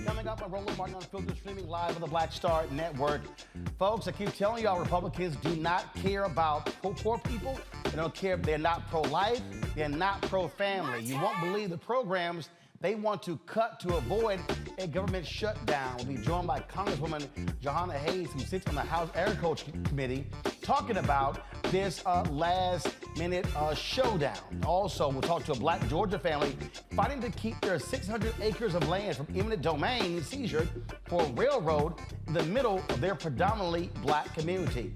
Coming up on Roland Martin Unfiltered, streaming live on the Black Star Network. Folks, I keep telling y'all, Republicans do not care about poor people. They don't care if they're not pro-life, they're not pro-family. You won't believe the programs they want to cut to avoid a government shutdown. We'll be joined by Congresswoman Jahana Hayes, who sits on the House Agriculture Committee, talking about this last-minute showdown. Also, we'll talk to a black Georgia family fighting to keep their 600 acres of land from eminent domain seizure for a railroad in the middle of their predominantly black community.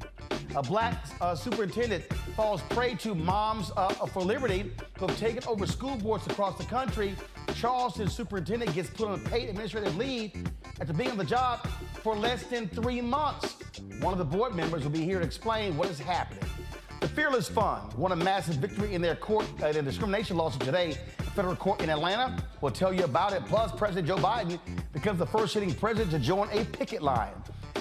A black superintendent falls prey to moms for liberty who have taken over school boards across the country. Charleston superintendent gets put on a paid administrative leave after being on the job for less than 3 months. One of the board members will be here to explain what is happening. The Fearless Fund won a massive victory in their court in a discrimination lawsuit today. The federal court in Atlanta will tell you about it. Plus, President Joe Biden becomes the first sitting president to join a picket line.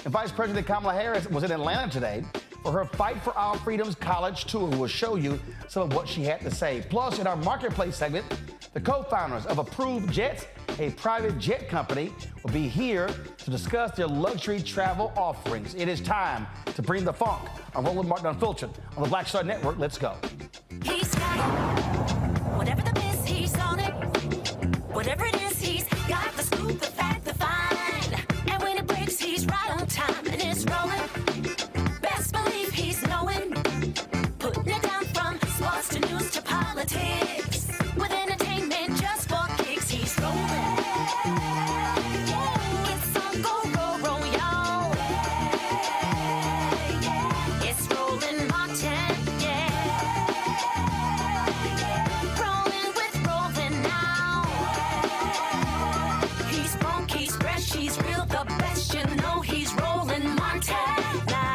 And Vice President Kamala Harris was in Atlanta today for her Fight for Our Freedoms college tour. We'll show you some of what she had to say. Plus, in our Marketplace segment, the co-founders of Approved Jets, a private jet company, will be here to discuss their luxury travel offerings. It is time to bring the funk on Roland Martin Unfiltered on the Black Star Network. Let's go. He's got it. Whatever the miss, he's on it. Whatever it is, he's got the scoop, the fact, the find. And when it breaks, he's right on time and it's rolling. Best believe he's knowing. Putting it down from sports to news to politics. With entertainment just for kicks, he's rolling. It's on go, roll, y'all. It's Roland Martin, rolling with Roland now. He's funk, he's fresh, he's real, the best, you know he's Roland Martin now.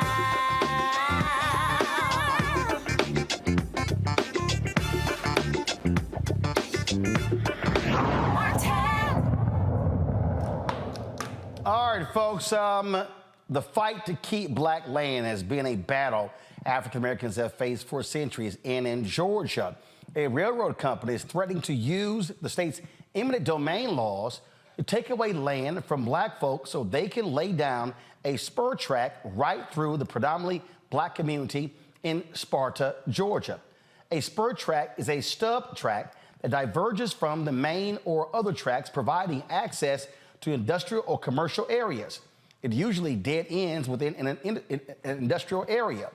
All right, folks, the fight to keep black land has been a battle African Americans have faced for centuries. And in Georgia, a railroad company is threatening to use the state's eminent domain laws to take away land from black folks so they can lay down a spur track right through the predominantly black community in Sparta, Georgia. A spur track is a stub track that diverges from the main or other tracks, providing access to industrial or commercial areas. It usually dead ends within an industrial area.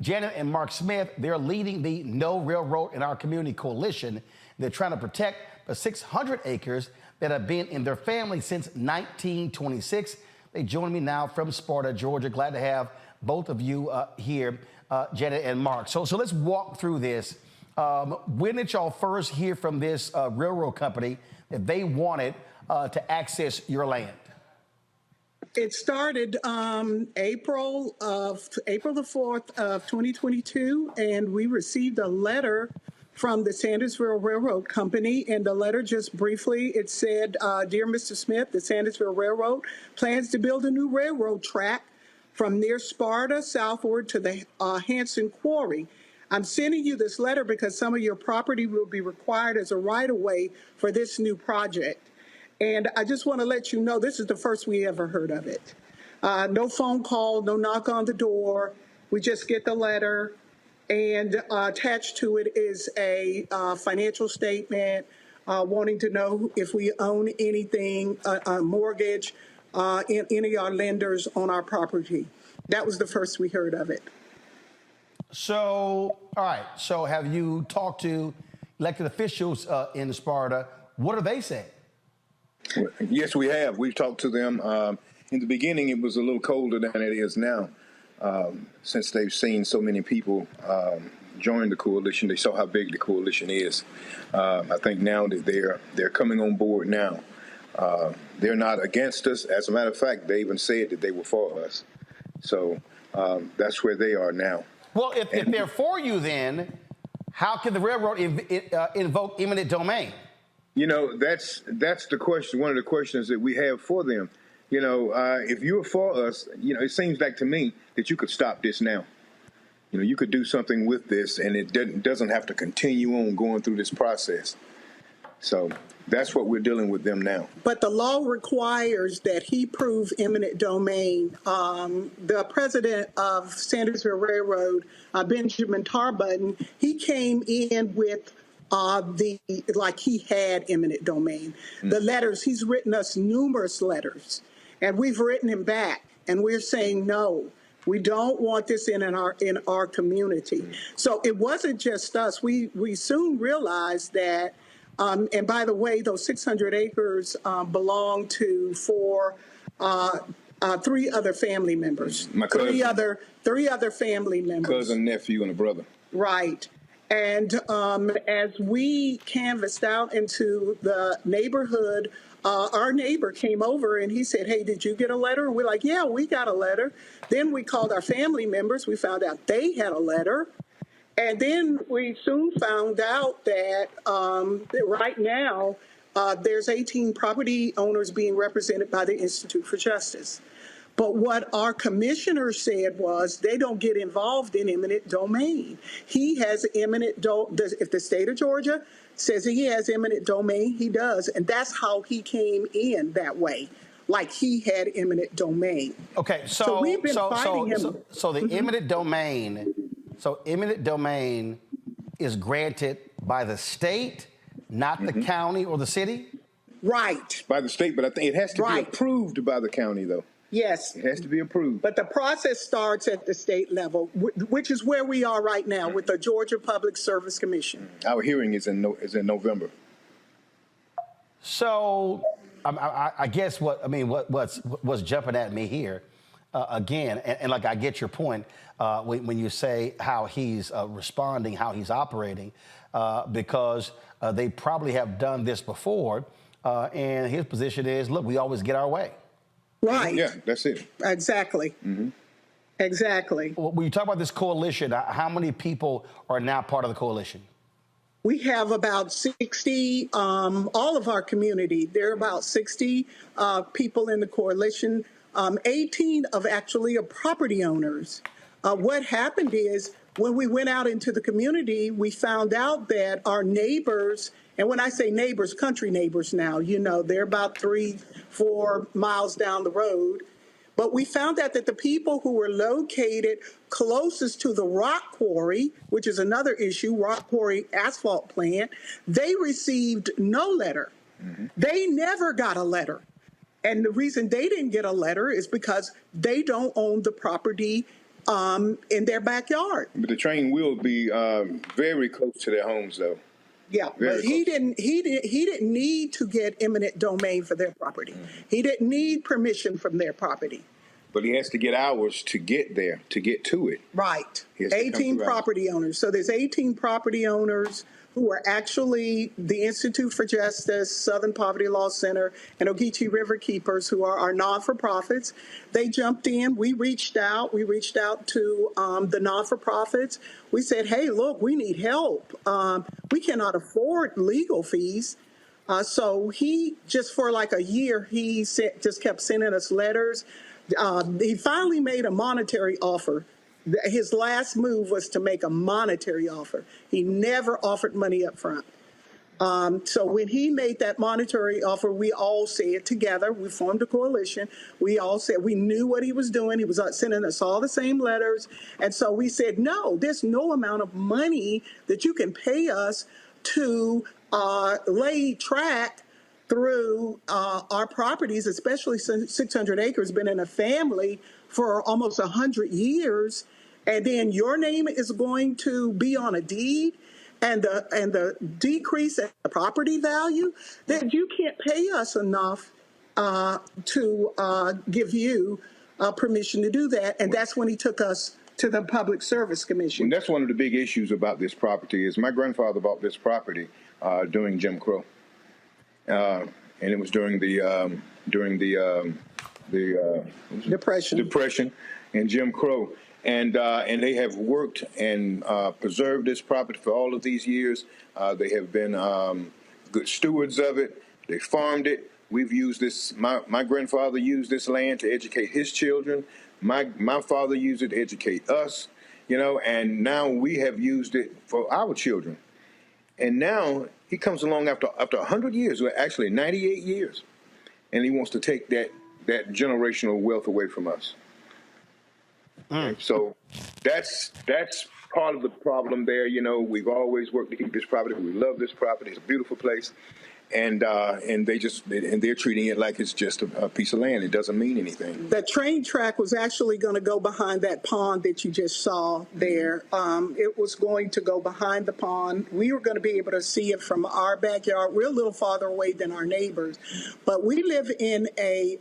Janet and Mark Smith, they're leading the No Railroad in Our Community coalition. They're trying to protect the 600 acres that have been in their family since 1926. They join me now from Sparta, Georgia. Glad to have both of you here, Janet and Mark. So let's walk through this. When did y'all first hear from this railroad company that they wanted to access your land? It started April the 4th of 2022, and we received a letter from the Sandersville Railroad Company. And the letter, just briefly, it said, Dear Mr. Smith, the Sandersville Railroad plans to build a new railroad track from near Sparta southward to the Hanson Quarry. I'm sending you this letter because some of your property will be required as a right-of-way for this new project. And I just want to let you know, this is the first we ever heard of it. No phone call, no knock on the door. We just get the letter, and attached to it is a financial statement wanting to know if we own anything, a mortgage, in any of our lenders on our property. That was the first we heard of it. So, all right. So have you talked to elected officials in Sparta? What are they saying? Yes, we have. We've talked to them. In the beginning, it was a little colder than it is now, since they've seen so many people join the coalition. They saw how big the coalition is. I think now that they're coming on board now. They're not against us. As a matter of fact, they even said that they were for us. So that's where they are now. Well, if they're for you, then how can the railroad invoke eminent domain? You know, that's the question. One of the questions that we have for them. You know, if you're for us, you know, it seems like to me that you could stop this now. You know, you could do something with this, and it doesn't have to continue on going through this process. So that's what we're dealing with them now. But the law requires that he prove eminent domain. The president of Sandersville Railroad, Benjamin Tarbutton, he came in with like he had eminent domain. The letters, he's written us numerous letters, and we've written him back, and we're saying no. We don't want this in our community. So it wasn't just us. We soon realized that. And by the way, those 600 acres belong to three other family members. My cousin. Three other family members. Cousin, nephew, and a brother. Right. And as we canvassed out into the neighborhood, our neighbor came over and he said, "Hey, did you get a letter?" And we're like, "Yeah, we got a letter." Then we called our family members. We found out they had a letter. And then we soon found out that right now there's 18 property owners being represented by the Institute for Justice. But what our commissioner said was they don't get involved in eminent domain. He has eminent if the state of Georgia says he has eminent domain, he does. And that's how he came in that way, like he had eminent domain. Okay, so we've been fighting him. So the eminent domain. So eminent domain is granted by the state, not the county or the city? Right. By the state, but I think it has to be approved by the county, though. Yes. It has to be approved. But the process starts at the state level, which is where we are right now with the Georgia Public Service Commission. Our hearing is in November. So I guess what's jumping at me here, again, and like I get your point, when you say how he's responding, how he's operating, because they probably have done this before, and his position is, look, we always get our way. Right. Yeah, that's it. Exactly. Mm-hmm. Exactly. When you talk about this coalition, how many people are now part of the coalition? We have about 60, all of our community, there are about 60 people in the coalition, 18 of actually are property owners. What happened is when we went out into the community, we found out that our neighbors, and when I say neighbors, country neighbors now, you know, they're about 3-4 miles down the road. But we found out that the people who were located closest to the rock quarry, which is another issue, rock quarry asphalt plant, they received no letter. Mm-hmm. They never got a letter. And the reason they didn't get a letter is because they don't own the property in their backyard. But the train will be very close to their homes, though. Yeah, very but he didn't need to get eminent domain for their property. Mm-hmm. He didn't need permission from their property. But he has to get ours to get there, to get to it. Right. 18 property owners. So there's 18 property owners who are actually the Institute for Justice, Southern Poverty Law Center, and Ogeechee River Keepers, who are our non-for-profits. They jumped in. We reached out. We reached out to the non-for-profits. We said, hey, look, we need help. We cannot afford legal fees. So he, just for like a year, he just kept sending us letters. He finally made a monetary offer. His last move was to make a monetary offer. He never offered money up front. So when he made that monetary offer, we all said together, we formed a coalition. We all said we knew what he was doing. He was sending us all the same letters. And so we said, no, there's no amount of money that you can pay us to lay track through our properties, especially since 600 acres, been in a family for almost 100 years, and then your name is going to be on a deed, and the decrease in the property value, that you can't pay us enough to give you permission to do that. And that's when he took us to the Public Service Commission. And that's one of the big issues about this property is my grandfather bought this property during Jim Crow, and it was during the Depression and Jim Crow, and they have worked and preserved this property for all of these years. They have been good stewards of it. They farmed it. We've used this. My grandfather used this land to educate his children. My father used it to educate us, and now we have used it for our children. And now he comes along after 100 years, or actually 98 years, and he wants to take that generational wealth away from us. Okay, so that's part of the problem there. We've always worked to keep this property. We love this property. It's a beautiful place. And they're treating it like it's just a piece of land. It doesn't mean anything. The train track was actually going to go behind that pond that you just saw there. It was going to go behind the pond. We were going to be able to see it from our backyard. We're a little farther away than our neighbors, but we live in a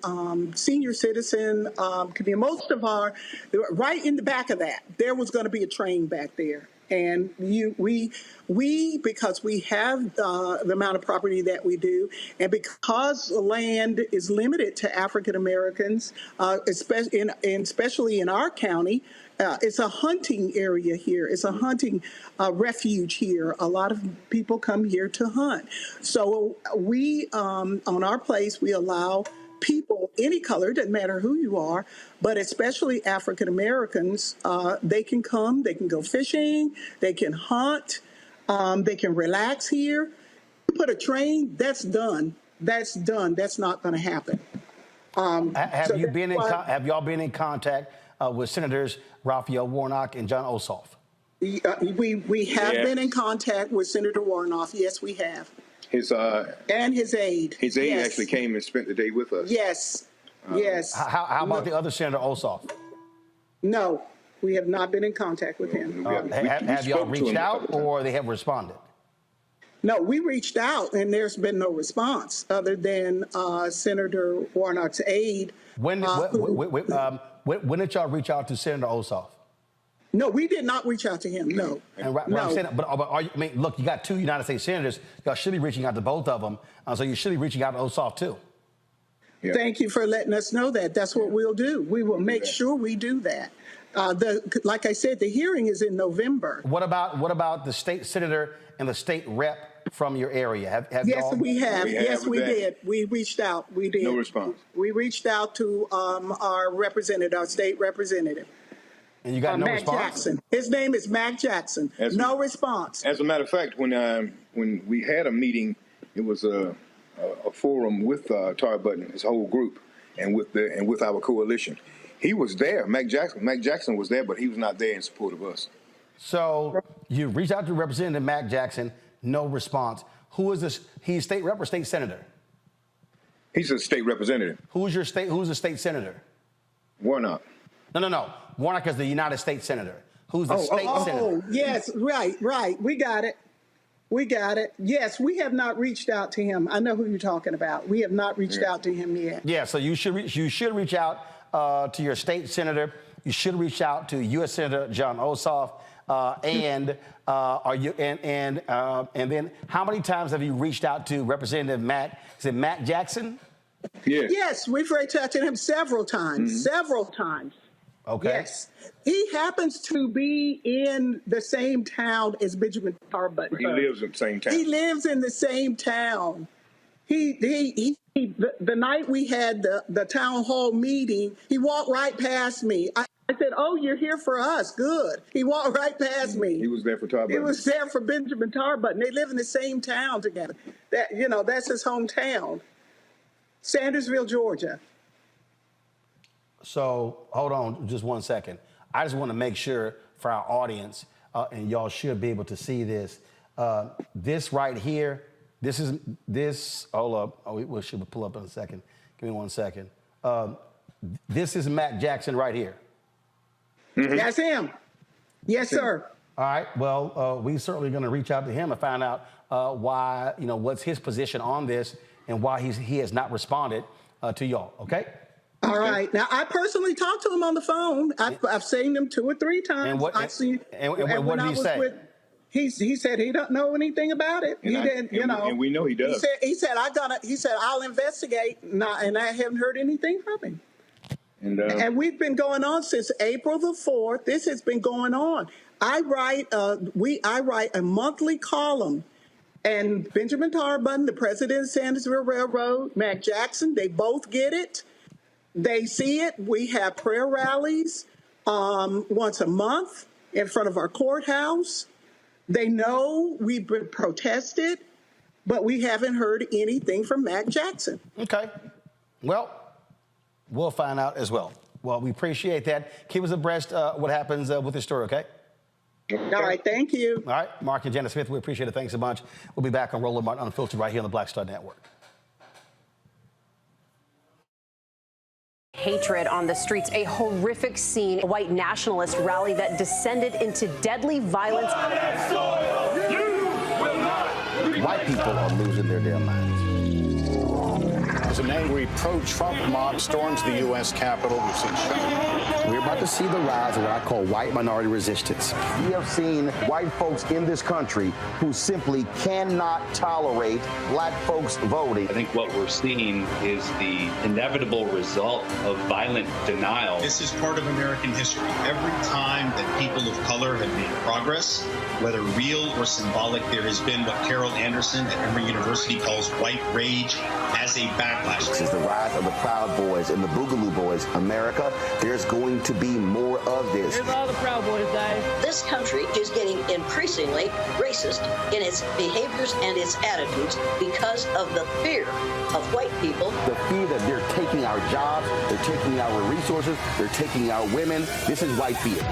senior citizen community. Most of right in the back of that, there was going to be a train back there. And we because we have the amount of property that we do, and because the land is limited to African Americans, especially in our county, it's a hunting area here. It's a hunting refuge here. A lot of people come here to hunt. So we, on our place, we allow people, any color, doesn't matter who you are, but especially African Americans, they can come, they can go fishing, they can hunt, they can relax here. Put a train, that's done. That's not going to happen. Have y'all been in contact with Senators Raphael Warnock and John Ossoff? We have been in contact with Senator Warnock. Yes, we have. And his aide. His aide actually came and spent the day with us. Yes. Yes. How about the other Senator Ossoff? No, we have not been in contact with him. Have y'all reached out, or they have responded? No, we reached out, and there's been no response other than Senator Warnock's aide. When did y'all reach out to Senator Ossoff? No, we did not reach out to him. No. And I'm saying, but are you, look, you got two United States senators. Y'all should be reaching out to both of them. So you should be reaching out to Ossoff too. Yeah. Thank you for letting us know that. That's what we'll do. We will make sure we do that. Like I said, the hearing is in November. What about the state senator and the state rep from your area? Yes, we have. Yes, we did. We reached out. We did. No response. We reached out to our representative, our state representative. And you got no Mac response? Jackson. His name is Mac Jackson. No response. As a matter of fact, when we had a meeting, it was a forum with Tar Button, his whole group, and with our coalition. He was there. Mac Jackson was there, but he was not there in support of us. So you reached out to Representative Mac Jackson, no response. Who is this? He's state rep or state senator? He's a state representative. Who's the state senator? Warnock. No. Warnock is the United States senator. Who's the state senator? Oh, yes, right. We got it. Yes, we have not reached out to him. I know who you're talking about. We have not reached out to him yet. Yeah, so you should reach out to your state senator. You should reach out to U.S. Senator John Ossoff. And then how many times have you reached out to Representative Mac? Is it Mac Jackson? Yes. Yes, we've reached out to him several times. Mm-hmm. Several times. Okay. Yes. He happens to be in the same town as Benjamin Tar Button. He lives in the same town. He lives in the same town. The night we had the town hall meeting, he walked right past me. I said, "Oh, you're here for us. Good." He walked right past me. He was there for Tar Button. He was there for Benjamin Tar Button. They live in the same town together. That's his hometown. Sandersville, Georgia. So hold on just 1 second. I just want to make sure for our audience, and y'all should be able to see this. This right here, Hold up. Oh, we should pull up in a second. Give me 1 second. This is Matt Jackson right here. Mm-hmm. That's him. Yes, sir. All right. Well, we certainly going to reach out to him and find out why, what's his position on this and why he has not responded to y'all. Okay. All right. Now, I personally talked to him on the phone. I've seen him 2 or 3 times. And what did he say? He said he don't know anything about it. He didn't, And we know he does. He said I'll investigate. And I haven't heard anything from him. And we've been going on since April the 4th. This has been going on. I write a monthly column, and Benjamin Tarbun, the president of Sandersville Railroad, Matt Jackson, they both get it. They see it. We have prayer rallies once a month in front of our courthouse. They know we've been protested, but we haven't heard anything from Matt Jackson. Okay. Well, we'll find out as well. Well, we appreciate that. Keep us abreast what happens with this story, okay? All right, thank you. All right, Mark and Jana Smith, we appreciate it. Thanks so much. We'll be back on Roland Martin Unfiltered right here on the Black Star Network. Hatred on the streets, a horrific scene, a white nationalist rally that descended into deadly violence. White people are losing their damn minds. As an angry pro-Trump mob storms the U.S. Capitol, we've seen shutdown. We're about to see the rise of what I call white minority resistance. We have seen white folks in this country who simply cannot tolerate black folks voting. I think what we're seeing is the inevitable result of violent denial. This is part of American history. Every time that people of color have made progress, whether real or symbolic, there has been what Carol Anderson at Emory University calls white rage as a backlash. This is the rise of the Proud Boys and the Boogaloo Boys. America, there's going to be more of this. Here's all the Proud Boys, guys. This country is getting increasingly racist in its behaviors and its attitudes because of the fear of white people. The fear that they're taking our jobs, they're taking our resources, they're taking our women. This is white fear.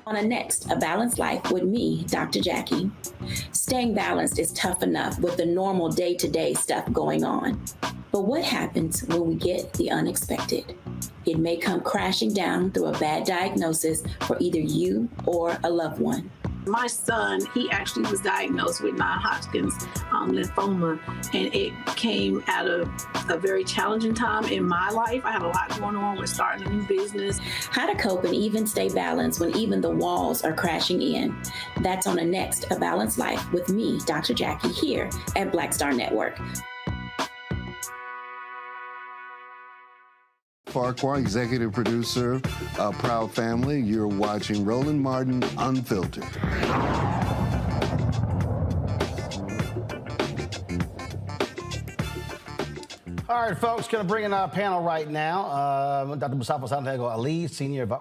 On a next, A Balanced Life with me, Dr. Jackie. Staying balanced is tough enough with the normal day-to-day stuff going on. But what happens when we get the unexpected? It may come crashing down through a bad diagnosis for either you or a loved one. My son, he actually was diagnosed with non-Hodgkin's lymphoma, and it came out of a very challenging time in my life. I had a lot going on with starting a new business. How to cope and even stay balanced when even the walls are crashing in. That's on the next A Balanced Life with me, Dr. Jackie, here at Black Star Network. Farquhar, executive producer of Proud Family. You're watching Roland Martin Unfiltered. All right, folks, going to bring in our panel right now. Dr. Mustafa Santiago Ali,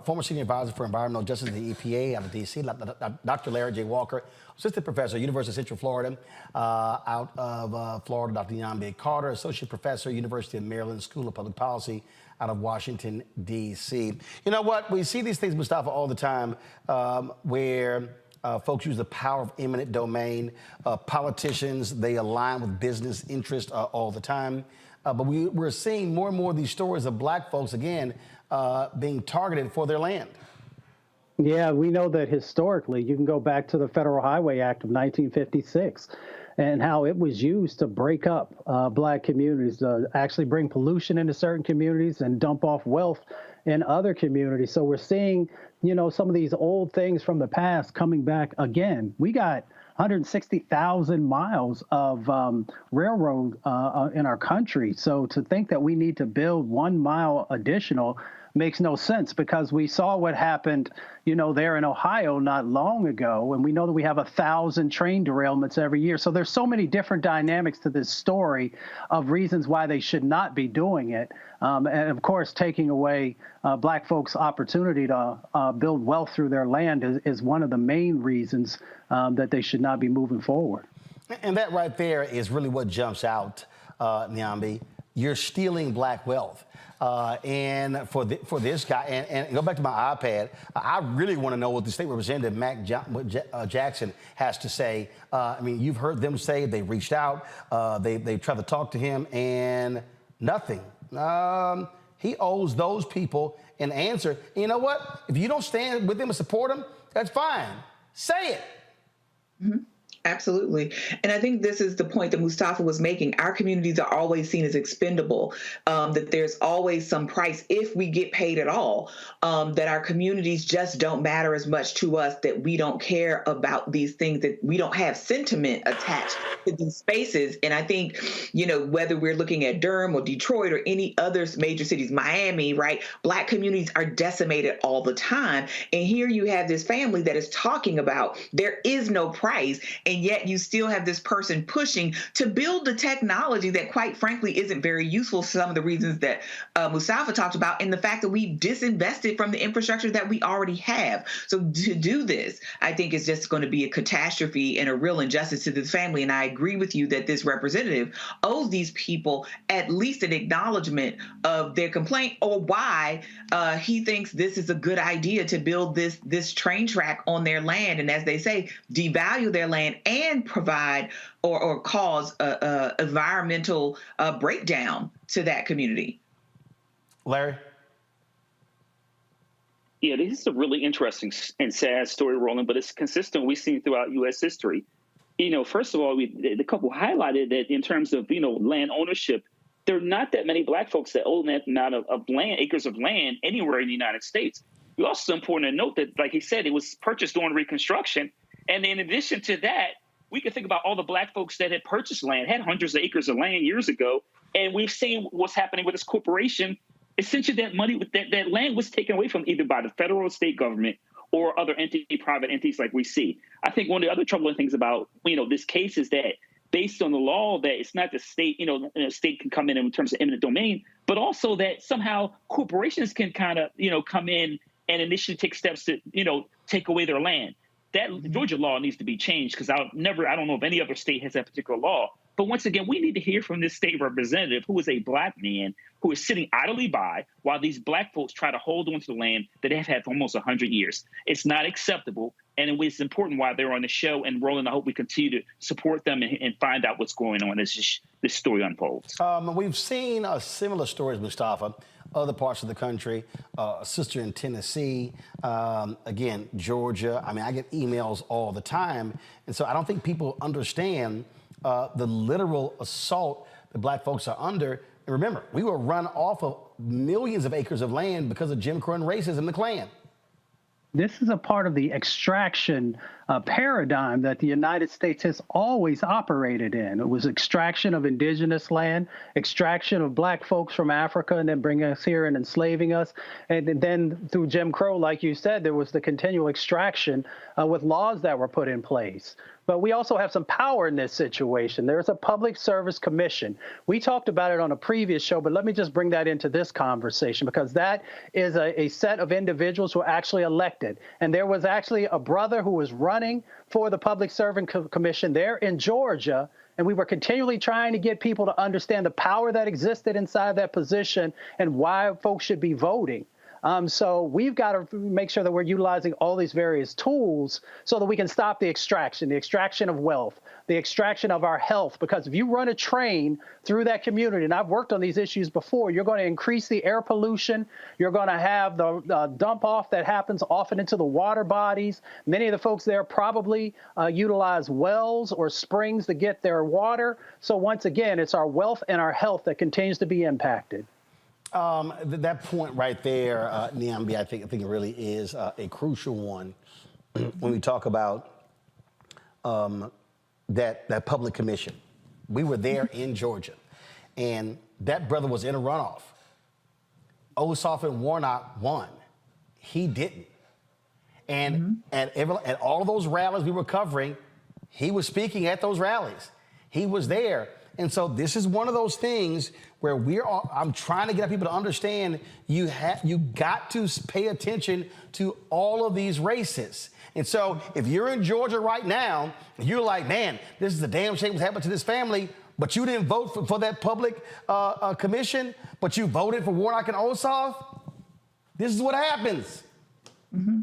former senior advisor for environmental justice at the EPA out of D.C. Dr. Larry J. Walker, assistant professor, University of Central Florida. Out of Florida, Dr. Yambe Carter, associate professor, University of Maryland School of Public Policy out of Washington, D.C. You know what? We see these things, Mustafa, all the time where folks use the power of eminent domain. Politicians, they align with business interests all the time. But we're seeing more and more of these stories of black folks, again, being targeted for their land. Yeah, we know that historically, you can go back to the Federal Highway Act of 1956 and how it was used to break up black communities, to actually bring pollution into certain communities and dump off wealth in other communities. So we're seeing, some of these old things from the past coming back again. We got 160,000 miles of railroad in our country. So to think that we need to build 1 mile additional makes no sense, because we saw what happened, there in Ohio not long ago, and we know that we have 1,000 train derailments every year. So there's so many different dynamics to this story of reasons why they should not be doing it. And of course, taking away black folks' opportunity to build wealth through their land is one of the main reasons that they should not be moving forward. And that right there is really what jumps out, Nyambi. You're stealing black wealth. And for this guy, and go back to my iPad, I really want to know what the state representative, Jackson, has to say. I mean, you've heard them say they reached out, they tried to talk to him, and nothing. He owes those people an answer. And you know what? If you don't stand with them and support them, that's fine. Say it. Mm-hmm. Absolutely. And I think this is the point that Mustafa was making. Our communities are always seen as expendable, that there's always some price if we get paid at all, that our communities just don't matter as much to us, that we don't care about these things, that we don't have sentiment attached to these spaces. And I think, you know, whether we're looking at Durham or Detroit or any other major cities, Miami, right, Black communities are decimated all the time. And here you have this family that is talking about there is no price. And yet you still have this person pushing to build the technology that, quite frankly, isn't very useful for some of the reasons that Mustafa talked about, and the fact that we've disinvested from the infrastructure that we already have. So to do this, I think is just going to be a catastrophe and a real injustice to this family. And I agree with you that this representative owes these people at least an acknowledgement of their complaint or why he thinks this is a good idea to build this train track on their land. And as they say, devalue their land and provide or cause a environmental breakdown to that community. Larry? Yeah, this is a really interesting and sad story, Roland, but it's consistent we've seen throughout U.S. history. You know, first of all, the couple highlighted that in terms of, you know, land ownership, there are not that many Black folks that own that amount of land, acres of land anywhere in the United States. It's also important to note that, like he said, it was purchased during Reconstruction. And in addition to that, we can think about all the Black folks that had purchased land, had hundreds of acres of land years ago. And we've seen what's happening with this corporation. Essentially, that money, that land was taken away from either by the federal or state government or other private entities like we see. I think one of the other troubling things about, you know, this case is that based on the law that it's not the state, you know, the state can come in terms of eminent domain, but also that somehow corporations can kind of, you know, come in and initially take steps to, you know, take away their land. That Georgia law needs to be changed because I don't know if any other state has that particular law. But once again, we need to hear from this state representative who is a Black man who is sitting idly by while these Black folks try to hold on to the land that they have had for almost 100 years. It's not acceptable. And it's important why they're on the show. And Roland, I hope we continue to support them and find out what's going on as this story unfolds. We've seen similar stories, Mustafa, other parts of the country, a sister in Tennessee, again, Georgia. I mean, I get emails all the time. And so I don't think people understand the literal assault that Black folks are under. And remember, we were run off of millions of acres of land because of Jim Crow and racism, the Klan. This is a part of the extraction paradigm that the United States has always operated in. It was extraction of indigenous land, extraction of Black folks from Africa, and then bringing us here and enslaving us. And then through Jim Crow, like you said, there was the continual extraction with laws that were put in place. But we also have some power in this situation. There's a Public Service Commission. We talked about it on a previous show, but let me just bring that into this conversation because that is a set of individuals who are actually elected. And there was actually a brother who was running for the Public Service Commission there in Georgia. And we were continually trying to get people to understand the power that existed inside that position and why folks should be voting. So we've got to make sure that we're utilizing all these various tools so that we can stop the extraction of wealth, the extraction of our health. Because if you run a train through that community, and I've worked on these issues before, you're going to increase the air pollution. You're going to have the dump off that happens often into the water bodies. Many of the folks there probably utilize wells or springs to get their water. So once again, it's our wealth and our health that continues to be impacted. That point right there, Nyambi, I think it really is a crucial one when we talk about that public commission. We were there in Georgia, and that brother was in a runoff. Ossoff and Warnock won. He didn't. And at all of those rallies we were covering, he was speaking at those rallies. He was there. And so this is one of those things where I'm trying to get people to understand you got to pay attention to all of these races. And so if you're in Georgia right now, you're like, man, this is a damn shame what's happened to this family, but you didn't vote for that public commission, but you voted for Warnock and Ossoff. This is what happens. Mm-hmm.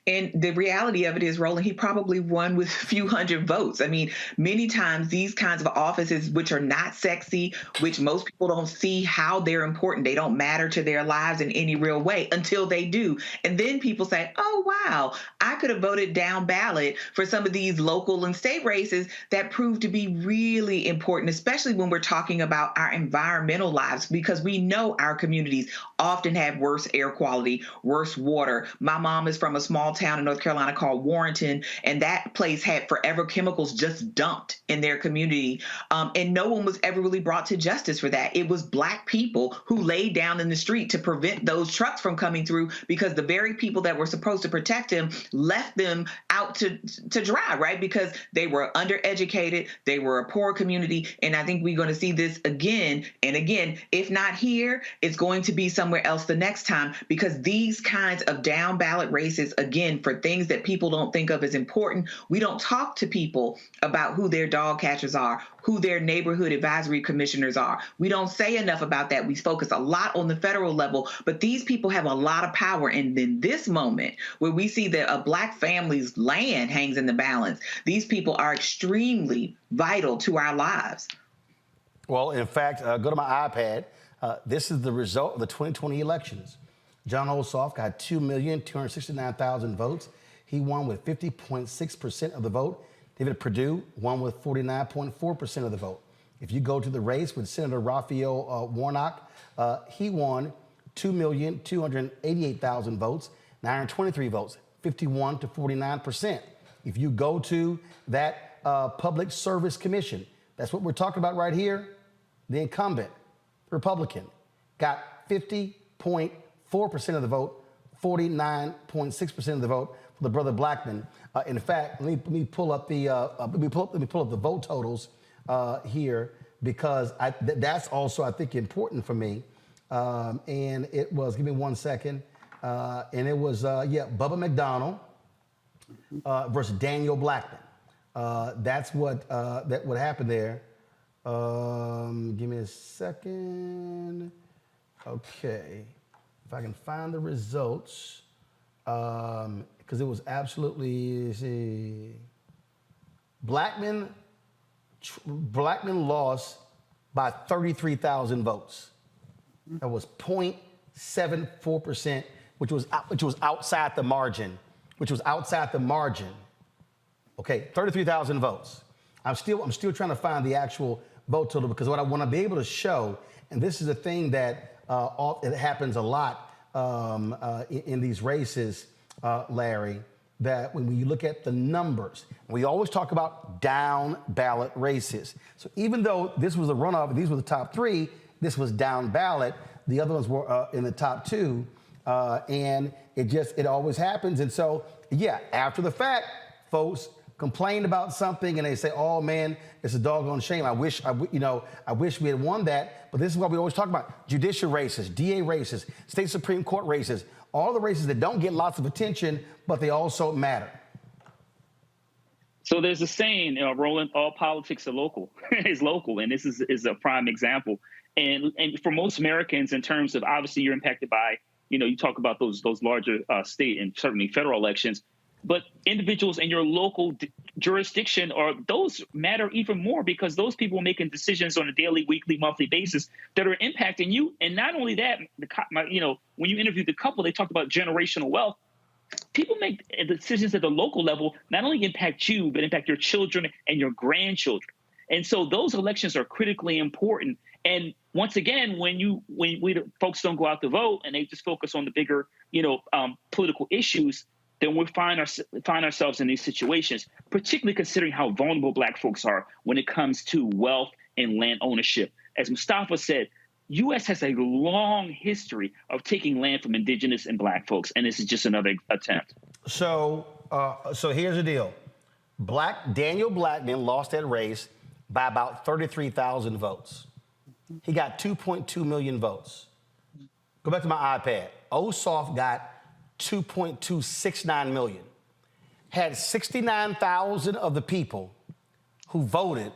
And the reality of it is, Roland, he probably won with a few hundred votes. I mean, many times these kinds of offices, which are not sexy, which most people don't see how they're important, they don't matter to their lives in any real way until they do. And then people say, oh, wow, I could have voted down ballot for some of these local and state races that proved to be really important, especially when we're talking about our environmental lives, because we know our communities often have worse air quality, worse water. My mom is from a small town in North Carolina called Warrenton, and that place had forever chemicals just dumped in their community. And no one was ever really brought to justice for that. It was Black people who laid down in the street to prevent those trucks from coming through, because the very people that were supposed to protect them left them out to dry, right? Because they were undereducated, they were a poor community. And I think we're going to see this again and again. If not here, it's going to be somewhere else the next time, because these kinds of down ballot races, again, for things that people don't think of as important. We don't talk to people about who their dog catchers are, who their neighborhood advisory commissioners are. We don't say enough about that. We focus a lot on the federal level, but these people have a lot of power. And in this moment where we see that a Black family's land hangs in the balance, these people are extremely vital to our lives. Well, in fact, go to my iPad. This is the result of the 2020 elections. John Ossoff got 2,269,000 votes. He won with 50.6% of the vote. David Perdue won with 49.4% of the vote. If you go to the race with Senator Raphael Warnock, he won 2,288,000 votes, 923 votes, 51 to 49%. If you go to that Public Service Commission, that's what we're talking about right here, the incumbent Republican got 50.4% of the vote, 49.6% of the vote for the brother Blackman. In fact, let me pull up the vote totals here, because that's also, I think, important for me. And it was, give me 1 second, and it was Bubba McDonnell versus Daniel Blackman. That's what happened there. Give me a second. Okay. If I can find the results, because it was absolutely, Blackman lost by 33,000 votes. That was 0.74%, which was outside the margin. Okay, 33,000 votes. I'm still trying to find the actual vote total, because what I want to be able to show, and this is a thing that it happens a lot in these races, Larry, that when you look at the numbers, we always talk about down ballot races. So even though this was a runoff, these were the top three, this was down ballot, the other ones were in the top two, and it always happens. And so, yeah, after the fact, folks complained about something and they say, oh man, it's a doggone shame. I wish we had won that. But this is what we always talk about: judicial races, DA races, state Supreme Court races, all the races that don't get lots of attention, but they also matter. So there's a saying, Roland, all politics are local, is local. And this is a prime example. And for most Americans, in terms of, obviously you're impacted by, you talk about those larger state and certainly federal elections, but individuals in your local jurisdiction, those matter even more, because those people are making decisions on a daily, weekly, monthly basis that are impacting you. And not only that, when you interviewed the couple, they talked about generational wealth. People make decisions at the local level, not only impact you, but impact your children and your grandchildren. And so those elections are critically important. And once again, when folks don't go out to vote and they just focus on the bigger, political issues, then we find ourselves in these situations, particularly considering how vulnerable Black folks are when it comes to wealth and land ownership. As Mustafa said, U.S. has a long history of taking land from indigenous and Black folks, and this is just another attempt. So here's the deal. Daniel Blackman lost that race by about 33,000 votes. He got 2.2 million votes. Go back to my iPad. Ossoff got 2.269 million. Had 69,000 of the people who voted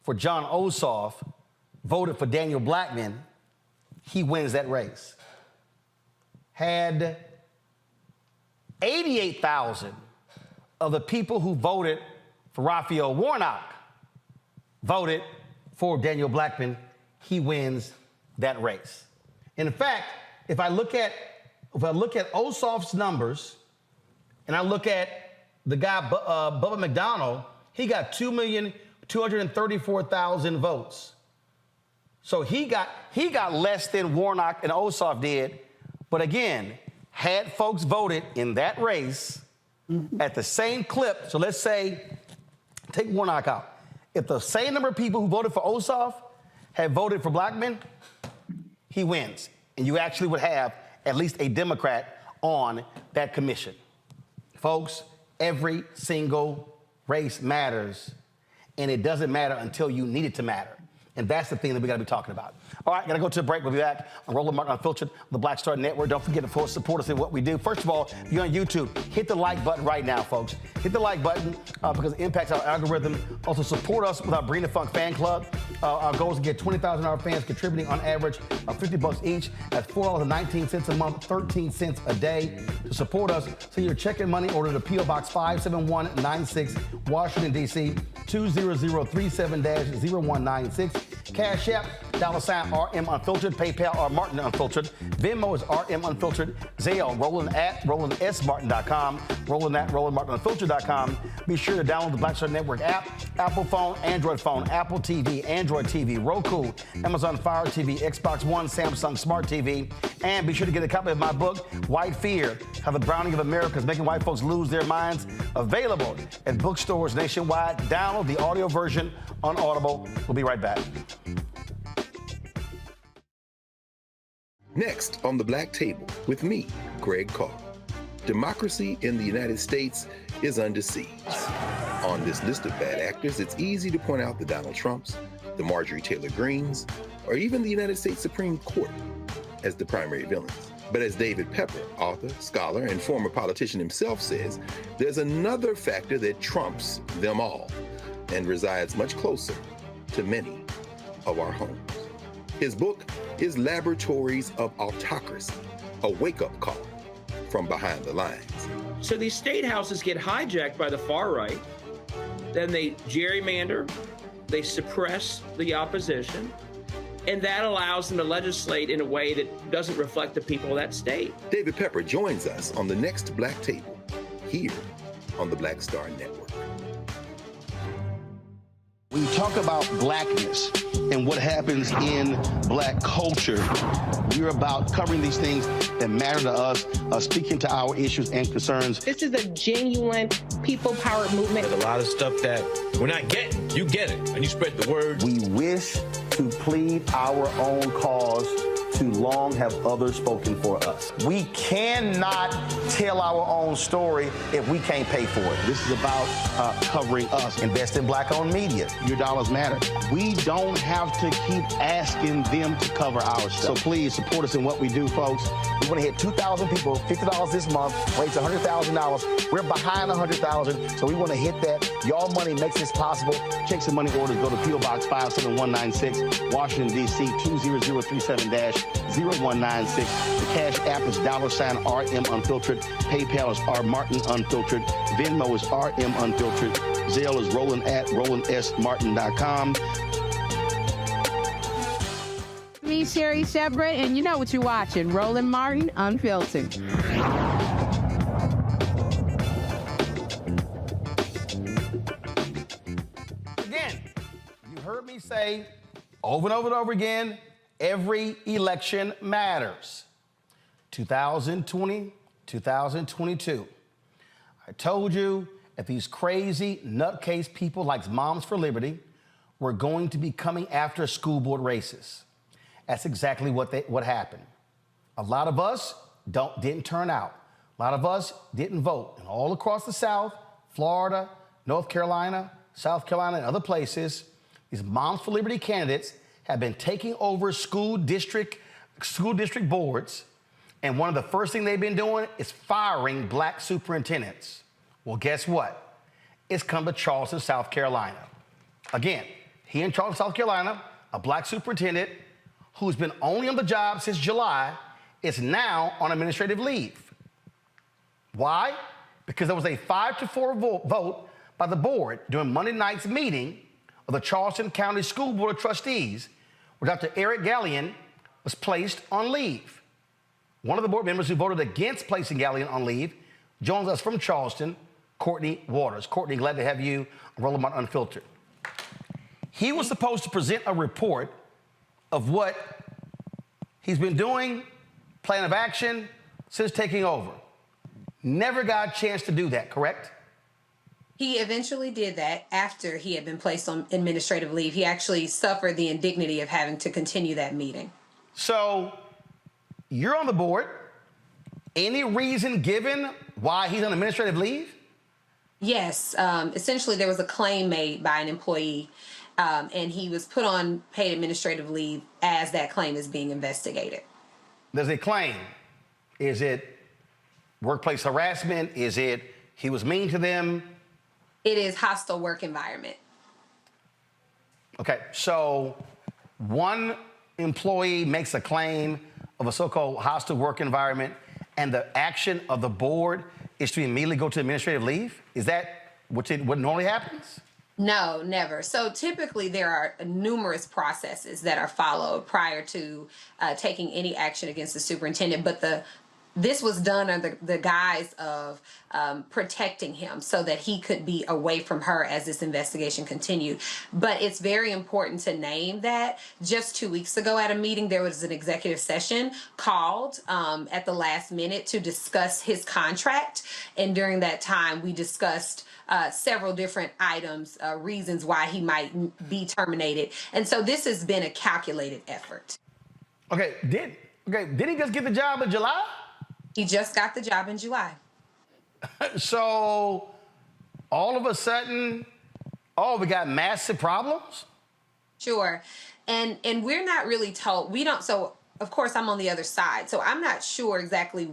for John Ossoff voted for Daniel Blackman, he wins that race. Had 88,000 of the people who voted for Raphael Warnock voted for Daniel Blackman, he wins that race. And in fact, if I look at Ossoff's numbers, and I look at the guy Bubba McDonnell, he got 2,234,000 votes. So he got less than Warnock and Ossoff did. But again, had folks voted in that race at the same clip, so let's say, take Warnock out. If the same number of people who voted for Ossoff had voted for Blackman, he wins. And you actually would have at least a Democrat on that commission. Folks, every single race matters, and it doesn't matter until you need it to matter. And that's the thing that we gotta be talking about. All right, gotta go to a break. We'll be back on Roland Martin Unfiltered, the Black Star Network. Don't forget to support us in what we do. First of all, if you're on YouTube, hit the like button right now, folks. Hit the like button because it impacts our algorithm. Also, support us with our Bring the Funk fan club. Our goal is to get 20,000 of our fans contributing on average $50 each. That's $4.19 a month, 13 cents a day. To support us, send your check and money order to P.O. Box 57196, Washington, D.C., 20037-0196. Cash App, $RM Unfiltered, PayPal, R Martin Unfiltered, Venmo is RM Unfiltered, Zelle, Roland@RolandSMartin.com, Roland@RolandMartinUnfiltered.com. Be sure to download the Black Star Network app, Apple phone, Android phone, Apple TV, Android TV, Roku, Amazon Fire TV, Xbox One, Samsung Smart TV, and be sure to get a copy of my book, White Fear, How the Browning of America is Making White Folks Lose Their Minds, available at bookstores nationwide. Download the audio version on Audible. We'll be right back. Next on the Black Table with me, Greg Carr. Democracy in the United States is under siege. On this list of bad actors, it's easy to point out the Donald Trumps, the Marjorie Taylor Greens, or even the United States Supreme Court as the primary villains. But as David Pepper, author, scholar, and former politician himself says, there's another factor that trumps them all and resides much closer to many of our homes. His book is Laboratories of Autocracy, a wake-up call from behind the lines. So these state houses get hijacked by the far right, then they gerrymander, they suppress the opposition, and that allows them to legislate in a way that doesn't reflect the people of that state. David Pepper joins us on the next Black Table, here on the Black Star Network. When you talk about blackness and what happens in black culture, we're about covering these things that matter to us, speaking to our issues and concerns. This is a genuine people-powered movement. There's a lot of stuff that we're not getting. You get it, and you spread the word. We wish to plead our own cause. Too long have others spoken for us. We cannot tell our own story if we can't pay for it. This is about covering us. Invest in black-owned media. Your dollars matter. We don't have to keep asking them to cover our stuff. So please support us in what we do, folks. We want to hit 2,000 people, $50 this month, raise $100,000. We're behind 100,000, so we want to hit that. Your money makes this possible. Checks and money orders go to P.O. Box 57196, Washington, D.C., 20037-0196. The Cash App is $RM Unfiltered. PayPal is R Martin Unfiltered. Venmo is RM Unfiltered. Zelle is Roland@RolandSMartin.com. Me, Sherry Shepard, and you know what you're watching, Roland Martin Unfiltered. Again, you heard me say over and over and over again, every election matters. 2020, 2022. I told you that these crazy nutcase people like Moms for Liberty were going to be coming after school board races. That's exactly what happened. A lot of us didn't turn out. A lot of us didn't vote. And all across the South, Florida, North Carolina, South Carolina, and other places, These Moms for Liberty candidates have been taking over school district boards, and one of the first things they've been doing is firing black superintendents. Well, guess what? It's come to Charleston, South Carolina. Again, here in Charleston, South Carolina, a black superintendent who's been only on the job since July is now on administrative leave. Why? Because there was a 5-4 vote by the board during Monday night's meeting of the Charleston County School Board of Trustees, where Dr. Eric Gallion was placed on leave. One of the board members who voted against placing Gallion on leave joins us from Charleston, Courtney Waters. Courtney, glad to have you on Rolling Martin Unfiltered. He was supposed to present a report of what he's been doing, plan of action, since taking over. Never got a chance to do that, correct? He eventually did that after he had been placed on administrative leave. He actually suffered the indignity of having to continue that meeting. So you're on the board. Any reason given why he's on administrative leave? Yes. Essentially, there was a claim made by an employee, and he was put on paid administrative leave as that claim is being investigated. There's a claim. Is it workplace harassment? Is it he was mean to them? It is hostile work environment. Okay, so one employee makes a claim of a so-called hostile work environment, and the action of the board is to immediately go to administrative leave? Is that what normally happens? No, never. So typically there are numerous processes that are followed prior to taking any action against the superintendent, but this was done under the guise of protecting him so that he could be away from her as this investigation continued. But it's very important to name that just 2 weeks ago at a meeting, there was an executive session called at the last minute to discuss his contract. And during that time, we discussed several different items, reasons why he might be terminated. And so this has been a calculated effort. Okay, did he just get the job in July? He just got the job in July. So all of a sudden, we got massive problems? Sure. And we're not really told. We don't. So, of course, I'm on the other side. So I'm not sure exactly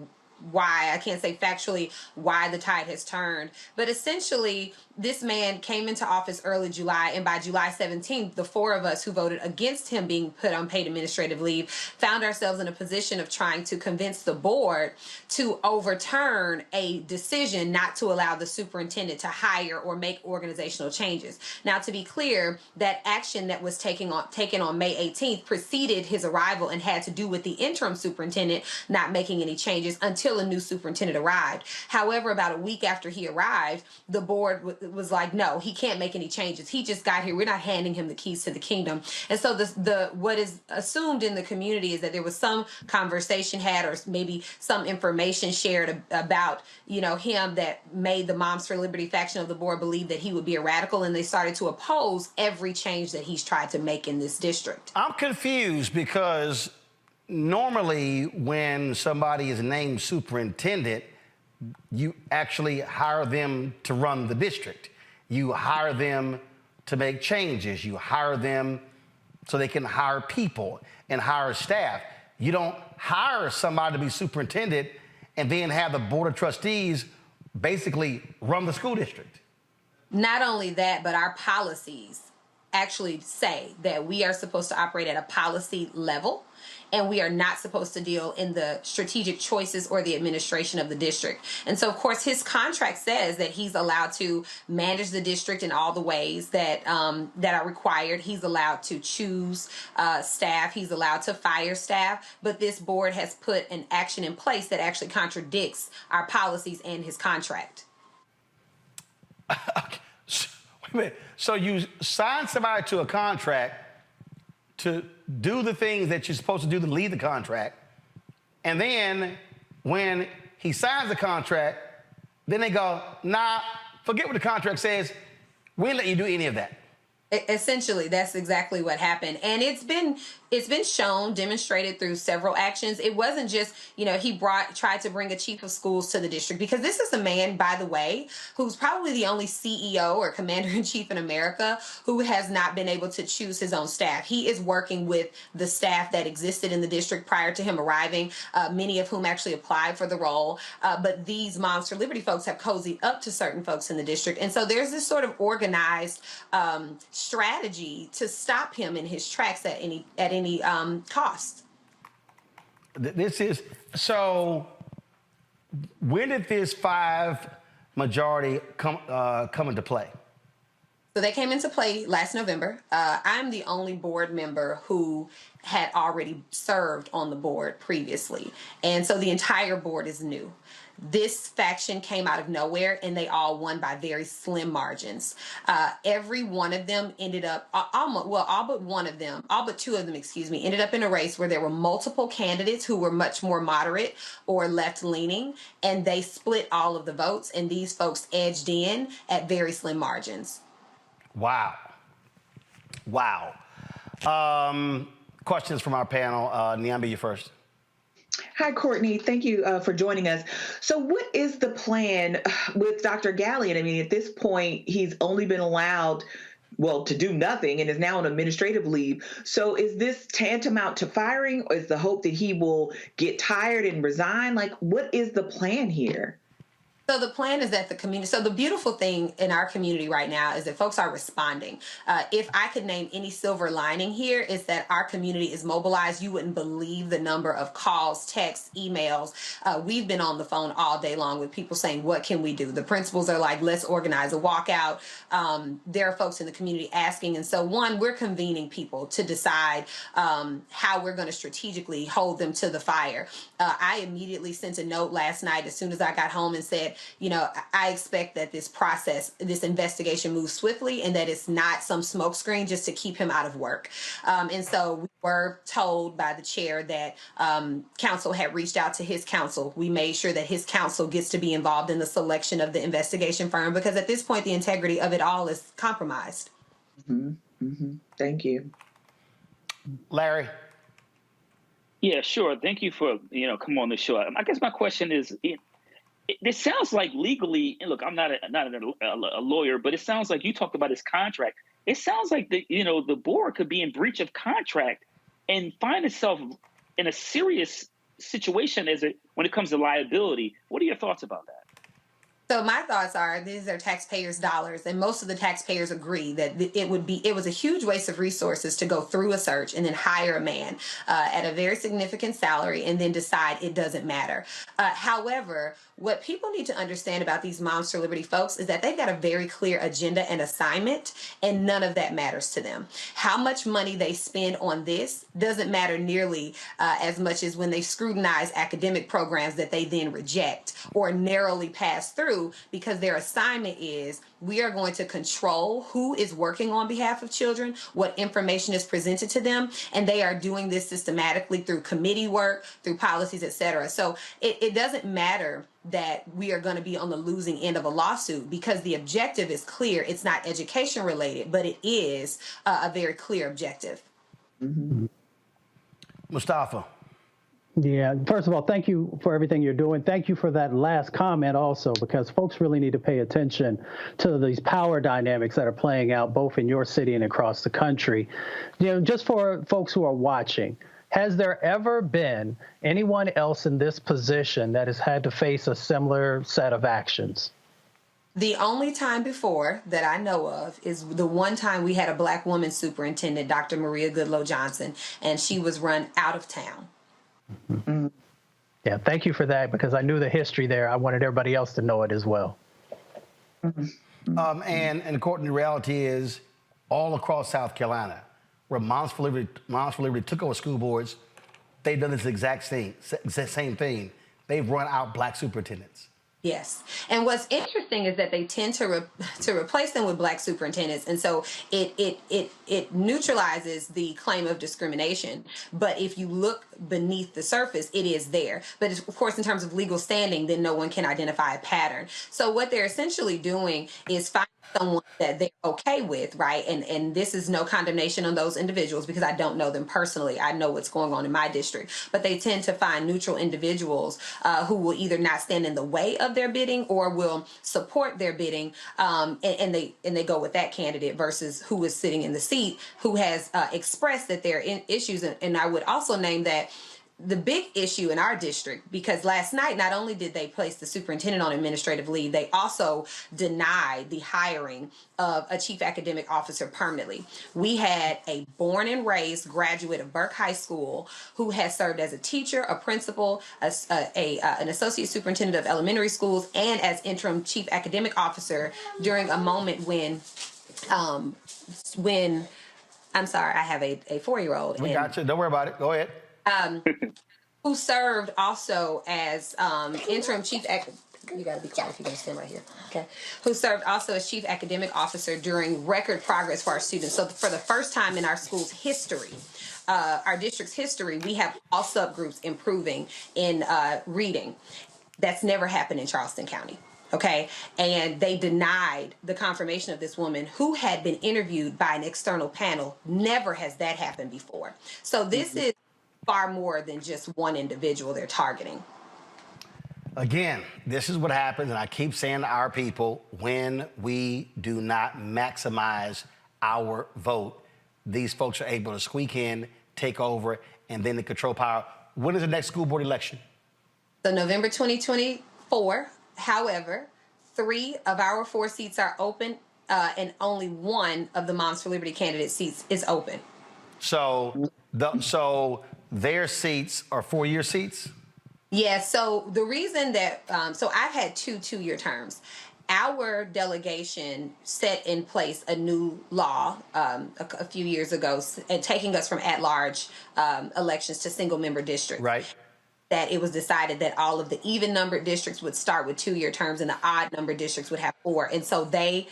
why. I can't say factually why the tide has turned. But essentially, this man came into office early July, and by July 17th, the four of us who voted against him being put on paid administrative leave found ourselves in a position of trying to convince the board to overturn a decision not to allow the superintendent to hire or make organizational changes. Now, to be clear, that action that was taken on May 18th preceded his arrival and had to do with the interim superintendent not making any changes until a new superintendent arrived. However, about a week after he arrived, the board was like, no, he can't make any changes. He just got here. We're not handing him the keys to the kingdom. And so what is assumed in the community is that there was some conversation had or maybe some information shared about, him that made the Moms for Liberty faction of the board believe that he would be a radical, and they started to oppose every change that he's tried to make in this district. I'm confused because normally when somebody is named superintendent, you actually hire them to run the district. You hire them to make changes. You hire them so they can hire people and hire staff. You don't hire somebody to be superintendent and then have the board of trustees basically run the school district. Not only that, but our policies actually say that we are supposed to operate at a policy level, and we are not supposed to deal in the strategic choices or the administration of the district. And so, of course, his contract says that he's allowed to manage the district in all the ways that are required. He's allowed to choose staff. He's allowed to fire staff. But this board has put an action in place that actually contradicts our policies and his contract. Okay. Wait a minute. So you sign somebody to a contract to do the things that you're supposed to do to lead the contract, and then when he signs the contract, then they go, nah, forget what the contract says. We ain't let you do any of that. Essentially, that's exactly what happened, and it's been shown, demonstrated through several actions. It wasn't just, he tried to bring a chief of schools to the district, because this is a man, by the way, who's probably the only CEO or commander in chief in America who has not been able to choose his own staff. He is working with the staff that existed in the district prior to him arriving, many of whom actually applied for the role. But these Moms for Liberty folks have cozied up to certain folks in the district, and so there's this sort of organized strategy to stop him in his tracks at any cost. This is so. When did this 5 majority come into play? So they came into play last November. I'm the only board member who had already served on the board previously, and so the entire board is new. This faction came out of nowhere, and they all won by very slim margins. Every one of them ended up, all but 2 of them, ended up in a race where there were multiple candidates who were much more moderate or left-leaning, and they split all of the votes, and these folks edged in at very slim margins. Wow. Questions from our panel. Nyambe, you first. Hi, Courtney. Thank you for joining us. So what is the plan with Dr. Gallion? I mean, at this point, he's only been allowed, to do nothing and is now on administrative leave. So is this tantamount to firing, or is the hope that he will get tired and resign? Like, what is the plan here? So the plan is that the community, so the beautiful thing in our community right now is that folks are responding. If I could name any silver lining here, is that our community is mobilized. You wouldn't believe the number of calls, texts, emails. We've been on the phone all day long with people saying, what can we do? The principals are like, let's organize a walkout. There are folks in the community asking. And so we're convening people to decide how we're going to strategically hold them to the fire. I immediately sent a note last night as soon as I got home and said, I expect that this investigation moves swiftly, and that it's not some smokescreen just to keep him out of work. And so we were told by the chair that counsel had reached out to his counsel. We made sure that his counsel gets to be involved in the selection of the investigation firm, because at this point, the integrity of it all is compromised. Thank you. Larry. Yeah, sure. Thank you for, coming on the show. I guess my question is, it sounds like legally, and look, I'm not a lawyer, but it sounds like you talked about his contract. It sounds like the board could be in breach of contract and find itself in a serious situation when it comes to liability. What are your thoughts about that? So my thoughts are, these are taxpayers' dollars, and most of the taxpayers agree that it was a huge waste of resources to go through a search and then hire a man at a very significant salary and then decide it doesn't matter. However, what people need to understand about these Moms for Liberty folks is that they've got a very clear agenda and assignment, and none of that matters to them. How much money they spend on this doesn't matter nearly as much as when they scrutinize academic programs that they then reject or narrowly pass through, because their assignment is, we are going to control who is working on behalf of children, what information is presented to them, and they are doing this systematically through committee work, through policies, et cetera. So it doesn't matter that we are going to be on the losing end of a lawsuit, because the objective is clear. It's not education related, but it is a very clear objective. Mustafa. Yeah, first of all, thank you for everything you're doing. Thank you for that last comment also, because folks really need to pay attention to these power dynamics that are playing out both in your city and across the country. Just for folks who are watching, has there ever been anyone else in this position that has had to face a similar set of actions? The only time before that I know of is the one time we had a Black woman superintendent, Dr. Maria Goodloe Johnson, and she was run out of town. Yeah, thank you for that, because I knew the history there. I wanted everybody else to know it as well. And according to reality is, all across South Carolina, where Moms for Liberty took over school boards, they've done this exact same thing. They've run out Black superintendents. Yes. And what's interesting is that they tend to replace them with black superintendents. And so it neutralizes the claim of discrimination. But if you look beneath the surface, it is there. But of course, in terms of legal standing, then no one can identify a pattern. So what they're essentially doing is finding someone that they're okay with, right? And this is no condemnation on those individuals because I don't know them personally. I know what's going on in my district. But they tend to find neutral individuals who will either not stand in the way of their bidding or will support their bidding, and they go with that candidate versus who is sitting in the seat who has expressed that there are issues. And I would also name that the big issue in our district, because last night, not only did they place the superintendent on administrative leave, they also denied the hiring of a chief academic officer permanently. We had a born and raised graduate of Burke High School who has served as a teacher, a principal, an associate superintendent of elementary schools, and as interim chief academic officer during a moment when I'm sorry, I have a 4-year-old. We got you. Don't worry about it. Go ahead. Who served also as interim chief. You got to be quiet if you're going to stand right here. Okay. Who served also as chief academic officer during record progress for our students. So for the first time in our school's history, our district's history, we have all subgroups improving in reading. That's never happened in Charleston County. Okay. And they denied the confirmation of this woman who had been interviewed by an external panel. Never has that happened before. So this is far more than just one individual they're targeting. Again, this is what happens, and I keep saying to our people, when we do not maximize our vote, these folks are able to squeak in, take over, and then they control power. When is the next school board election? So November 2024. However, 3 of our 4 seats are open, and only 1 of the Moms for Liberty candidate seats is open. So their seats are 4-year seats? Yeah, so the reason that, so I've had 2 2-year terms. Our delegation set in place a new law a few years ago, and taking us from at-large elections to single-member districts. Right. That it was decided that all of the even-numbered districts would start with 2-year terms and the odd-numbered districts would have 4. And so they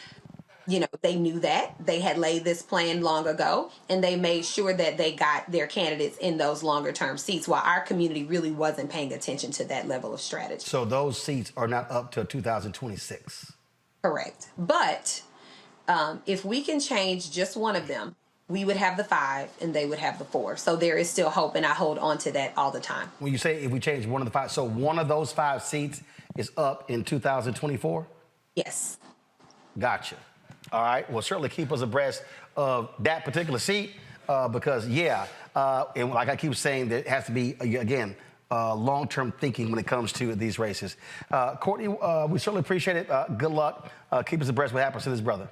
knew that. They had laid this plan long ago, and they made sure that they got their candidates in those longer-term seats while our community really wasn't paying attention to that level of strategy. So those seats are not up till 2026? Correct. But if we can change just one of them, we would have the 5 and they would have the 4. So there is still hope, and I hold on to that all the time. When you say if we change one of the 5, so one of those 5 seats is up in 2024? Yes. Gotcha. All right. Well, certainly keep us abreast of that particular seat because, and like I keep saying, there has to be, again, long-term thinking when it comes to these races. Courtney, we certainly appreciate it. Good luck. Keep us abreast of what happens to this brother.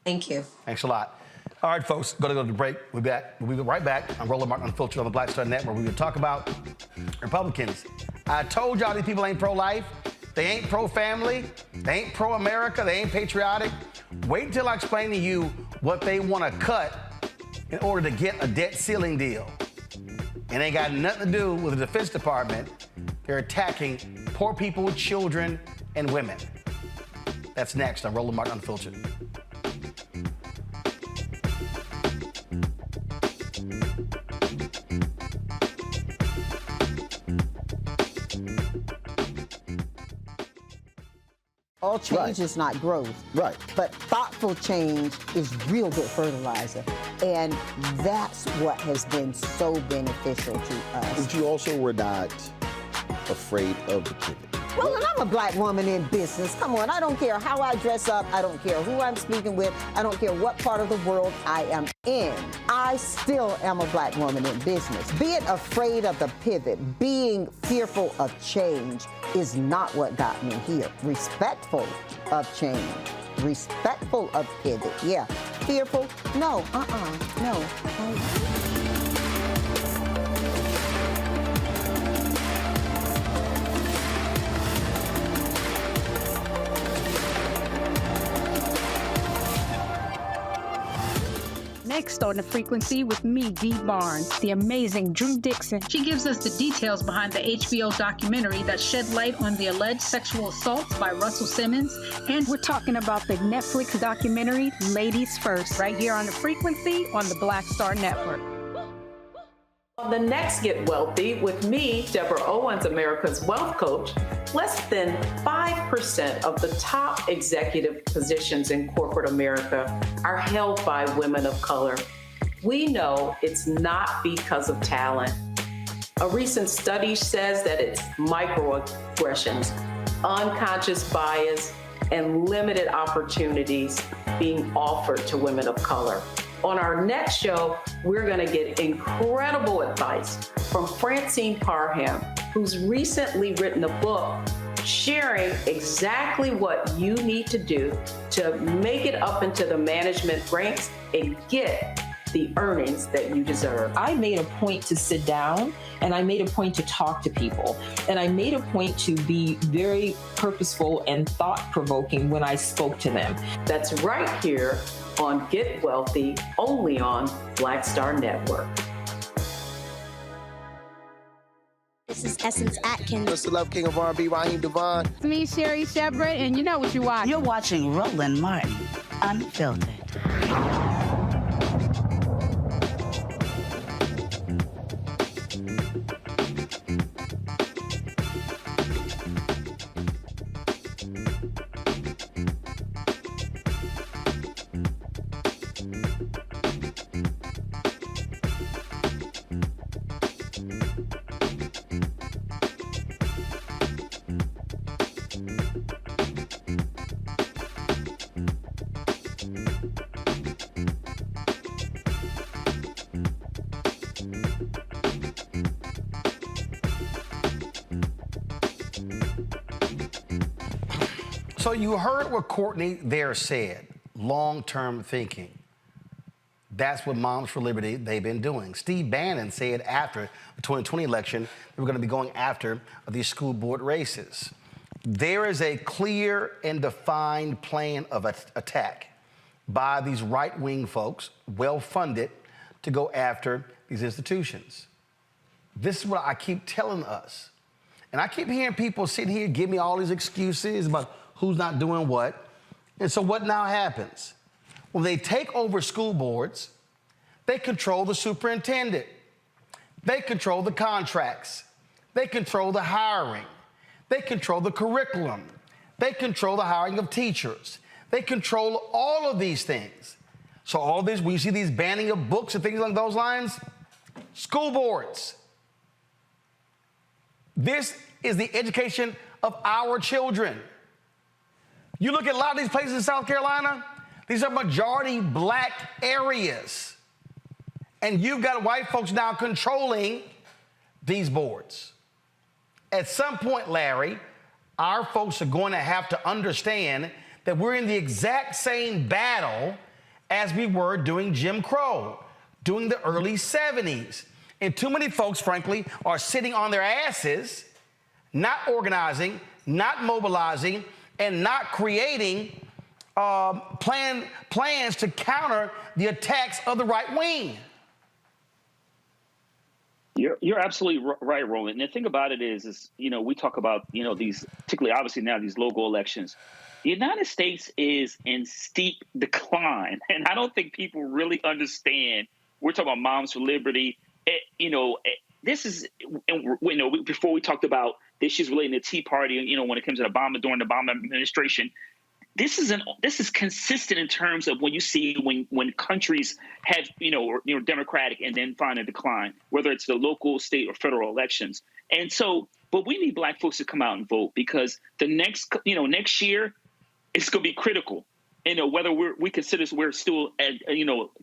Thank you. Thanks a lot. All right, folks, going to go to the break. We'll be right back. I'm Roland Martin Unfiltered on the Black Star Network. We're going to talk about Republicans. I told y'all these people ain't pro-life. They ain't pro-family. They ain't pro-America. They ain't patriotic. Wait until I explain to you what they want to cut in order to get a debt ceiling deal. It ain't got nothing to do with the Defense Department. They're attacking poor people, children, and women. That's next. I'm Roland Martin Unfiltered. All change is not growth. Right. But thoughtful change is real good fertilizer. And that's what has been so beneficial to us. But you also were not afraid of the pivot. Well, and I'm a black woman in business. Come on, I don't care how I dress up. I don't care who I'm speaking with. I don't care what part of the world I am in. I still am a black woman in business. Being afraid of the pivot, being fearful of change is not what got me here. Respectful of change, respectful of pivot, yeah. Fearful, no, no. Next on The Frequency with me, Dee Barnes, the amazing Drew Dixon. She gives us the details behind the HBO documentary that shed light on the alleged sexual assaults by Russell Simmons. And we're talking about the Netflix documentary, Ladies First, right here on The Frequency on the Black Star Network. On the next Get Wealthy with me, Deborah Owens, America's Wealth Coach, less than 5% of the top executive positions in corporate America are held by women of color. We know it's not because of talent. A recent study says that it's microaggressions, unconscious bias, and limited opportunities being offered to women of color. On our next show, we're going to get incredible advice from Francine Parham, who's recently written a book sharing exactly what you need to do to make it up into the management ranks and get the earnings that you deserve. I made a point to sit down and I made a point to talk to people. And I made a point to be very purposeful and thought-provoking when I spoke to them. That's right here on Get Wealthy, only on Black Star Network. This is Essence Atkins. Mr. Love King of R&B, Raheem Devon. It's me, Sherry Shepard, and you know what you watch. You're watching Roland Martin, Unfiltered. So you heard what Courtney there said, long-term thinking. That's what Moms for Liberty, they've been doing. Steve Bannon said after the 2020 election, they were going to be going after these school board races. There is a clear and defined plan of attack by these right-wing folks, well-funded, to go after these institutions. This is what I keep telling us. And I keep hearing people sit here give me all these excuses about who's not doing what. And so what now happens? When they take over school boards, they control the superintendent. They control the contracts. They control the hiring. They control the curriculum. They control the hiring of teachers. They control all of these things. So all this, when you see these banning of books and things along those lines, school boards. This is the education of our children. You look at a lot of these places in South Carolina, these are majority black areas. And you've got white folks now controlling these boards. At some point, Larry, our folks are going to have to understand that we're in the exact same battle as we were during Jim Crow, during the early 70s. And too many folks, frankly, are sitting on their asses, not organizing, not mobilizing, and not creating plans to counter the attacks of the right wing. You're absolutely right, Roland. And the thing about it is, you know, we talk about, you know, these, particularly obviously now these local elections. The United States is in steep decline. And I don't think people really understand. We're talking about Moms for Liberty. This is, before we talked about the issues relating to Tea Party, you know, when it comes to Obama, during the Obama administration, this is consistent in terms of when you see when countries have, Democratic and then find a decline, whether it's the local, state, or federal elections. And so, but we need Black folks to come out and vote, because the next year, it's going to be critical. Whether we consider we're still,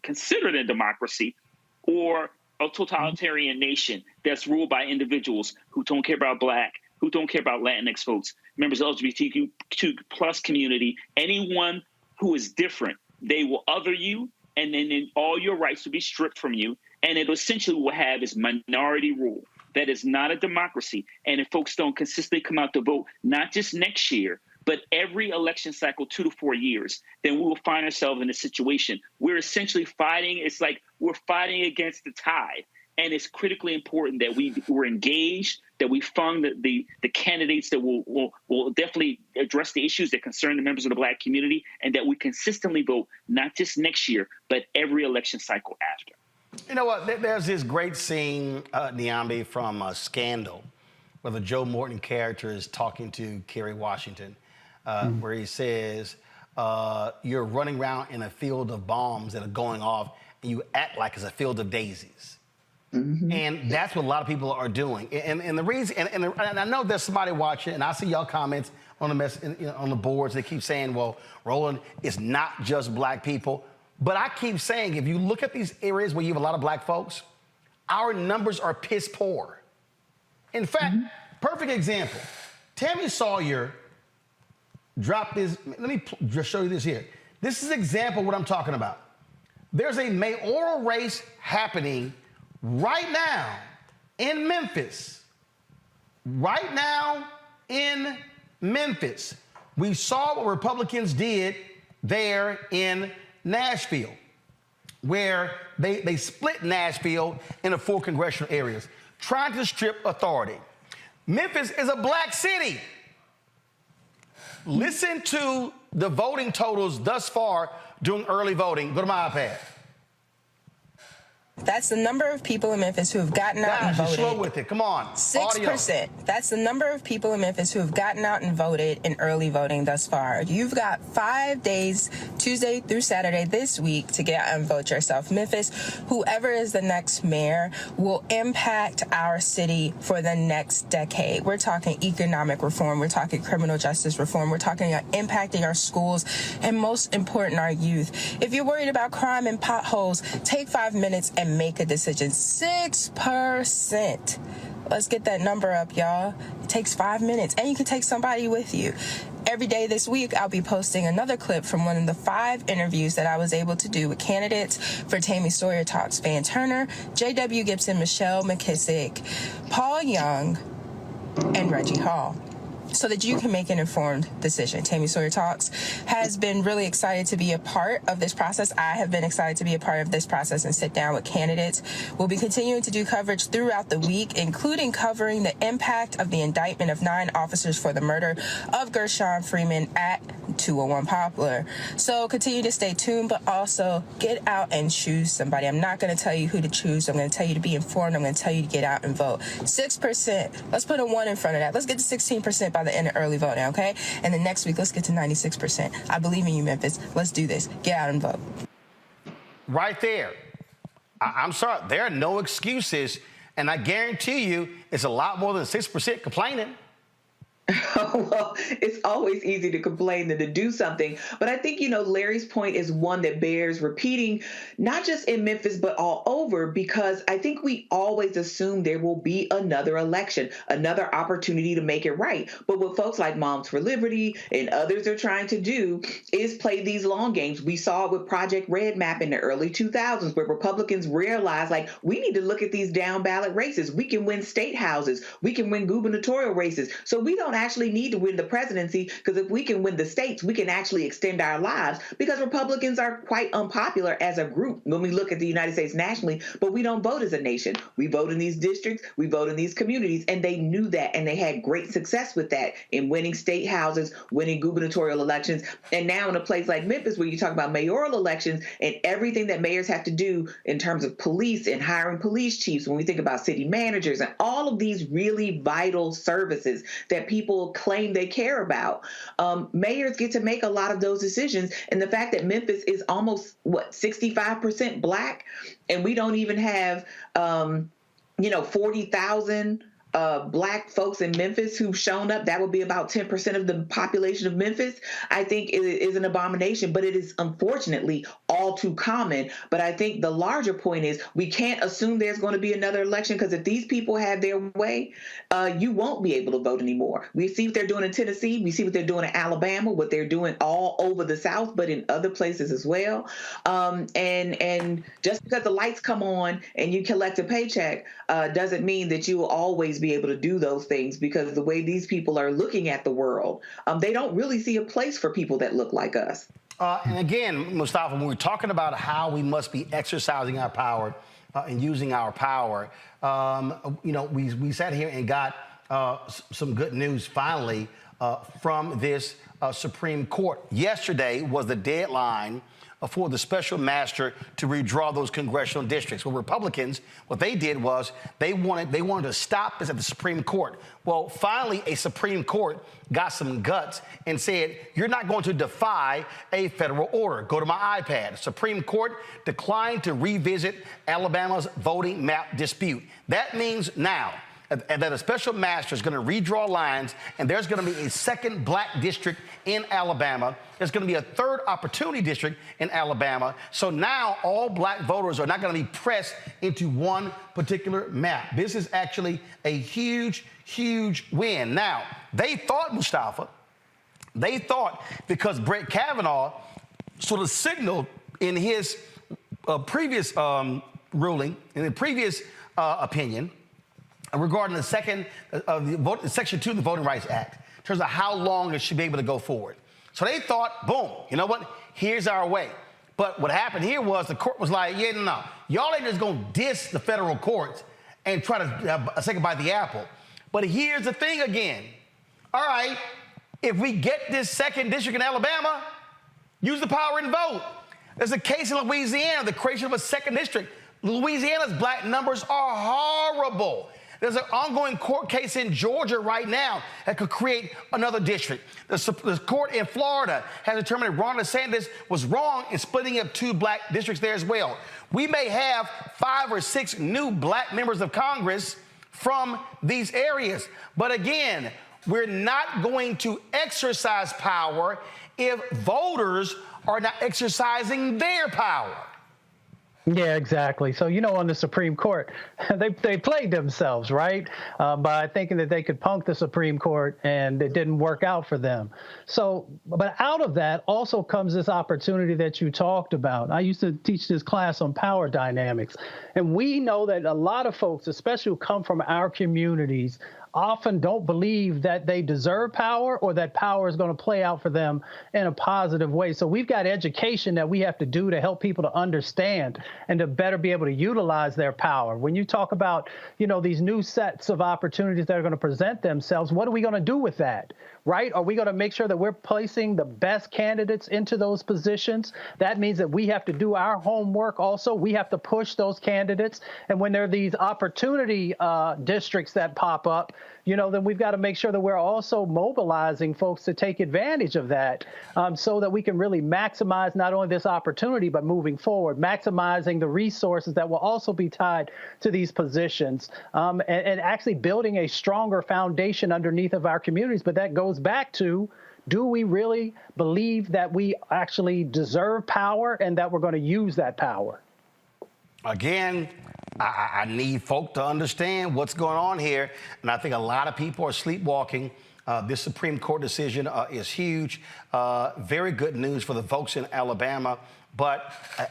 considered a democracy or a totalitarian nation that's ruled by individuals who don't care about Black, who don't care about Latinx folks, members of the LGBTQ plus community, anyone who is different. They will other you, and then all your rights will be stripped from you. And it essentially will have is minority rule. That is not a democracy. And if folks don't consistently come out to vote, not just next year, but every election cycle, 2 to 4 years, then we will find ourselves in a situation. We're essentially fighting. It's like we're fighting against the tide. And it's critically important that we're engaged, that we fund the candidates that will definitely address the issues that concern the members of the Black community, and that we consistently vote, not just next year, but every election cycle after. You know what? There's this great scene, Niambi, from Scandal, where the Joe Morton character is talking to Kerry Washington, where he says, you're running around in a field of bombs that are going off, and you act like it's a field of daisies. Mm-hmm. And that's what a lot of people are doing. And the reason, and I know there's somebody watching, and I see y'all comments on the boards. They keep saying, well, Roland, it's not just Black people. But I keep saying, if you look at these areas where you have a lot of Black folks, our numbers are piss poor. In fact, perfect example, Tammy Sawyer dropped this. Let me just show you this here. This is an example of what I'm talking about. There's a mayoral race happening right now in Memphis. Right now in Memphis. We saw what Republicans did there in Nashville, where they split Nashville into 4 congressional areas, trying to strip authority. Memphis is a Black city. Listen to the voting totals thus far during early voting. Go to my iPad. That's the number of people in Memphis who have gotten out and voted. Slow with it. Come on. 6%. That's the number of people in Memphis who have gotten out and voted in early voting thus far. You've got 5 days, Tuesday through Saturday this week, to get out and vote yourself. Memphis, whoever is the next mayor, will impact our city for the next decade. We're talking economic reform. We're talking criminal justice reform. We're talking about impacting our schools and, most important, our youth. If you're worried about crime and potholes, take 5 minutes and make a decision. 6%. Let's get that number up, y'all. It takes 5 minutes, and you can take somebody with you. Every day this week, I'll be posting another clip from one of the 5 interviews that I was able to do with candidates for Tammy Sawyer Talks: Van Turner, J.W. Gibson, Michelle McKissick, Paul Young, and Reggie Hall, so that you can make an informed decision. Tammy Sawyer Talks has been really excited to be a part of this process. I have been excited to be a part of this process and sit down with candidates. We'll be continuing to do coverage throughout the week, including covering the impact of the indictment of 9 officers for the murder of Gershon Freeman at 201 Poplar. So continue to stay tuned, but also get out and choose somebody. I'm not going to tell you who to choose. I'm going to tell you to be informed. I'm going to tell you to get out and vote. 6%. Let's put a 1 in front of that. Let's get to 16% by the end of early voting, okay? And then next week, let's get to 96%. I believe in you, Memphis. Let's do this. Get out and vote. Right there. I'm sorry. There are no excuses. And I guarantee you, it's a lot more than 6% complaining. Well, it's always easy to complain than to do something. But I think, Larry's point is one that bears repeating, not just in Memphis, but all over, because I think we always assume there will be another election, another opportunity to make it right. But what folks like Moms for Liberty and others are trying to do is play these long games. We saw it with Project Red Map in the early 2000s, where Republicans realized, we need to look at these down ballot races. We can win state houses. We can win gubernatorial races. So we don't actually need to win the presidency, because if we can win the states, we can actually extend our lives, because Republicans are quite unpopular as a group when we look at the United States nationally, but we don't vote as a nation. We vote in these districts, we vote in these communities, and they knew that, and they had great success with that in winning state houses, winning gubernatorial elections. And now in a place like Memphis, where you talk about mayoral elections and everything that mayors have to do in terms of police and hiring police chiefs, when we think about city managers and all of these really vital services that people claim they care about, mayors get to make a lot of those decisions. And the fact that Memphis is almost 65% Black, and we don't even have 40,000 Black folks in Memphis who've shown up, that would be about 10% of the population of Memphis, I think is an abomination. But it is unfortunately all too common. But I think the larger point is we can't assume there's going to be another election, because if these people have their way, you won't be able to vote anymore. We see what they're doing in Tennessee. We see what they're doing in Alabama, what they're doing all over the South, but in other places as well. And just because the lights come on and you collect a paycheck doesn't mean that you will always be able to do those things, because the way these people are looking at the world, they don't really see a place for people that look like us. And again, Mustafa, when we're talking about how we must be exercising our power and using our power, we sat here and got some good news finally from this Supreme Court. Yesterday was the deadline for the special master to redraw those congressional districts. Well, Republicans, what they did was they wanted to stop this at the Supreme Court. Well, finally, a Supreme Court got some guts and said, you're not going to defy a federal order. Go to my iPad. The Supreme Court declined to revisit Alabama's voting map dispute. That means now that a special master is going to redraw lines, and there's going to be a second black district in Alabama. There's going to be a third opportunity district in Alabama. So now all black voters are not going to be pressed into one particular map. This is actually a huge, huge win. Now, they thought, Mustafa, because Brett Kavanaugh sort of signaled in his previous ruling, in the previous opinion, regarding the Section 2 of the Voting Rights Act, in terms of how long it should be able to go forward. So they thought, boom, you know what? Here's our way. But what happened here was the court was like, yeah, no. Y'all ain't just going to diss the federal courts and try to say goodbye to the apple. But here's the thing again. All right, if we get this second district in Alabama, use the power and vote. There's a case in Louisiana, the creation of a second district. Louisiana's black numbers are horrible. There's an ongoing court case in Georgia right now that could create another district. The court in Florida has determined that Ron DeSantis was wrong in splitting up 2 black districts there as well. We may have 5 or 6 new black members of Congress from these areas. But again, we're not going to exercise power if voters are not exercising their power. Yeah, exactly. So, on the Supreme Court, they played themselves, right? By thinking that they could punk the Supreme Court, and it didn't work out for them. So, but out of that also comes this opportunity that you talked about. I used to teach this class on power dynamics, and we know that a lot of folks, especially who come from our communities, often don't believe that they deserve power or that power is going to play out for them in a positive way. So we've got education that we have to do to help people to understand and to better be able to utilize their power. When you talk about, these new sets of opportunities that are going to present themselves, what are we going to do with that? Right? Are we going to make sure that we're placing the best candidates into those positions? That means that we have to do our homework also. We have to push those candidates. And when there are these opportunity districts that pop up, then we've got to make sure that we're also mobilizing folks to take advantage of that so that we can really maximize not only this opportunity, but moving forward, maximizing the resources that will also be tied to these positions and actually building a stronger foundation underneath of our communities. But that goes back to, do we really believe that we actually deserve power and that we're going to use that power? Again, I need folk to understand what's going on here. And I think a lot of people are sleepwalking. This Supreme Court decision is huge. Very good news for the folks in Alabama.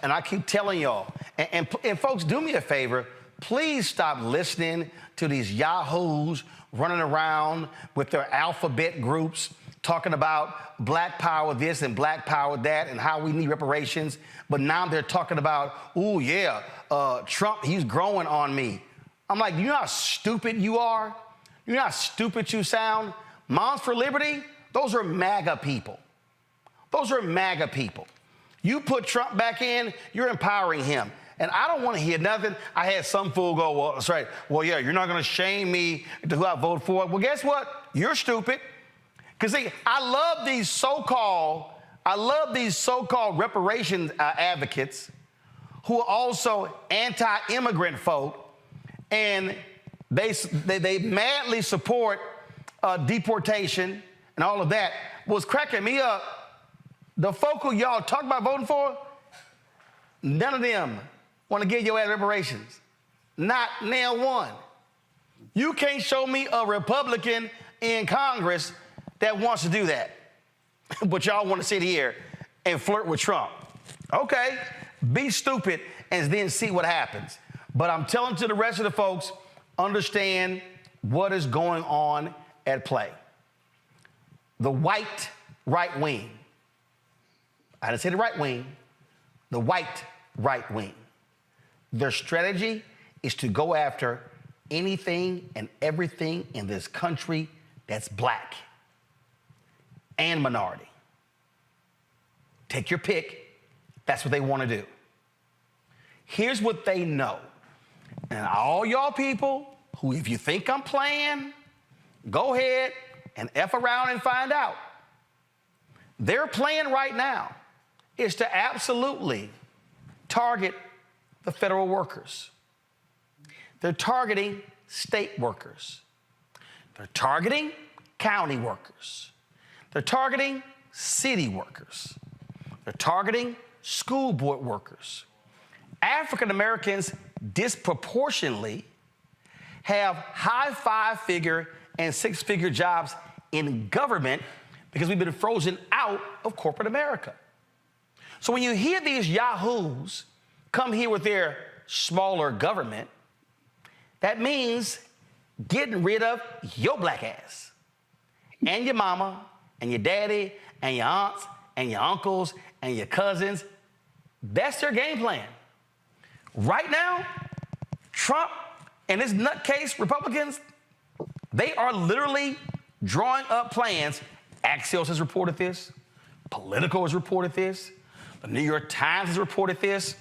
And I keep telling y'all, and folks, do me a favor, please stop listening to these yahoos running around with their alphabet groups talking about black power this and black power that and how we need reparations. But now they're talking about, oh, yeah, Trump, he's growing on me. I'm like, you know how stupid you are? You know how stupid you sound? Moms for Liberty, those are MAGA people. Those are MAGA people. You put Trump back in, you're empowering him. And I don't want to hear nothing. I had some fool go, well, that's right. Well, yeah, you're not going to shame me to who I voted for. Well, guess what? You're stupid. Because I love these so-called reparations advocates who are also anti-immigrant folk, and they madly support deportation and all of that. Was cracking me up. The folk who y'all talk about voting for, none of them want to give your ass reparations. Not nail one. You can't show me a Republican in Congress that wants to do that. But y'all want to sit here and flirt with Trump. Okay, be stupid and then see what happens. But I'm telling to the rest of the folks, understand what is going on at play. The white right wing, I didn't say the right wing, the white right wing. Their strategy is to go after anything and everything in this country that's black and minority. Take your pick, that's what they want to do. Here's what they know. And all y'all people who, if you think I'm playing, go ahead and F around and find out. Their plan right now is to absolutely target the federal workers. They're targeting state workers. They're targeting county workers. They're targeting city workers. They're targeting school board workers. African Americans disproportionately have high five-figure and six-figure jobs in government because we've been frozen out of corporate America. So when you hear these yahoos come here with their smaller government, that means getting rid of your black ass and your mama and your daddy and your aunts and your uncles and your cousins. That's their game plan. Right now, Trump and his nutcase Republicans, they are literally drawing up plans. Axios has reported this. Politico has reported this. The New York Times has reported this.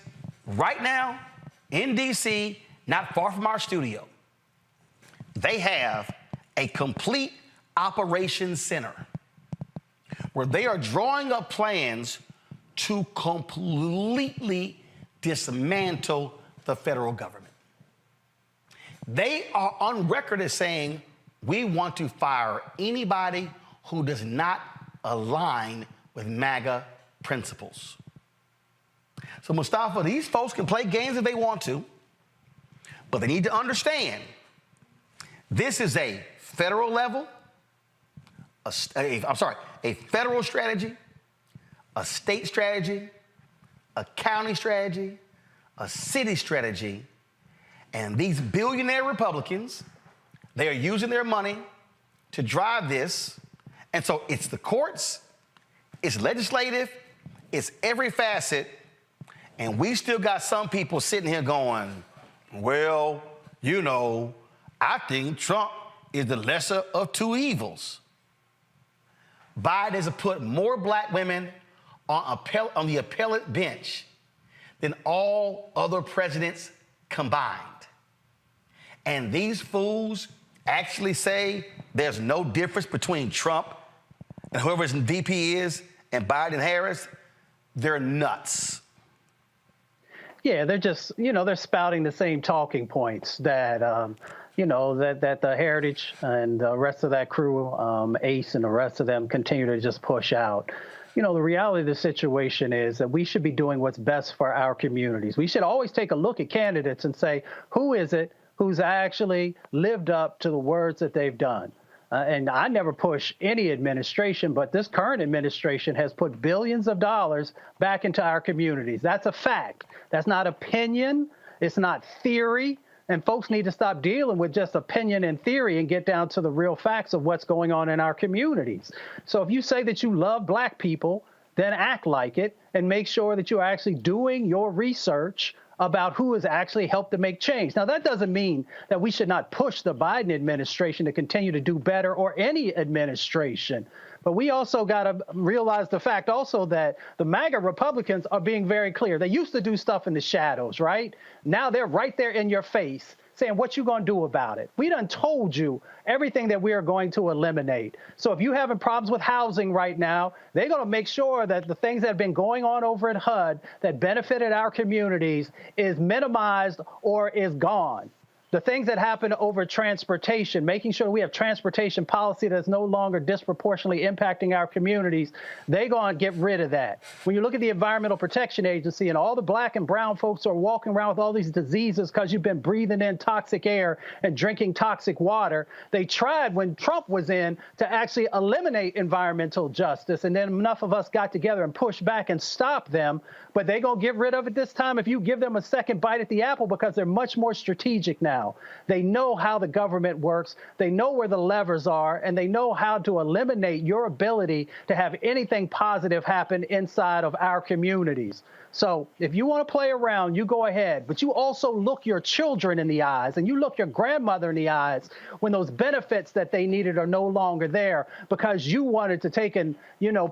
Right now, in D.C., not far from our studio, they have a complete operations center where they are drawing up plans to completely dismantle the federal government. They are on record as saying, we want to fire anybody who does not align with MAGA principles. So, Mustafa, these folks can play games if they want to, but they need to understand this is a federal level, a federal strategy, a state strategy, a county strategy, a city strategy, and these billionaire Republicans, they are using their money to drive this. And so it's the courts, it's legislative, it's every facet, and we still got some people sitting here going, well, you know, I think Trump is the lesser of two evils. Biden has put more black women on the appellate bench than all other presidents combined. And these fools actually say there's no difference between Trump and whoever his VP is and Biden and Harris. They're nuts. Yeah, they're just, they're spouting the same talking points that, that the Heritage and the rest of that crew, Ace and the rest of them continue to just push out. The reality of the situation is that we should be doing what's best for our communities. We should always take a look at candidates and say, who is it who's actually lived up to the words that they've done? And I never push any administration, but this current administration has put billions of dollars back into our communities. That's a fact. That's not opinion. It's not theory. And folks need to stop dealing with just opinion and theory and get down to the real facts of what's going on in our communities. So if you say that you love black people, then act like it and make sure that you're actually doing your research about who has actually helped to make change. Now, that doesn't mean that we should not push the Biden administration to continue to do better, or any administration. But we also got to realize the fact also that the MAGA Republicans are being very clear. They used to do stuff in the shadows, right? Now they're right there in your face saying, what you going to do about it? We done told you everything that we are going to eliminate. So if you're having problems with housing right now, they're going to make sure that the things that have been going on over at HUD that benefited our communities is minimized or is gone. The things that happen over transportation, making sure we have transportation policy that's no longer disproportionately impacting our communities, they're going to get rid of that. When you look at the Environmental Protection Agency and all the black and brown folks are walking around with all these diseases because you've been breathing in toxic air and drinking toxic water, they tried when Trump was in to actually eliminate environmental justice. And then enough of us got together and pushed back and stopped them. But they're going to get rid of it this time if you give them a second bite at the apple, because they're much more strategic now. now. They know how the government works, they know where the levers are, and they know how to eliminate your ability to have anything positive happen inside of our communities. So if you want to play around, you go ahead, but you also look your children in the eyes and you look your grandmother in the eyes when those benefits that they needed are no longer there because you wanted to take and,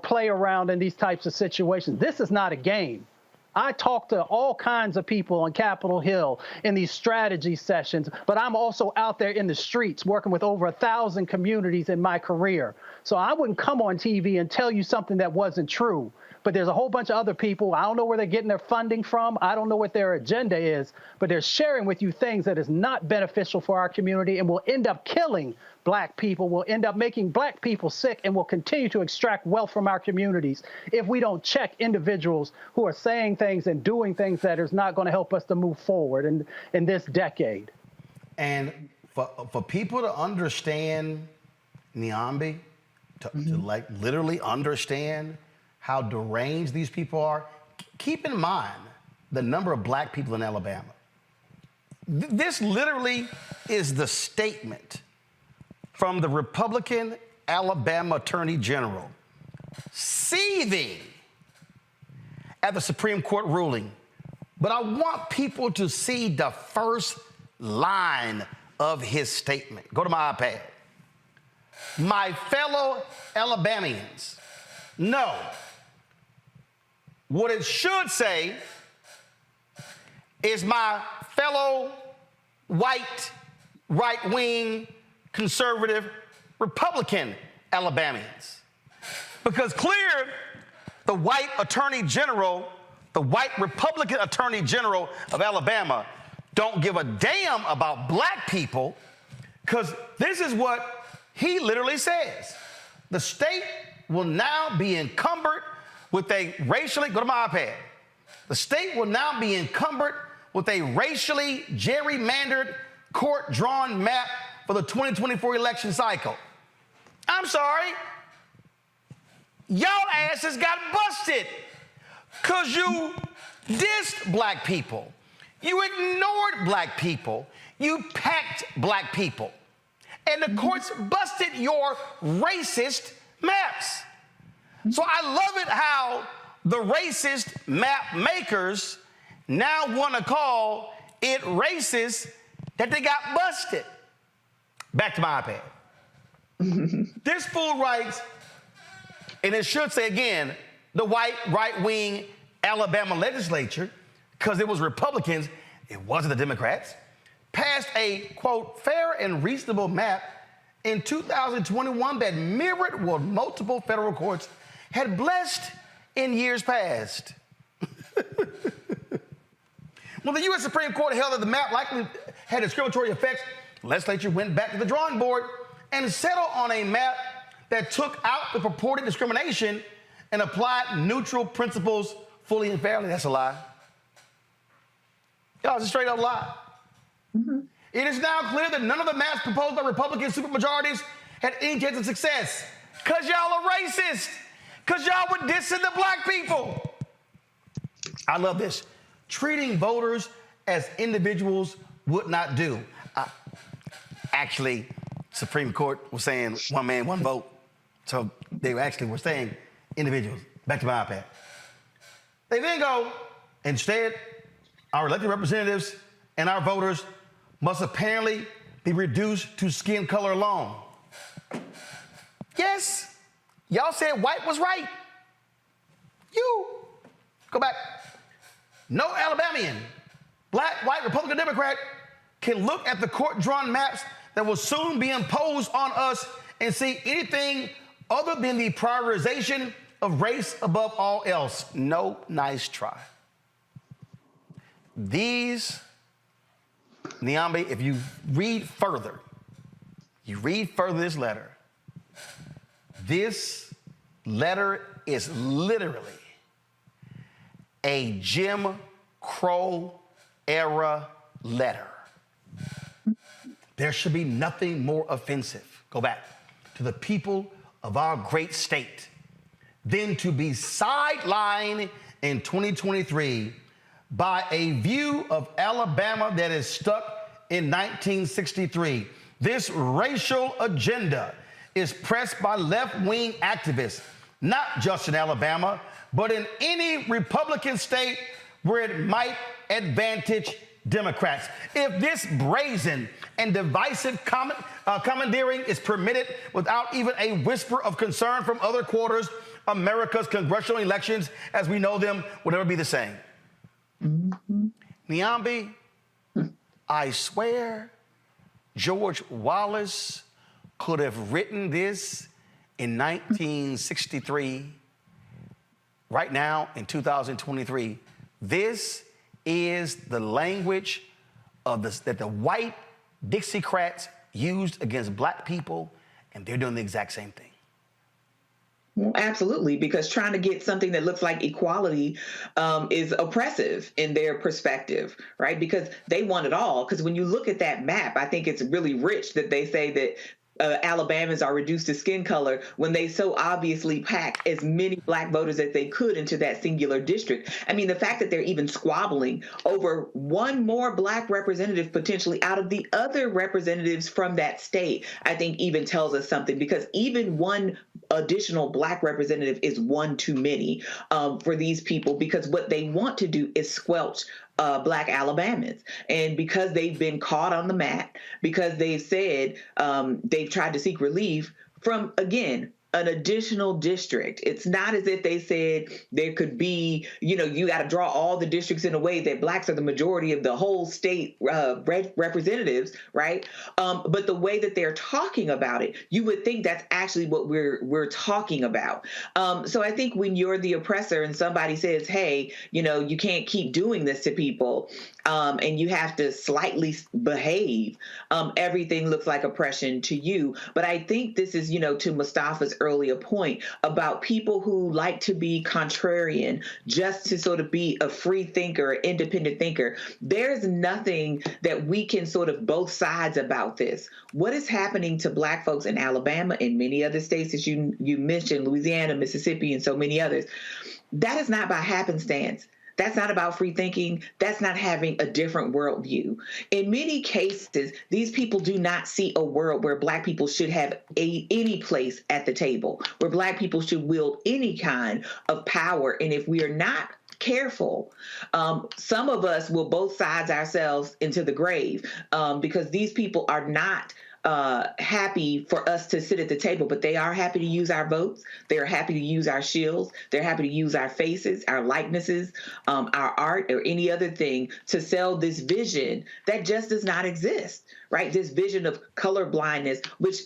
play around in these types of situations. This is not a game. I talk to all kinds of people on Capitol Hill in these strategy sessions, but I'm also out there in the streets working with over 1,000 communities in my career. So I wouldn't come on TV and tell you something that wasn't true. But there's a whole bunch of other people. I don't know where they're getting their funding from. I don't know what their agenda is, but they're sharing with you things that is not beneficial for our community and will end up killing Black people, will end up making Black people sick, and will continue to extract wealth from our communities if we don't check individuals who are saying things and doing things that is not going to help us to move forward in this decade. And for people to understand Niambi, to like literally understand how deranged these people are, keep in mind the number of Black people in Alabama. This literally is the statement from the Republican Alabama Attorney General, seething at the Supreme Court ruling. But I want people to see the first line of his statement. Go to my iPad. My fellow Alabamians, no. What it should say is my fellow white, right-wing, conservative, Republican Alabamians. Because clear, the white attorney general, the white Republican attorney general of Alabama don't give a damn about Black people, because this is what he literally says. The state will now be encumbered with a racially, go to my iPad. The state will now be encumbered with a racially gerrymandered, court-drawn map for the 2024 election cycle. I'm sorry. Y'all asses got busted because you dissed Black people. You ignored Black people. You packed Black people. And the courts busted your racist maps. So I love it how the racist map makers now want to call it racist that they got busted. Back to my iPad. This fool writes, and it should say again, the white right-wing Alabama legislature, because it was Republicans, it wasn't the Democrats, passed a, quote, fair and reasonable map in 2021 that mirrored what multiple federal courts had blessed in years past. When the U.S. Supreme Court held that the map likely had discriminatory effects, the legislature went back to the drawing board and settled on a map that took out the purported discrimination and applied neutral principles fully and fairly. That's a lie. Y'all, it's a straight up lie. It is now clear that none of the maps proposed by Republican supermajorities had any chance of success because y'all are racist, because y'all were dissing the Black people. I love this. Treating voters as individuals would not do. Actually, Supreme Court was saying one man, one vote. So they actually were saying individuals. Back to my iPad. They then go, instead, our elected representatives and our voters must apparently be reduced to skin color alone. Yes, y'all said white was right. You. Go back. No Alabamian, Black, white, Republican, Democrat can look at the court-drawn maps that will soon be imposed on us and see anything other than the prioritization of race above all else. No, nice try. These, Niambi, if you read further this letter is literally a Jim Crow era letter. There should be nothing more offensive, go back, to the people of our great state than to be sidelined in 2023 by a view of Alabama that is stuck in 1963. This racial agenda is pressed by left-wing activists, not just in Alabama, but in any Republican state where it might advantage Democrats. If this brazen and divisive commandeering is permitted without even a whisper of concern from other quarters, America's congressional elections, as we know them, will never be the same. Niambi, I swear George Wallace could have written this in 1963. Right now, in 2023, this is the language of that the white Dixiecrats used against black people, and they're doing the exact same thing. Well, absolutely, because trying to get something that looks like equality is oppressive in their perspective, right? Because they want it all. Because when you look at that map, I think it's really rich that they say that Alabamans are reduced to skin color when they so obviously pack as many black voters as they could into that singular district. I mean, the fact that they're even squabbling over one more black representative potentially out of the other representatives from that state, I think even tells us something, because even one additional black representative is one too many for these people, because what they want to do is squelch black Alabamans. And because they've been caught on the mat, because they've said they've tried to seek relief from, again, an additional district. It's not as if they said there could be, you got to draw all the districts in a way that blacks are the majority of the whole state representatives, right? But the way that they're talking about it, you would think that's actually what we're talking about. So I think when you're the oppressor and somebody says, hey, you can't keep doing this to people, and you have to slightly behave, everything looks like oppression to you. But I think this is, to Mustafa's earlier point about people who like to be contrarian just to sort of be a free thinker, independent thinker. There's nothing that we can sort of both sides about this. What is happening to black folks in Alabama and many other states, as you mentioned, Louisiana, Mississippi, and so many others, that is not by happenstance. That's not about free thinking. That's not having a different worldview. In many cases, these people do not see a world where black people should have any place at the table, where black people should wield any kind of power. And if we are not careful, some of us will both sides ourselves into the grave, because these people are not happy for us to sit at the table, but they are happy to use our votes. They are happy to use our shields. They're happy to use our faces, our likenesses, our art, or any other thing to sell this vision that just does not exist, right? This vision of color blindness, which,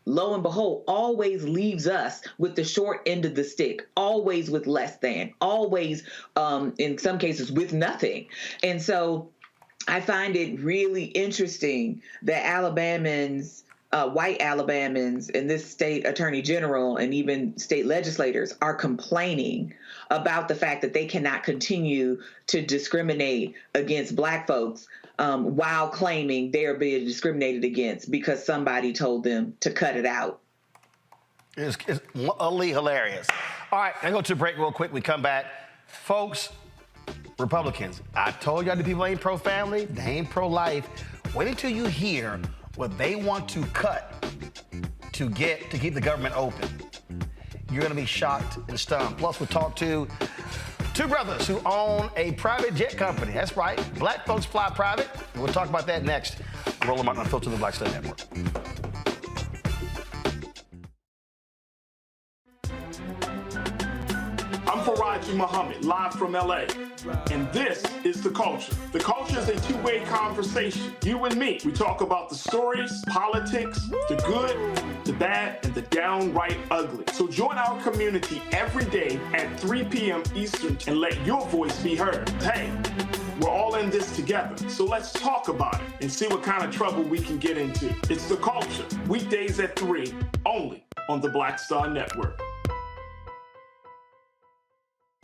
lo and behold, always leaves us with the short end of the stick, always with less than, always, in some cases, with nothing. And so I find it really interesting that Alabamans, white Alabamans, and this state attorney general and even state legislators are complaining about the fact that they cannot continue to discriminate against black folks while claiming they are being discriminated against because somebody told them to cut it out. It's utterly hilarious. All right, I go to a break real quick. We come back. Folks, Republicans, I told y'all the people ain't pro-family, they ain't pro-life. Wait until you hear what they want to cut to keep the government open. You're gonna be shocked and stunned. Plus, we'll talk to two brothers who own a private jet company. That's right, black folks fly private. We'll talk about that next. Roland Martin, Unfiltered, the Black Star Network. I'm Faraji Muhammad, live from LA. And this is The Culture. The Culture is a two-way conversation. You and me. We talk about the stories, politics, the good, the bad, and the downright ugly. So join our community every day at 3 p.m. Eastern and let your voice be heard. Hey, we're all in this together. So let's talk about it and see what kind of trouble we can get into. It's The Culture, weekdays at 3, only on the Black Star Network.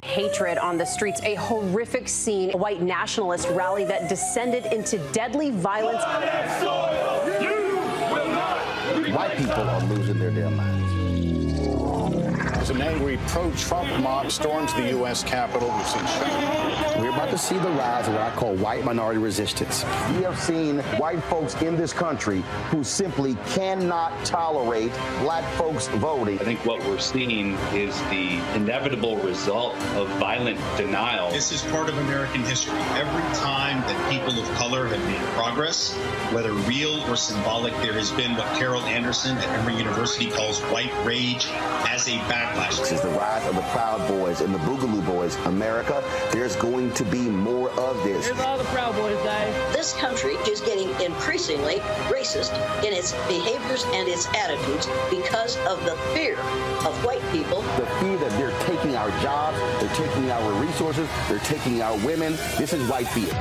Hatred on the streets, a horrific scene, a white nationalist rally that descended into deadly violence. White people are losing their damn minds. an angry pro-Trump mob storms the U.S. Capitol. We've seen shutdown. We're about to see the rise of what I call white minority resistance. We have seen white folks in this country who simply cannot tolerate black folks voting. I think what we're seeing is the inevitable result of violent denial. This is part of American history. Every time that people of color have made progress, whether real or symbolic, there has been what Carol Anderson at Emory University calls white rage as a backlash. This is the rise of the Proud Boys and the Boogaloo Boys. America, there's going to be more of this. Here's all the Proud Boys, guys. This country is getting increasingly racist in its behaviors and its attitudes because of the fear of white people. The fear that they're taking our jobs, they're taking our resources, they're taking our women. This is white fear.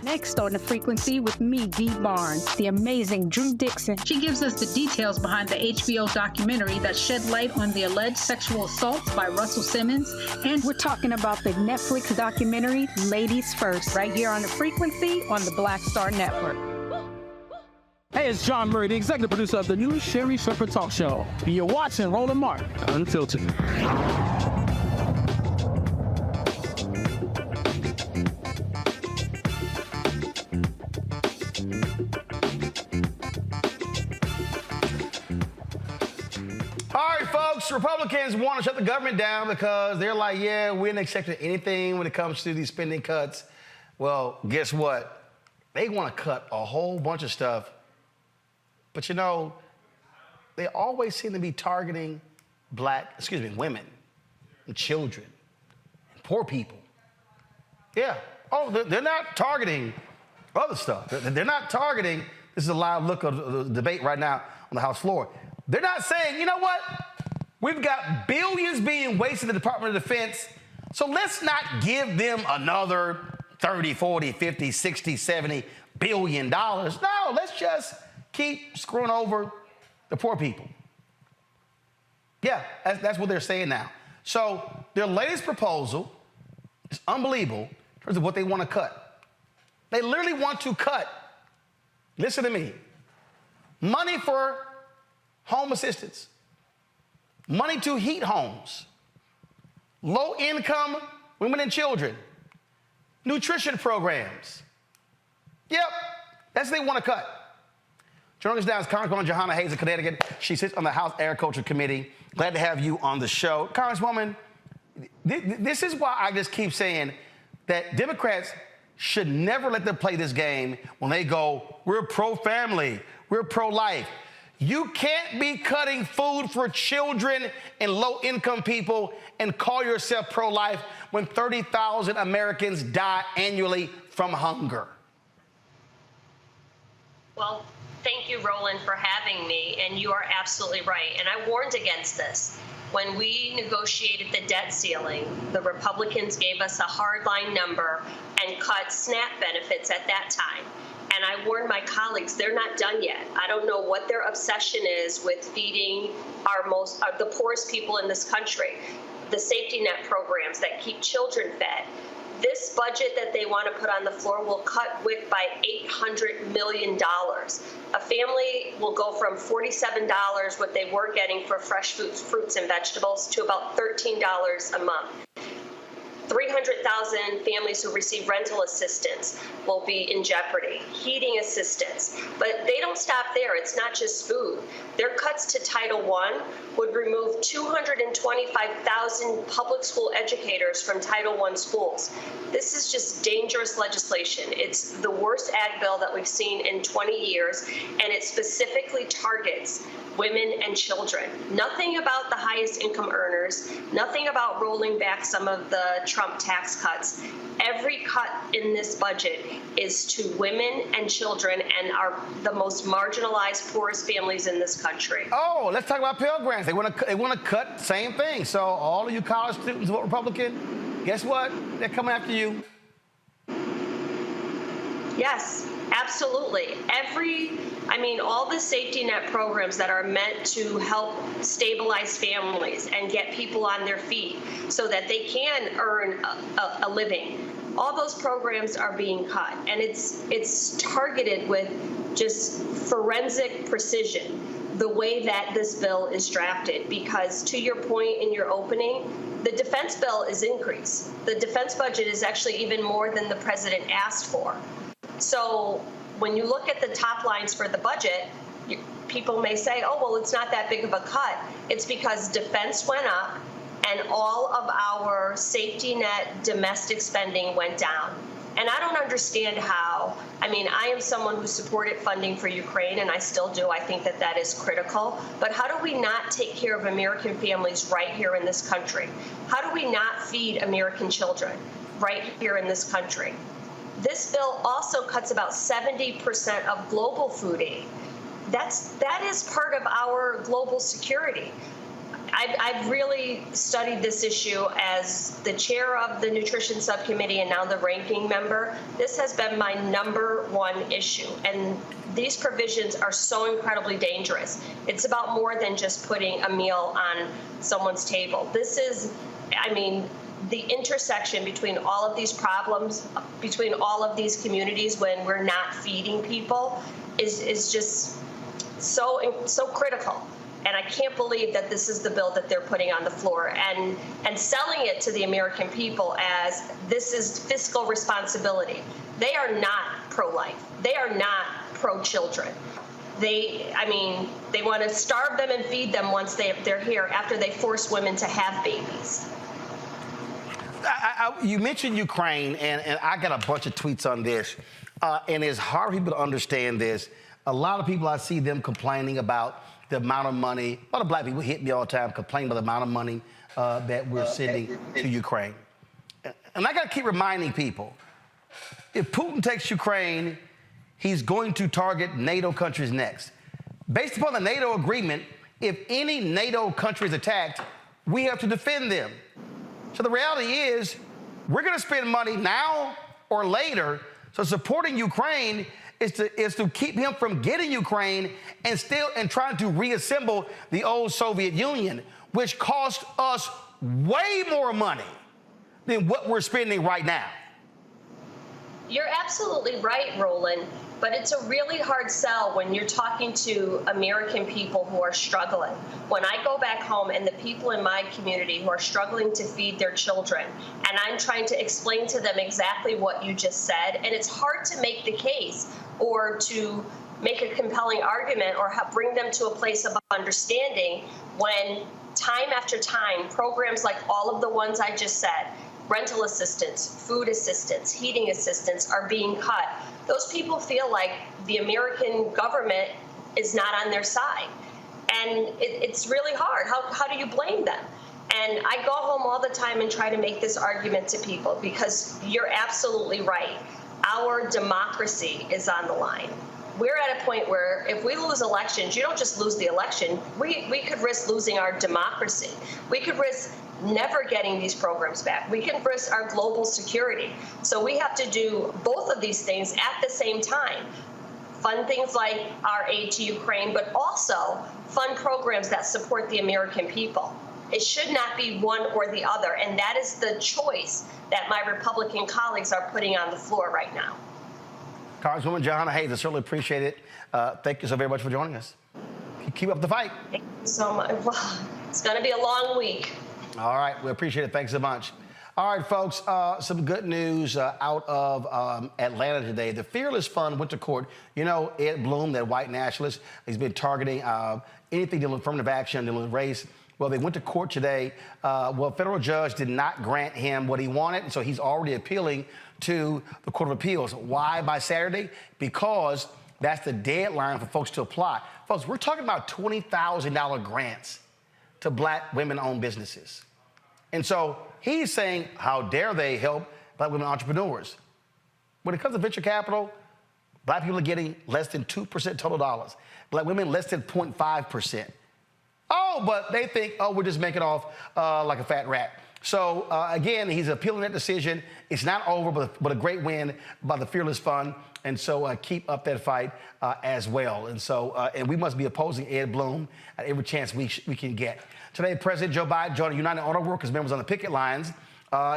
Next on The Frequency with me, Dee Barnes, the amazing Drew Dixon. She gives us the details behind the HBO documentary that shed light on the alleged sexual assaults by Russell Simmons. And we're talking about the Netflix documentary, Ladies First, right here on The Frequency on the Black Star Network. Hey, it's John Murray, the executive producer of the new Sherry Shepherd Talk Show. You're watching Roland Martin, Unfiltered. Republicans want to shut the government down because they're like, yeah, we're not accepting anything when it comes to these spending cuts. Well, guess what? They want to cut a whole bunch of stuff. But, you know, they always seem to be targeting women and children and poor people. Yeah. Oh, they're not targeting other stuff. They're not targeting, this is a live look of the debate right now on the House floor. They're not saying, you know what? We've got billions being wasted in the Department of Defense, so let's not give them another 30, 40, 50, 60, 70 billion dollars. No, let's just keep screwing over the poor people. Yeah, that's what they're saying now. So their latest proposal is unbelievable in terms of what they want to cut. They literally want to cut, listen to me, money for home assistance, money to heat homes, low-income women and children, nutrition programs. Yep, that's what they want to cut. Joining us now is Congresswoman Jahana Hayes of Connecticut. She sits on the House Agriculture Committee. Glad to have you on the show. Congresswoman, this is why I just keep saying that Democrats should never let them play this game when they go, we're pro-family, we're pro-life. You can't be cutting food for children and low-income people and call yourself pro-life when 30,000 Americans die annually from hunger. Well, thank you, Roland, for having me, and you are absolutely right. And I warned against this. When we negotiated the debt ceiling, the Republicans gave us a hardline number and cut SNAP benefits at that time. And I warned my colleagues, they're not done yet. I don't know what their obsession is with feeding the poorest people in this country, the safety net programs that keep children fed. This budget that they want to put on the floor will cut WIC by $800 million. A family will go from $47, what they were getting for fresh fruits and vegetables, to about $13 a month. 300,000 families who receive rental assistance will be in jeopardy, heating assistance. But they don't stop there. It's not just food. Their cuts to Title I would remove 225,000 public school educators from Title I schools. This is just dangerous legislation. It's the worst ag bill that we've seen in 20 years, and it specifically targets women and children. Nothing about the highest income earners, nothing about rolling back some of the Trump tax cuts. Every cut in this budget is to women and children and are the most marginalized, poorest families in this country. Oh, let's talk about Pell Grants. They want to cut, same thing. So all of you college students vote Republican, guess what? They're coming after you. Yes, Absolutely. All the safety net programs that are meant to help stabilize families and get people on their feet so that they can earn a living, all those programs are being cut. And it's targeted with just forensic precision, the way that this bill is drafted, because to your point in your opening, the defense bill is increased. The defense budget is actually even more than the president asked for. So when you look at the top lines for the budget, people may say, oh, well, it's not that big of a cut. It's because defense went up and all of our safety net domestic spending went down. And I don't understand how. I am someone who supported funding for Ukraine, and I still do. I think that that is critical. But how do we not take care of American families right here in this country? How do we not feed American children right here in this country? This bill also cuts about 70% of global food aid. That is part of our global security. I've really studied this issue as the chair of the Nutrition Subcommittee and now the ranking member. This has been my #1 issue, and these provisions are so incredibly dangerous. It's about more than just putting a meal on someone's table. This is, the intersection between all of these problems, between all of these communities when we're not feeding people is just so critical. And I can't believe that this is the bill that they're putting on the floor and selling it to the American people as this is fiscal responsibility. They are not pro-life. They are not pro-children. They want to starve them and feed them once they're here after they force women to have babies. You mentioned Ukraine, and I got a bunch of tweets on this, and it's hard for people to understand this. A lot of people, I see them complaining about the amount of money. A lot of black people hit me all the time complaining about the amount of money that we're sending to Ukraine. And I got to keep reminding people, if Putin takes Ukraine, he's going to target NATO countries next. Based upon the NATO agreement, if any NATO country is attacked, we have to defend them. So the reality is, we're going to spend money now or later. So supporting Ukraine is to keep him from getting Ukraine and trying to reassemble the old Soviet Union, which cost us way more money than what we're spending right now. You're absolutely right, Roland. But it's a really hard sell when you're talking to American people who are struggling. When I go back home and the people in my community who are struggling to feed their children, and I'm trying to explain to them exactly what you just said, and it's hard to make the case or to make a compelling argument or bring them to a place of understanding when time after time, programs like all of the ones I just said, rental assistance, food assistance, heating assistance are being cut. Those people feel like the American government is not on their side. And it's really hard. How do you blame them? And I go home all the time and try to make this argument to people because you're absolutely right. Our democracy is on the line. We're at a point where if we lose elections, you don't just lose the election. We could risk losing our democracy. We could risk never getting these programs back. We can risk our global security. So we have to do both of these things at the same time. Fund things like our aid to Ukraine, but also fund programs that support the American people. It should not be one or the other, and that is the choice that my Republican colleagues are putting on the floor right now. Congresswoman Jahana Hayes, I certainly appreciate it. Thank you so very much for joining us. Keep up the fight. Thank you so much. Well, it's going to be a long week. All right, we appreciate it. Thanks so much. All right, folks, some good news out of Atlanta today. The Fearless Fund went to court. You know, Ed Bloom, that white nationalist, he's been targeting anything dealing with affirmative action, dealing with race. Well, they went to court today. A federal judge did not grant him what he wanted, and so he's already appealing to the Court of Appeals. Why by Saturday? Because that's the deadline for folks to apply. Folks, we're talking about $20,000 grants to black women-owned businesses. And so he's saying, how dare they help black women entrepreneurs? When it comes to venture capital, black people are getting less than 2% total dollars. Black women, less than 0.5%. Oh, but they think, oh, we're just making off like a fat rat. So, again, he's appealing that decision. It's not over, but a great win by the Fearless Fund. And so keep up that fight as well. And so, and we must be opposing Ed Blum at every chance we can get. Today, President Joe Biden joined United Auto Workers members on the picket lines.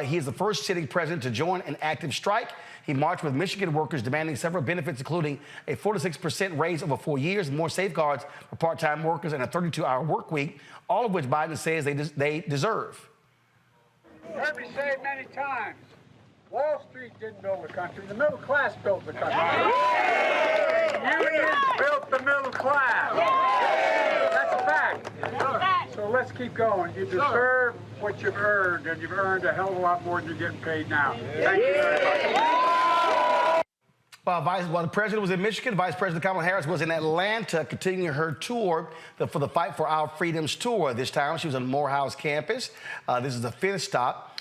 He is the first sitting president to join an active strike. He marched with Michigan workers demanding several benefits, including a 4% raise over 4 years, more safeguards for part-time workers, and a 32-hour work week, all of which Biden says they deserve. You heard me say it many times. Wall Street didn't build the country. The middle class built the country. Unions built the middle class. That's a fact. So let's keep going. You deserve what you've earned, and you've earned a hell of a lot more than you're getting paid now. Thank you very much. While the president was in Michigan, Vice President Kamala Harris was in Atlanta continuing her tour for the Fight for Our Freedoms tour. This time she was on the Morehouse campus. This is the fifth stop.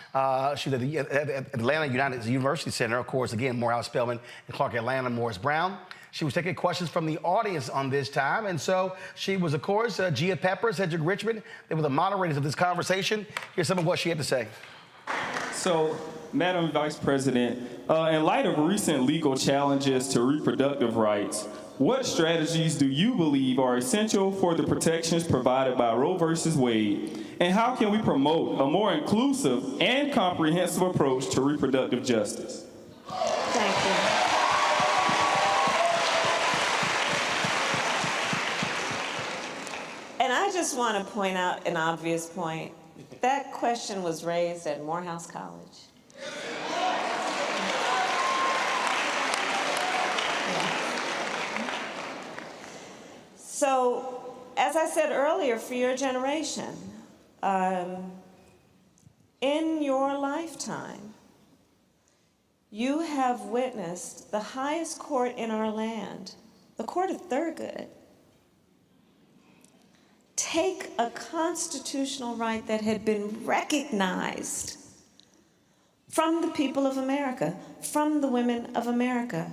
She was at Atlanta United University Center, of course, again, Morehouse Spelman and Clark Atlanta Morris Brown. She was taking questions from the audience on this time. And so she was, of course, Gia Pepper, Cedric Richmond. They were the moderators of this conversation. Here's some of what she had to say. So, Madam Vice President, in light of recent legal challenges to reproductive rights, what strategies do you believe are essential for the protections provided by Roe v. Wade? And how can we promote a more inclusive and comprehensive approach to reproductive justice? Thank you. And I just want to point out an obvious point. That question was raised at Morehouse College. So, as I said earlier, for your generation, in your lifetime, you have witnessed the highest court in our land, the Court of Thurgood, take a constitutional right that had been recognized from the people of America, from the women of America.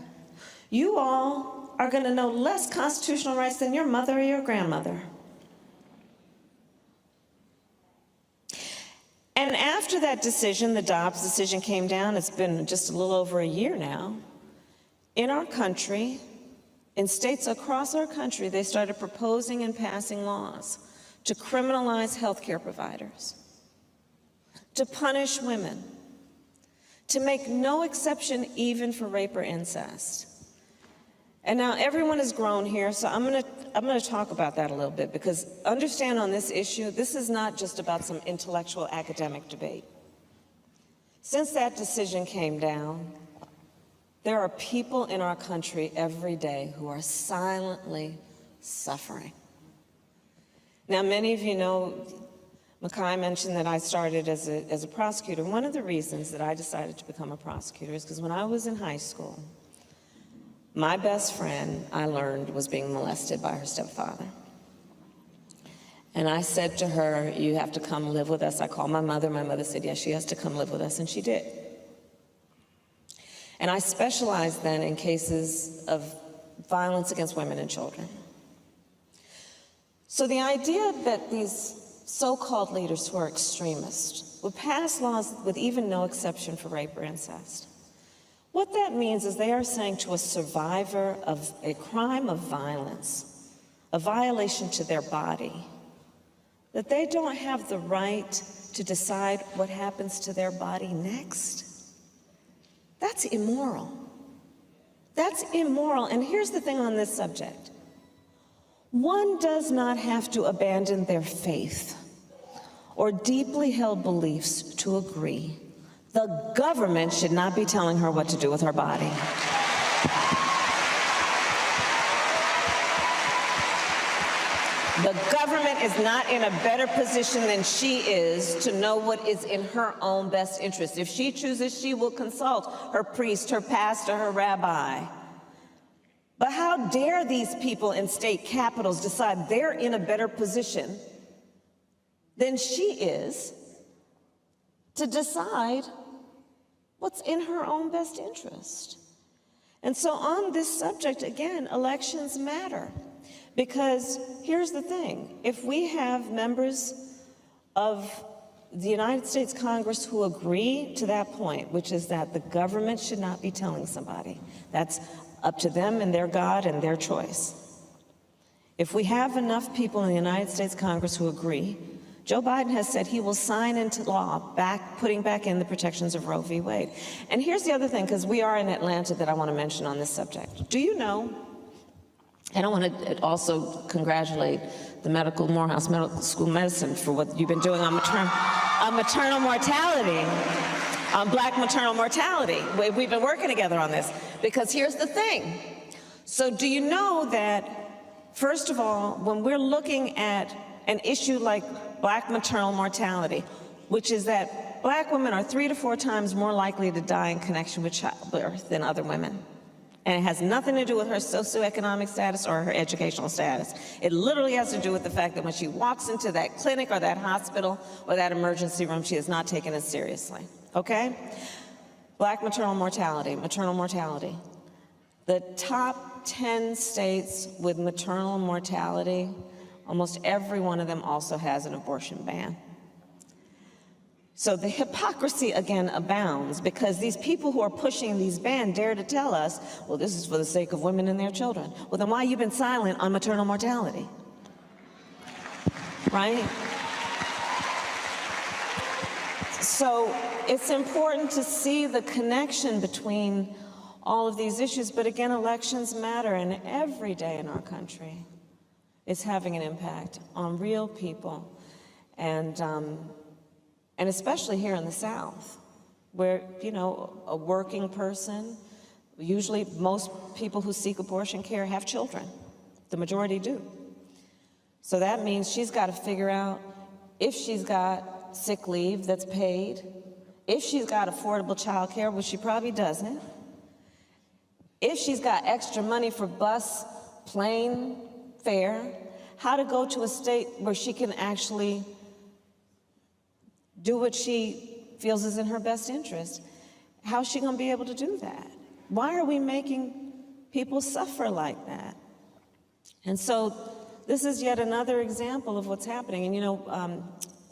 You all are going to know less constitutional rights than your mother or your grandmother. And after that decision, the Dobbs decision came down, it's been just a little over a year now, in our country, in states across our country, they started proposing and passing laws to criminalize healthcare providers, to punish women, to make no exception even for rape or incest. And now everyone has grown here, so I'm gonna talk about that a little bit, because understand on this issue, this is not just about some intellectual academic debate. Since that decision came down, there are people in our country every day who are silently suffering. Now, many of you know, Makai mentioned that I started as a prosecutor. One of the reasons that I decided to become a prosecutor is because when I was in high school, my best friend, I learned, was being molested by her stepfather. And I said to her, you have to come live with us. I called my mother. My mother said, yes, she has to come live with us, and she did. And I specialized then in cases of violence against women and children. So the idea that these so-called leaders who are extremists would pass laws with even no exception for rape or incest, what that means is they are saying to a survivor of a crime of violence, a violation to their body, that they don't have the right to decide what happens to their body next. That's immoral. That's immoral. And here's the thing on this subject. One does not have to abandon their faith or deeply held beliefs to agree. The government should not be telling her what to do with her body. The government is not in a better position than she is to know what is in her own best interest. If she chooses, she will consult her priest, her pastor, her rabbi. But how dare these people in state capitals decide they're in a better position than she is to decide what's in her own best interest? And so on this subject, again, elections matter. Because here's the thing, if we have members of the United States Congress who agree to that point, which is that the government should not be telling somebody, that's Up to them and their God and their choice. If we have enough people in the United States Congress who agree, Joe Biden has said he will sign into law putting back in the protections of Roe v. Wade. And here's the other thing, because we are in Atlanta, that I want to mention on this subject. Do you know, and I want to also congratulate the Morehouse Medical School of Medicine for what you've been doing on maternal mortality, on Black maternal mortality. We've been working together on this, because here's the thing. So do you know that, first of all, when we're looking at an issue like Black maternal mortality, which is that Black women are 3 to 4 times more likely to die in connection with childbirth than other women. And it has nothing to do with her socioeconomic status or her educational status. It literally has to do with the fact that when she walks into that clinic or that hospital or that emergency room, she is not taken as seriously, okay? Black maternal mortality. The top 10 states with maternal mortality, almost every one of them also has an abortion ban. So the hypocrisy again abounds, because these people who are pushing these bans dare to tell us, well, this is for the sake of women and their children. Well, then why have you been silent on maternal mortality? Right? So it's important to see the connection between all of these issues, but again, elections matter, and every day in our country is having an impact on real people, and especially here in the South, where, you know, a working person, usually most people who seek abortion care have children. The majority do. So that means she's got to figure out if she's got sick leave that's paid, if she's got affordable child care, which she probably doesn't, if she's got extra money for bus, plane fare, how to go to a state where she can actually do what she feels is in her best interest. How's she gonna be able to do that? Why are we making people suffer like that? And so this is yet another example of what's happening. And you know,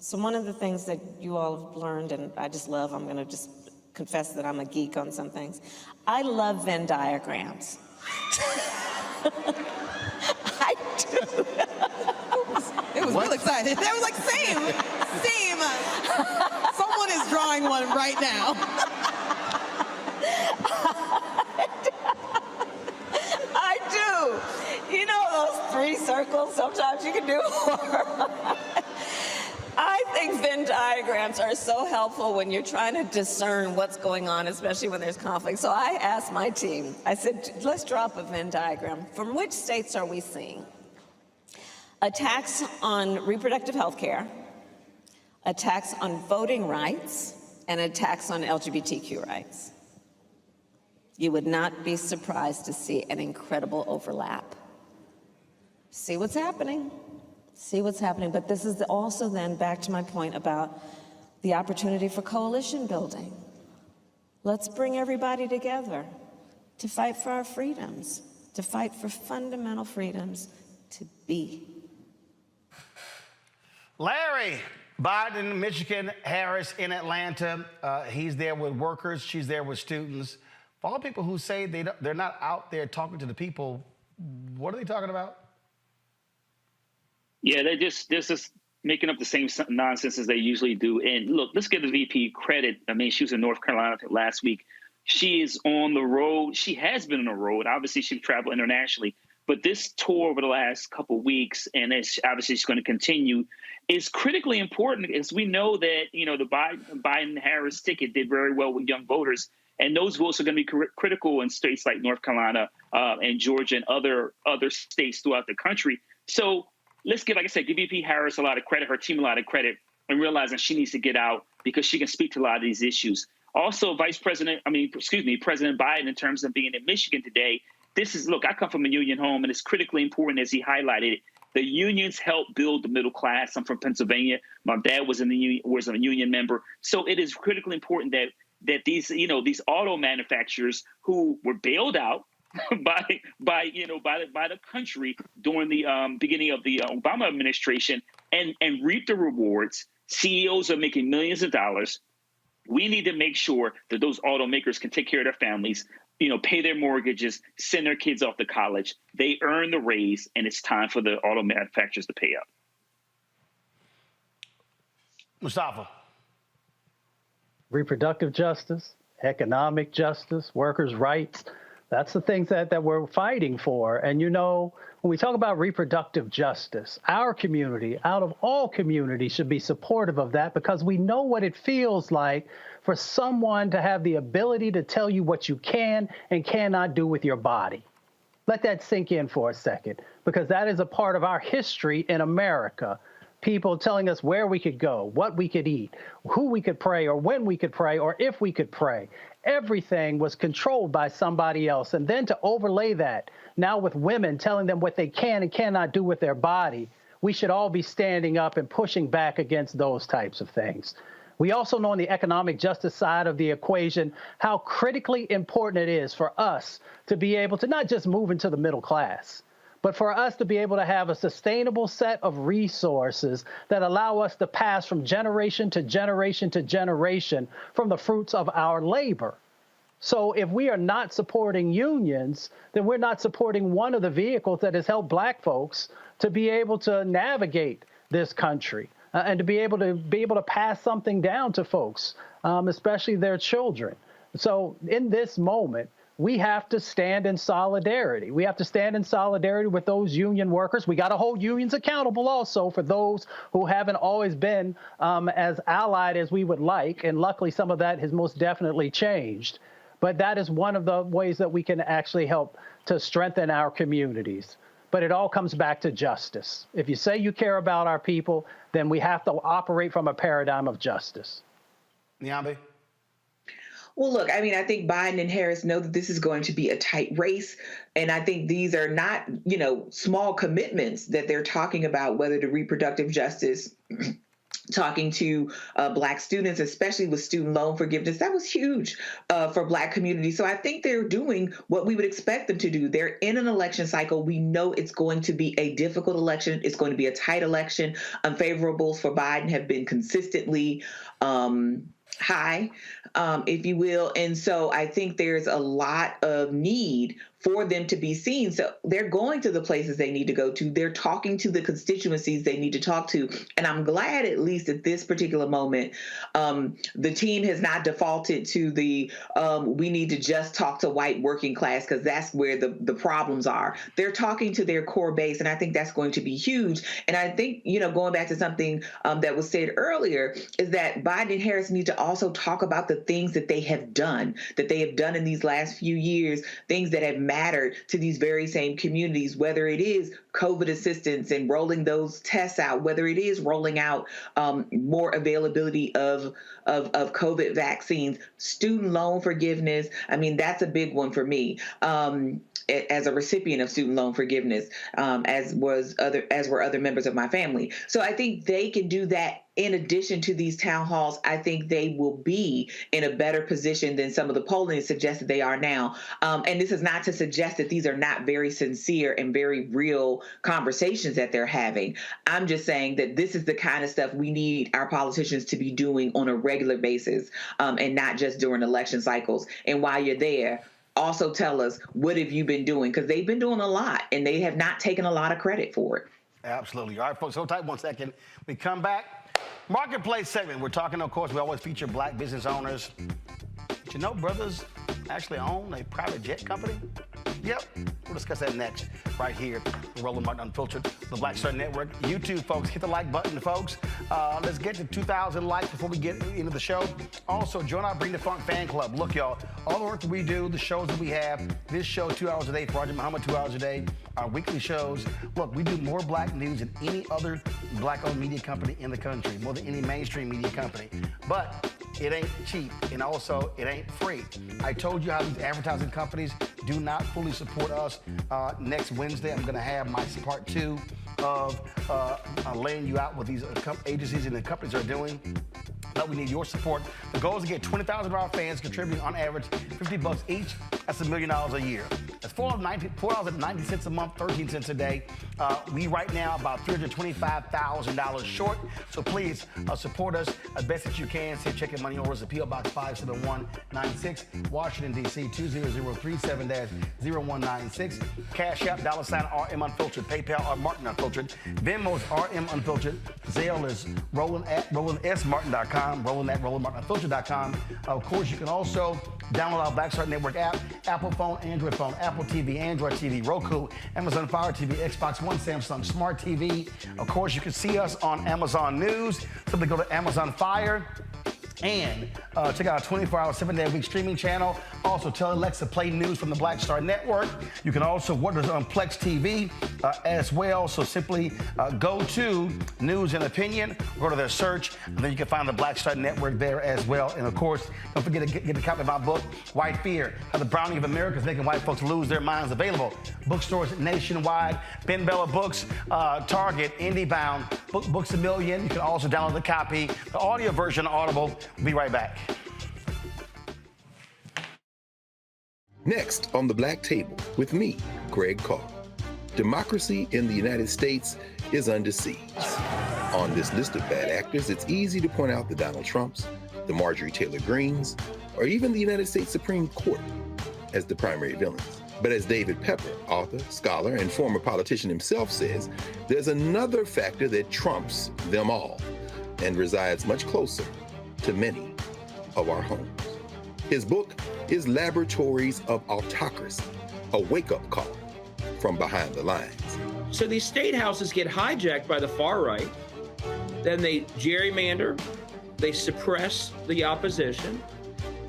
so one of the things that you all have learned, and I just love, I'm gonna just confess that I'm a geek on some things. I love Venn diagrams. I do. It was real excited. They was like, same. Someone is drawing one right now. I do. You know those 3 circles? Sometimes you can do more. I think Venn diagrams are so helpful when you're trying to discern what's going on, especially when there's conflict. So I asked my team, I said, let's drop a Venn diagram. From which states are we seeing attacks on reproductive health care, attacks on voting rights, and attacks on LGBTQ rights? You would not be surprised to see an incredible overlap. See what's happening. See what's happening. But this is also then back to my point about the opportunity for coalition building. Let's bring everybody together to fight for our freedoms, to fight for fundamental freedoms to be. Larry, Biden in Michigan, Harris in Atlanta. He's there with workers. She's there with students. For all people who say they're not out there talking to the people, what are they talking about? Yeah, they're just making up the same nonsense as they usually do. And look, let's give the VP credit. I mean, she was in North Carolina last week. She is on the road. She has been on the road. Obviously, she traveled internationally. But this tour over the last couple of weeks, and obviously she's going to continue, is critically important, as we know that, you know, the Biden-Harris ticket did very well with young voters. And those votes are going to be critical in states like North Carolina and Georgia and other states throughout the country. So let's give, like I said, give VP Harris a lot of credit, her team a lot of credit, and realizing she needs to get out because she can speak to a lot of these issues. Also, President Biden, in terms of being in Michigan today, look, I come from a union home, and it's critically important, as he highlighted, the unions help build the middle class. I'm from Pennsylvania. My dad was a union member. So it is critically important that these auto manufacturers who were bailed out by the country during the beginning of the Obama administration and reap the rewards. CEOs are making millions of dollars. We need to make sure that those automakers can take care of their families. pay their mortgages, send their kids off to college. They earn the raise, and it's time for the auto manufacturers to pay up. Mustafa. Reproductive justice, economic justice, workers' rights. That's the things that we're fighting for. And, when we talk about reproductive justice, our community, out of all communities, should be supportive of that because we know what it feels like for someone to have the ability to tell you what you can and cannot do with your body. Let that sink in for a second, because that is a part of our history in America. People telling us where we could go, what we could eat, who we could pray, or when we could pray, or if we could pray. Everything was controlled by somebody else. And then to overlay that now with women telling them what they can and cannot do with their body, we should all be standing up and pushing back against those types of things. We also know on the economic justice side of the equation how critically important it is for us to be able to not just move into the middle class, but for us to be able to have a sustainable set of resources that allow us to pass from generation to generation to generation from the fruits of our labor. So if we are not supporting unions, then we're not supporting one of the vehicles that has helped Black folks to be able to navigate this country and to be able to pass something down to folks, especially their children. So in this moment, we have to stand in solidarity. We have to stand in solidarity with those union workers. We got to hold unions accountable also for those who haven't always been as allied as we would like. And luckily, some of that has most definitely changed. But that is one of the ways that we can actually help to strengthen our communities. But it all comes back to justice. If you say you care about our people, then we have to operate from a paradigm of justice. Nyambe? Well, look, I mean, I think Biden and Harris know that this is going to be a tight race. And I think these are not, small commitments that they're talking about, whether to reproductive justice, talking to Black students, especially with student loan forgiveness. That was huge for Black communities. So I think they're doing what we would expect them to do. They're in an election cycle. We know it's going to be a difficult election. It's going to be a tight election. Unfavorables for Biden have been consistently high, if you will. And so I think there's a lot of need for them to be seen. So they're going to the places they need to go to. They're talking to the constituencies they need to talk to. And I'm glad, at least at this particular moment, the team has not defaulted to the we need to just talk to white working class because that's where the problems are. They're talking to their core base, and I think that's going to be huge. And I think, going back to something that was said earlier, is that Biden and Harris need to also talk about the things that they have done in these last few years, things that have mattered to these very same communities, whether it is COVID assistance and rolling those tests out, whether it is rolling out more availability of COVID vaccines, student loan forgiveness. I mean, that's a big one for me. As a recipient of student loan forgiveness, as were other members of my family. So I think they can do that. In addition to these town halls, I think they will be in a better position than some of the polling suggests that they are now. And this is not to suggest that these are not very sincere and very real conversations that they're having. I'm just saying that this is the kind of stuff we need our politicians to be doing on a regular basis, and not just during election cycles. And while you're there, also tell us, what have you been doing? Because they've been doing a lot, and they have not taken a lot of credit for it. Absolutely. All right, folks, hold tight 1 second. We come back. Marketplace segment. We're talking, of course, we always feature Black business owners. Did you know brothers actually own a private jet company? Yep. We'll discuss that next, right here. Roland Martin Unfiltered, the Black Star Network. YouTube, folks, hit the like button, folks. Let's get to 2,000 likes before we get into the show. Also, join our Bring the Funk fan club. Look, y'all, all the work that we do, the shows that we have, this show 2 hours a day, Project Muhammad 2 hours a day, our weekly shows. Look, we do more Black news than any other Black-owned media company in the country, more than any mainstream media company. But it ain't cheap, and also it ain't free. I told you how these advertising companies do not fully support us. Next Wednesday, I'm going to have my part 2 of laying you out what these agencies and the companies are doing. But we need your support. The goal is to get 20,000 of our fans contributing on average $50 each. That's $1 million a year. It's $4.90 a month, 13 cents a day. We right now about $325,000 short. So please support us as best as you can. Send check and money orders to P.O. Box 57196, Washington, D.C. 20037-0196. Cash App, $RM Unfiltered. PayPal, R Martin Unfiltered. Venmo is RM Unfiltered. Zelle is Roland at RolandSMartin.com. Roland at RolandMartinUnfiltered.com. Of course, you can also download our Black Star Network app, Apple phone, Android phone, Apple TV, Android TV, Roku, Amazon Fire TV, Xbox One, Samsung Smart TV. Of course, you can see us on Amazon News. Simply go to Amazon Fire and check out our 24-hour, 7-day-a-week streaming channel. Also, tell Alexa play news from the Black Star Network. You can also watch us on Plex TV as well. So simply go to News and Opinion, go to their search, and then you can find the Black Star Network there as well. And of course, don't forget to get a copy of my book, White Fear: How the Browning of America is Making White Folks Lose Their Minds. Available bookstores nationwide, Ben Bella Books, Target, IndieBound, Books A Million. You can also download the copy, the audio version, Audible. We'll be right back. Next on the Black Table with me, Greg Carr. Democracy in the United States is under siege. On this list of bad actors, it's easy to point out the Donald Trumps, the Marjorie Taylor Greens, or even the United States Supreme Court as the primary villains. But as David Pepper, author, scholar, and former politician himself says, there's another factor that trumps them all and resides much closer to many of our homes. His book is Laboratories of Autocracy, a wake-up call from behind the lines. So these state houses get hijacked by the far right, then they gerrymander, they suppress the opposition,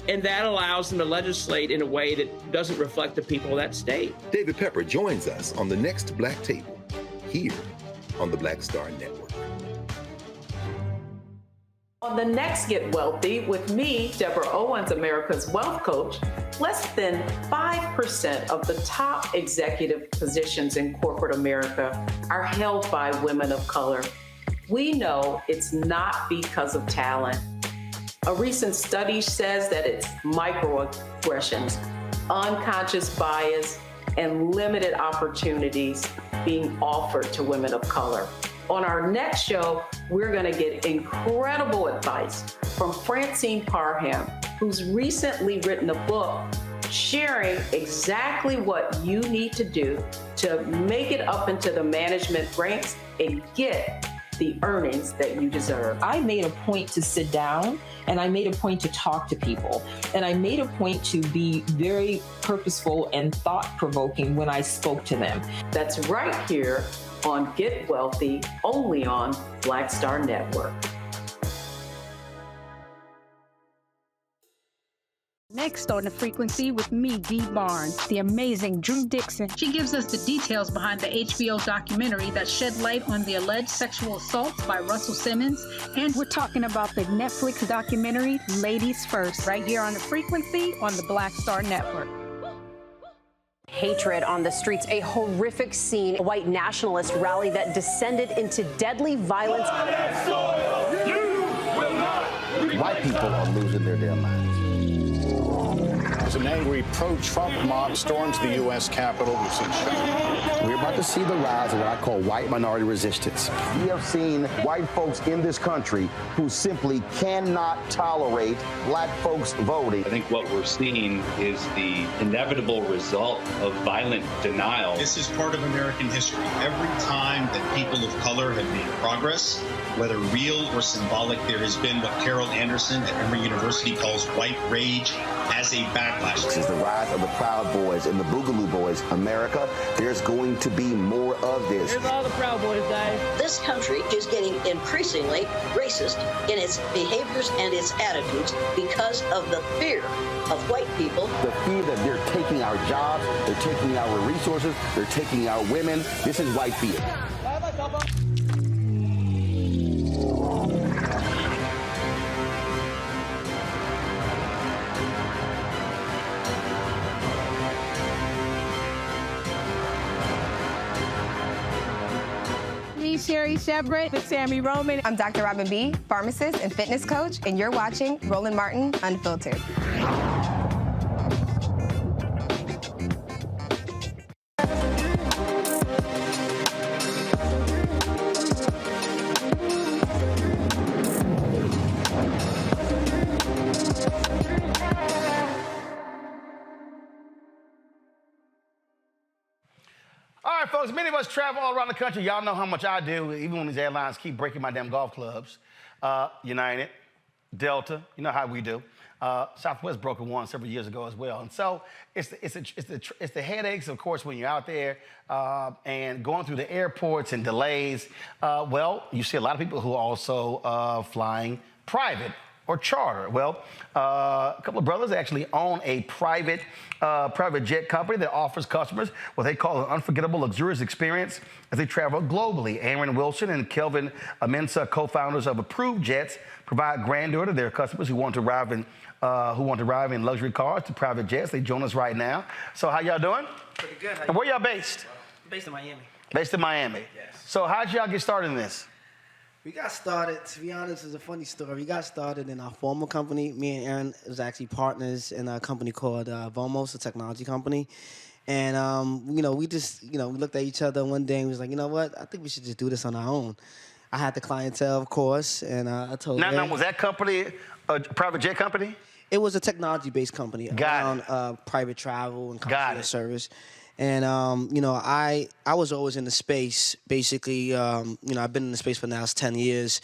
and that allows them to legislate in a way that doesn't reflect the people of that state. David Pepper joins us on the next Black Table, here on the Black Star Network. On the next Get Wealthy with me, Deborah Owens, America's Wealth Coach, less than 5% of the top executive positions in corporate America are held by women of color. We know it's not because of talent. A recent study says that it's microaggressions, unconscious bias, and limited opportunities being offered to women of color. On our next show, we're going to get incredible advice from Francine Parham, who's recently written a book sharing exactly what you need to do to make it up into the management ranks and get the earnings that you deserve. I made a point to sit down and I made a point to talk to people. And I made a point to be very purposeful and thought-provoking when I spoke to them. That's right here on Get Wealthy, only on Black Star Network. Next on The Frequency with me, Dee Barnes, the amazing Drew Dixon. She gives us the details behind the HBO documentary that shed light on the alleged sexual assaults by Russell Simmons. And we're talking about the Netflix documentary, Ladies First, right here on The Frequency on the Black Star Network. Hatred on the streets, a horrific scene, a white nationalist rally that descended into deadly violence. White people are losing their damn minds. As an angry pro-Trump mob storms the U.S. Capitol, we've seen shutdown. We're about to see the rise of what I call white minority resistance. We have seen white folks in this country who simply cannot tolerate black folks voting. I think what we're seeing is the inevitable result of violent denial. This is part of American history. Every time that people of color have made progress, whether real or symbolic, there has been what Carol Anderson at Emory University calls white rage as a backlash. This is the rise of the Proud Boys and the Boogaloo Boys. America, there's going to be more of this. Here's all the Proud Boys, guys. This country is getting increasingly racist in its behaviors and its attitudes because of the fear of white people. The fear that they're taking our jobs, they're taking our resources, they're taking our women. This is white fear. Sherry Shepard with Sammy Roman. I'm Dr. Robin B., pharmacist and fitness coach, and you're watching Roland Martin Unfiltered. folks, many of us travel all around the country. Y'all know how much I do, even when these airlines keep breaking my damn golf clubs. United, Delta, you know how we do. Southwest broke one several years ago as well. And so it's the headaches, of course, when you're out there and going through the airports and delays. Well, you see a lot of people who are also flying private or charter. Well, a couple of brothers actually own a private jet company that offers customers what they call an unforgettable, luxurious experience as they travel globally. Aaron Wilson and Kelvin Amensa, co-founders of Approved Jets, provide grandeur to their customers who want to arrive in luxury cars to private jets. They join us right now. So how y'all doing? Pretty good. And where y'all based? Based in Miami. Based in Miami. Yes. So how'd y'all get started in this? We got started, to be honest, it's a funny story. We got started in our former company. Me and Aaron was actually partners in a company called Vomos, a technology company. And, we just, we looked at each other one day and was like, you know what? I think we should just do this on our own. I had the clientele, of course, and I told Aaron. Now, was that company a private jet company? It was a technology-based company around private travel and concierge service. And, I was always in the space, basically. I've been in the space for now 10 years.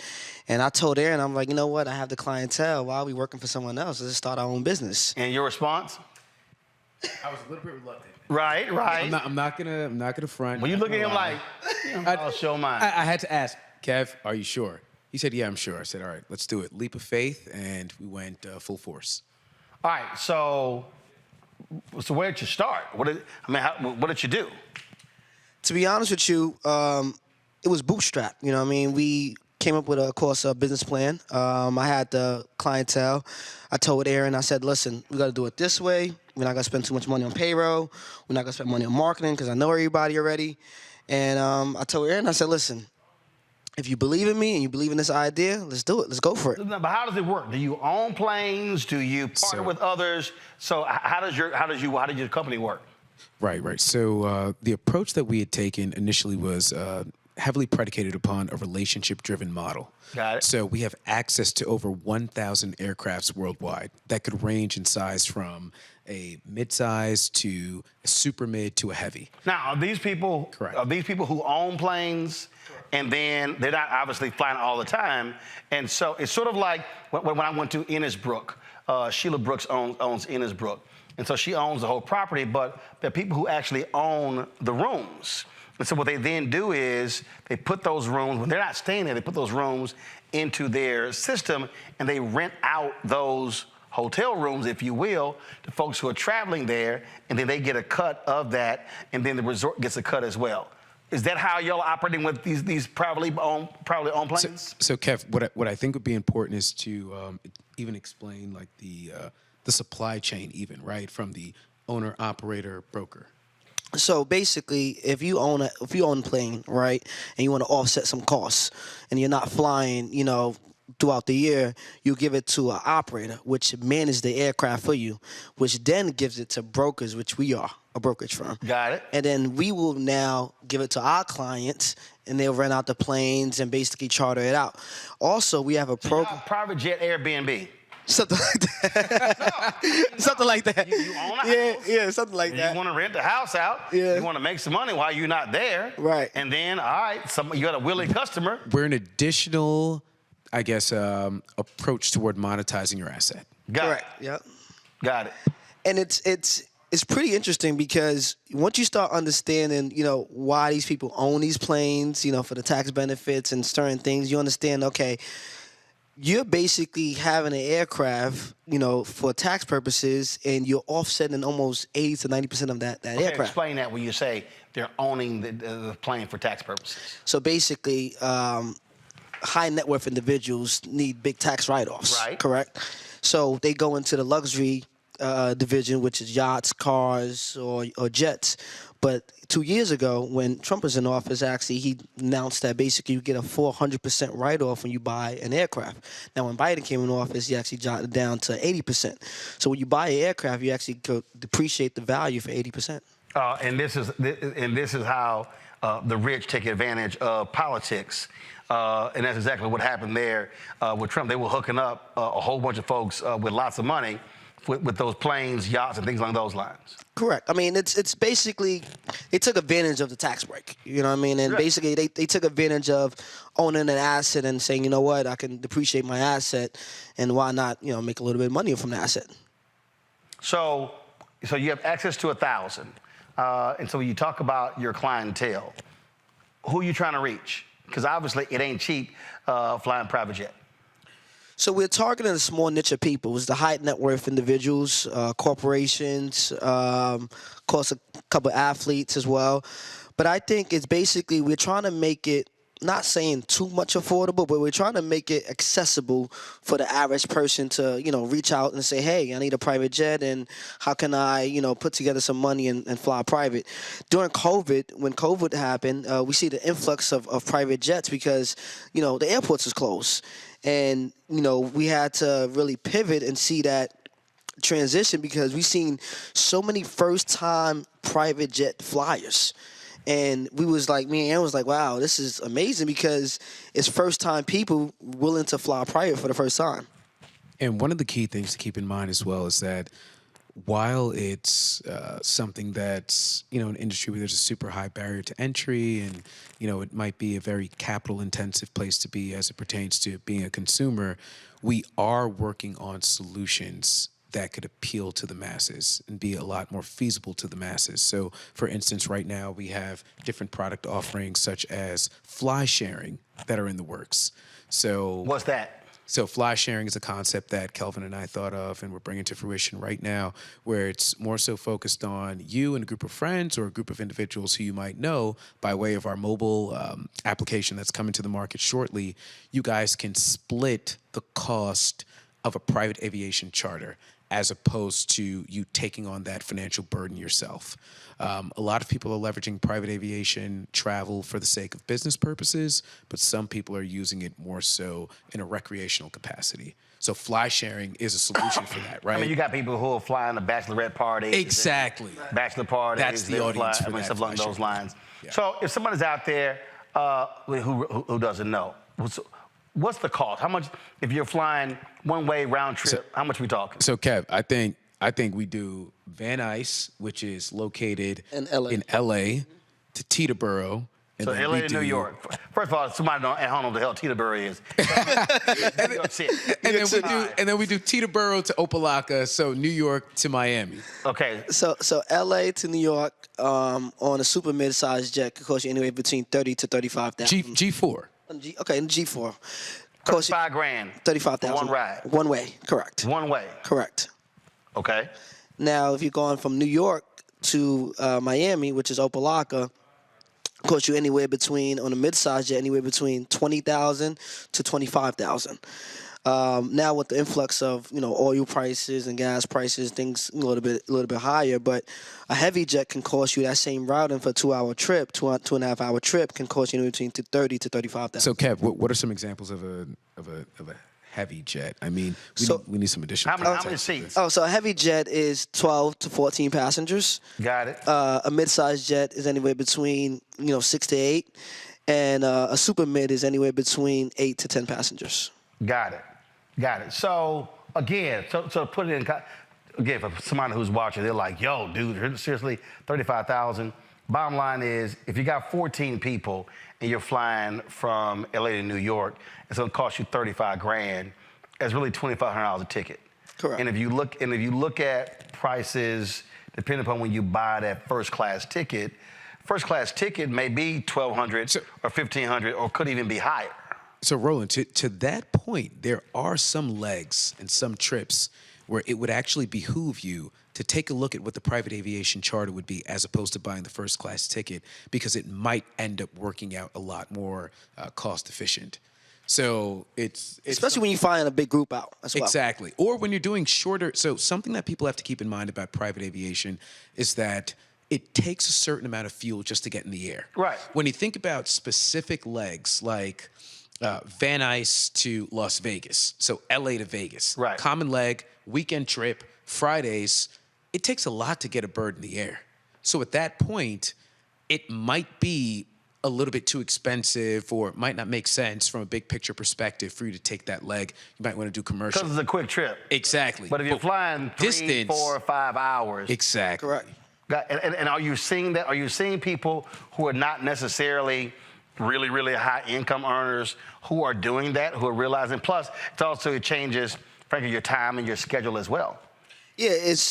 And I told Aaron, I'm like, you know what? I have the clientele. Why are we working for someone else? Let's start our own business. And your response? I was a little bit reluctant. Right. I'm not gonna front. When you look at him like, I'll show mine. I had to ask, Kev, are you sure? He said, yeah, I'm sure. I said, all right, let's do it. Leap of faith, and we went full force. All right, so where did you start? What did you do? To be honest with you, it was bootstrap. You know what I mean? We came up with, of course, a business plan. I had the clientele. I told Aaron, I said, listen, we got to do it this way. We're not going to spend too much money on payroll. We're not going to spend money on marketing because I know everybody already. And I told Aaron, I said, listen, if you believe in me and you believe in this idea, let's do it. Let's go for it. But how does it work? Do you own planes? Do you partner with others? So how does your company work? Right. So the approach that we had taken initially was heavily predicated upon a relationship-driven model. Got it. So we have access to over 1,000 aircrafts worldwide that could range in size from a mid-size to a super mid to a heavy. Now, are these people who own planes? And then they're not obviously flying all the time. And so it's sort of like when I went to Innisbrook. Sheila Brooks owns Innisbrook. And so she owns the whole property, but there are people who actually own the rooms. And so what they then do is they put those rooms, when they're not staying there, they put those rooms into their system and they rent out those hotel rooms, if you will, to folks who are traveling there, and then they get a cut of that, and then the resort gets a cut as well. Is that how y'all are operating with these privately owned planes? So Kev, what I think would be important is to even explain like the supply chain, even right from the owner, operator, broker. So basically, if you own a plane, right, and you want to offset some costs, and you're not flying, throughout the year, you give it to an operator, which manages the aircraft for you, which then gives it to brokers, which we are, a brokerage firm. Got it. And then we will now give it to our clients, and they'll rent out the planes and basically charter it out. Also, we have a program. Private jet Airbnb. Something like that. Something like that. You own a house. Yeah, something like that. You want to rent the house out. Yeah. You want to make some money while you're not there. Right. And then, all right, you got a willing customer. We're an additional, I guess, approach toward monetizing your asset. Correct. Yep. Got it. And it's pretty interesting because once you start understanding, why these people own these planes, for the tax benefits and certain things, you understand, okay, you're basically having an aircraft, for tax purposes, and you're offsetting almost 80 to 90% of that aircraft. Explain that when you say they're owning the plane for tax purposes. So basically, high net worth individuals need big tax write-offs. Right. Correct? So they go into the luxury division, which is yachts, cars, or jets. But 2 years ago, when Trump was in office, actually, he announced that basically you get a 400% write-off when you buy an aircraft. Now, when Biden came in office, he actually jotted it down to 80%. So when you buy an aircraft, you actually could depreciate the value for 80%. And this is how the rich take advantage of politics. And that's exactly what happened there with Trump. They were hooking up a whole bunch of folks with lots of money with those planes, yachts, and things along those lines. Correct. I mean, it's basically they took advantage of the tax break. You know what I mean? And basically they took advantage of owning an asset and saying, you know what, I can depreciate my asset, and why not, make a little bit of money from the asset. So you have access to 1,000, and so when you talk about your clientele, who are you trying to reach? Because obviously it ain't cheap flying private jet. So we're targeting a small niche of people. It's the high net worth individuals, corporations, of course, a couple of athletes as well. But I think it's basically we're trying to make it, not saying too much affordable, but we're trying to make it accessible for the average person to, reach out and say, hey, I need a private jet, and how can I, put together some money and fly private. During COVID, when COVID happened, we see the influx of private jets because, the airports is closed. And, we had to really pivot and see that transition because we've seen so many first-time private jet flyers. And we was like, me and Aaron was like, wow, this is amazing because it's first-time people willing to fly private for the first time. And one of the key things to keep in mind as well is that while it's something that's, an industry where there's a super high barrier to entry and, it might be a very capital-intensive place to be as it pertains to being a consumer, we are working on solutions that could appeal to the masses and be a lot more feasible to the masses. So, for instance, right now we have different product offerings such as fly sharing that are in the works. So, what's that? So fly sharing is a concept that Kelvin and I thought of and we're bringing to fruition right now, where it's more so focused on you and a group of friends or a group of individuals who you might know by way of our mobile application that's coming to the market shortly. You guys can split the cost of a private aviation charter as opposed to you taking on that financial burden yourself. A lot of people are leveraging private aviation travel for the sake of business purposes, but some people are using it more so in a recreational capacity. So fly sharing is a solution for that, right? I mean, you got people who are flying the bachelorette parties. Exactly. Bachelor parties. That's the audience for that. Stuff along those lines. Yeah. So if somebody's out there who doesn't know, what's the cost? How much, if you're flying one way round trip, how much are we talking? So Kev, I think we do Van Nuys, which is located in LA to Teterboro. And so LA to New York. First of all, somebody at home know the hell Teterboro is. and then we do Teterboro to Opa-locka, so New York to Miami. Okay. So LA to New York on a super mid-sized jet could cost you anywhere between $30,000 to $35,000. G4. Okay, in G4. $35,000. $35,000. One ride. One way, correct. One way. Correct. Okay. Now, if you're going from New York to Miami, which is Opa-locka, cost you anywhere between, on a mid-size jet, anywhere between $20,000 to $25,000. Now with the influx of oil prices and gas prices, things a little bit higher. But a heavy jet can cost you that same routing for a 2-hour trip, 2.5 hour trip can cost you anywhere between $30,000 to $35,000. So Kev, what are some examples of a heavy jet? I mean, we need some additional. How many seats? So a heavy jet is 12 to 14 passengers. Got it. A mid-sized jet is anywhere between 6 to 8, and a super mid is anywhere between 8 to 10 passengers. Got it. So again, so put it in again for somebody who's watching, they're like, "Yo, dude, seriously, $35,000." Bottom line is, if you got 14 people and you're flying from LA to New York, it's going to cost you $35,000. It's really $2,500 a ticket. Correct. And if you look at prices, depending upon when you buy that first class ticket may be $1,200 or $1,500 or could even be higher. So Roland, to that point, there are some legs and some trips where it would actually behoove you to take a look at what the private aviation charter would be as opposed to buying the first class ticket, because it might end up working out a lot more cost efficient. So it's especially when you find a big group out as well. Exactly. Or when you're doing shorter. So something that people have to keep in mind about private aviation is that it takes a certain amount of fuel just to get in the air. Right. When you think about specific legs like Van Nuys to Las Vegas, so LA to Vegas. Right. Common leg, weekend trip, Fridays. It takes a lot to get a bird in the air. So at that point, it might be a little bit too expensive or might not make sense from a big picture perspective for you to take that leg. You might want to do commercial. Because it's a quick trip. Exactly. But if you're flying 3, 4, 5 hours. Exactly. Correct. And are you seeing that? Are you seeing people who are not necessarily really, really high income earners who are doing that, who are realizing? Plus, it changes, frankly, your time and your schedule as well. Yeah, it's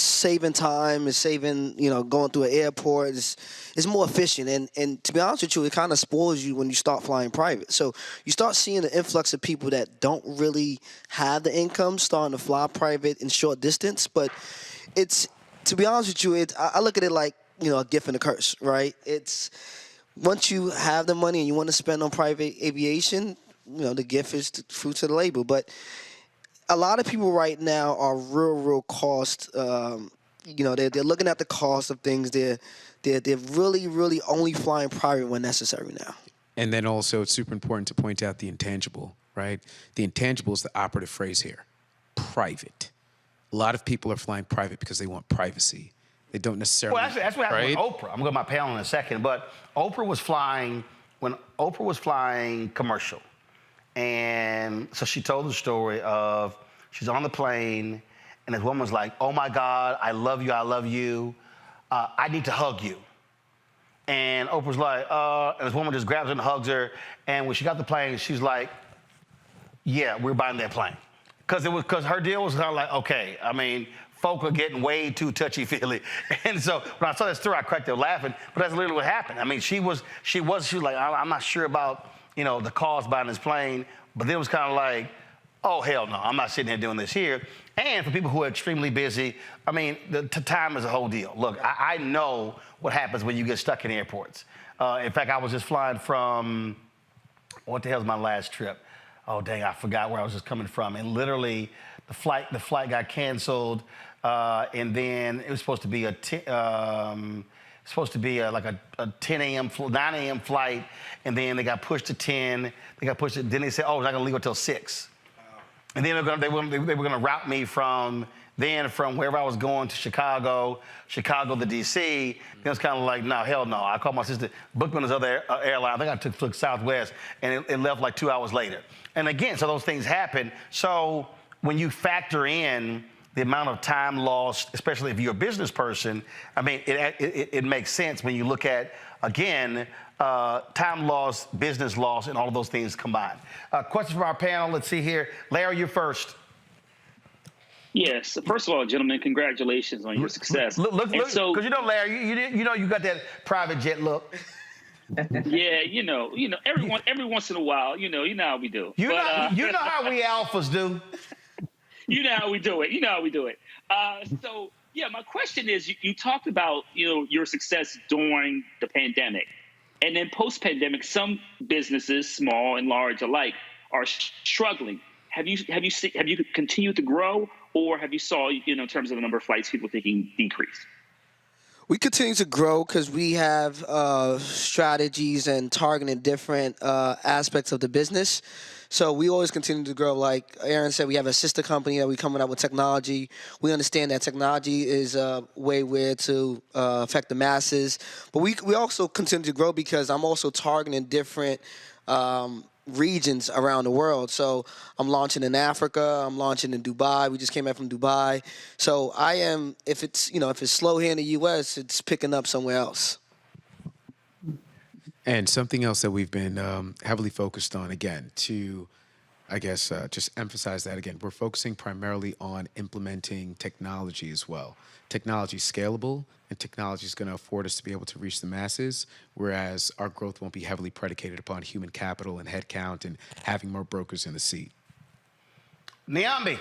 saving time, it's saving, going through an airport. It's more efficient. And to be honest with you, it kind of spoils you when you start flying private. So you start seeing the influx of people that don't really have the income starting to fly private in short distance. But to be honest with you, I look at it like, a gift and a curse, right? It's once you have the money and you want to spend on private aviation, the gift is the fruits of the labor. But a lot of people right now are real cost. They're looking at the cost of things. They're really only flying private when necessary now. And then also it's super important to point out the intangible, right? The intangible is the operative phrase here. Private. A lot of people are flying private because they want privacy. They don't necessarily. Well, that's what happened with Oprah. I'm going to my panel in a second, but Oprah was flying commercial. And so she told the story of she's on the plane, and this woman was like, "Oh my God, I love you, I need to hug you." And Oprah's like, and this woman just grabs her and hugs her. And when she got the plane, she's like, "Yeah, we're buying that plane," because her deal was kind of like, okay, folk are getting way too touchy-feely. And so when I saw that story, I cracked up laughing, but that's literally what happened. She was like, I'm not sure about the cost buying this plane, but then it was kind of like, oh, hell no, I'm not sitting here doing this here. And for people who are extremely busy, the time is a whole deal. Look, I know what happens when you get stuck in airports. In fact, I was just flying from, what the hell's my last trip? Oh, dang, I forgot where I was just coming from. And literally, the flight got canceled, and then it was supposed to be a 10 a.m., 9 a.m. flight, and then they got pushed to 10. Then they said, oh, we're not going to leave until 6. And then they were going to route me from wherever I was going to Chicago to D.C. Then it was kind of like, no, hell no. I called my sister, booked on this other airline. I think I took Southwest, and it left like 2 hours later. And again, so those things happen. So when you factor in the amount of time lost, especially if you're a business person, it makes sense when you look at, again, time lost, business loss, and all of those things combined. Questions from our panel. Let's see here. Larry, you're first. Yes. First of all, gentlemen, congratulations on your success. Look, because Larry, you got that private jet look. Yeah, every once in a while, you know how we do. You know how we alphas do. You know how we do it. So, my question is, you talked about, your success during the pandemic. And then post-pandemic, some businesses, small and large alike, are struggling. Have you continued to grow, or have you saw, in terms of the number of flights people taking decrease? We continue to grow because we have strategies and targeting different aspects of the business. So we always continue to grow. Like Aaron said, we have a sister company that we're coming up with technology. We understand that technology is a way where to affect the masses. But we also continue to grow because I'm also targeting different regions around the world. So I'm launching in Africa. I'm launching in Dubai. We just came back from Dubai. So I am, if it's slow here in the U.S., it's picking up somewhere else. And something else that we've been heavily focused on, again, to, just emphasize that again, we're focusing primarily on implementing technology as well. Technology is scalable, and technology is going to afford us to be able to reach the masses, whereas our growth won't be heavily predicated upon human capital and headcount and having more brokers in the seat. Niambi.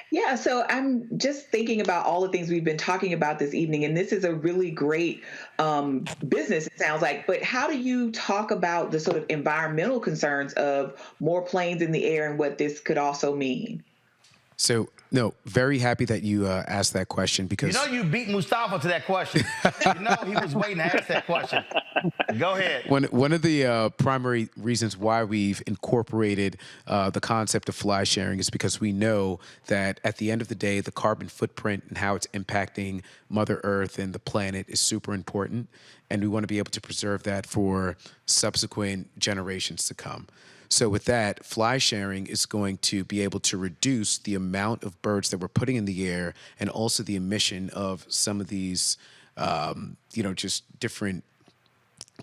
Yeah, so I'm just thinking about all the things we've been talking about this evening, and this is a really great business, it sounds like. But how do you talk about the sort of environmental concerns of more planes in the air and what this could also mean? So No, very happy that you asked that question because... You know you beat Mustafa to that question. You know he was waiting to ask that question. Go ahead. One of the primary reasons why we've incorporated the concept of fly sharing is because we know that at the end of the day, the carbon footprint and how it's impacting Mother Earth and the planet is super important. And we want to be able to preserve that for subsequent generations to come. So with that, fly sharing is going to be able to reduce the amount of birds that we're putting in the air and also the emission of some of these, just different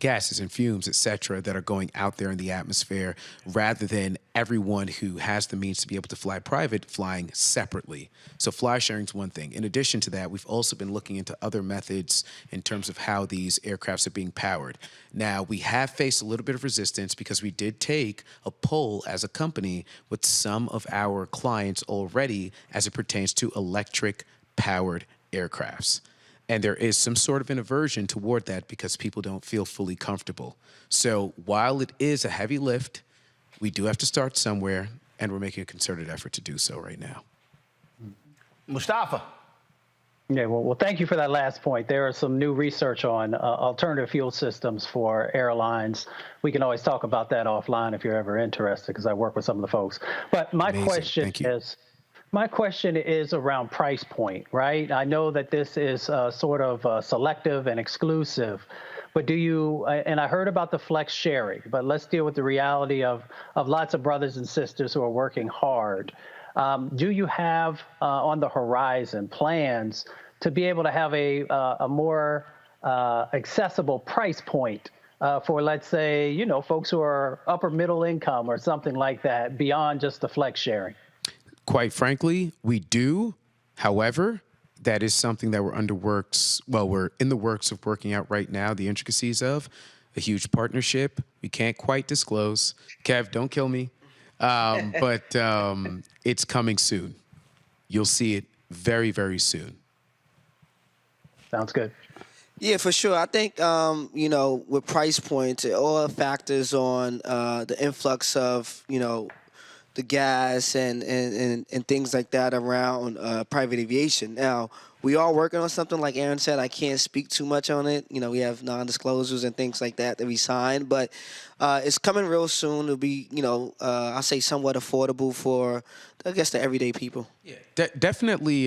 gases and fumes, et cetera, that are going out there in the atmosphere rather than everyone who has the means to be able to fly private flying separately. So fly sharing is one thing. In addition to that, we've also been looking into other methods in terms of how these aircrafts are being powered. Now, we have faced a little bit of resistance because we did take a poll as a company with some of our clients already as it pertains to electric powered aircrafts. And there is some sort of an aversion toward that because people don't feel fully comfortable. So while it is a heavy lift, we do have to start somewhere, and we're making a concerted effort to do so right now. Mustafa. Yeah, well, thank you for that last point. There is some new research on alternative fuel systems for airlines. We can always talk about that offline if you're ever interested, because I work with some of the folks. But my question is... My question is around price point, right? I know that this is sort of selective and exclusive, but do you, and I heard about the flex sharing, but let's deal with the reality of lots of brothers and sisters who are working hard. Do you have on the horizon plans to be able to have a more accessible price point for, let's say, folks who are upper middle income or something like that beyond just the flex sharing? Quite frankly, we do. However, that is something that we're we're in the works of working out right now, the intricacies of a huge partnership. We can't quite disclose. Kev, don't kill me. But it's coming soon. You'll see it very, very soon. Sounds good. Yeah, for sure. I think, with price points, it all factors on the influx of, the gas and things like that around private aviation. Now, we are working on something, like Aaron said. I can't speak too much on it. We have non-disclosures and things like that we signed, but it's coming real soon. It'll be, I'll say somewhat affordable for, I guess, the everyday people. Yeah, definitely.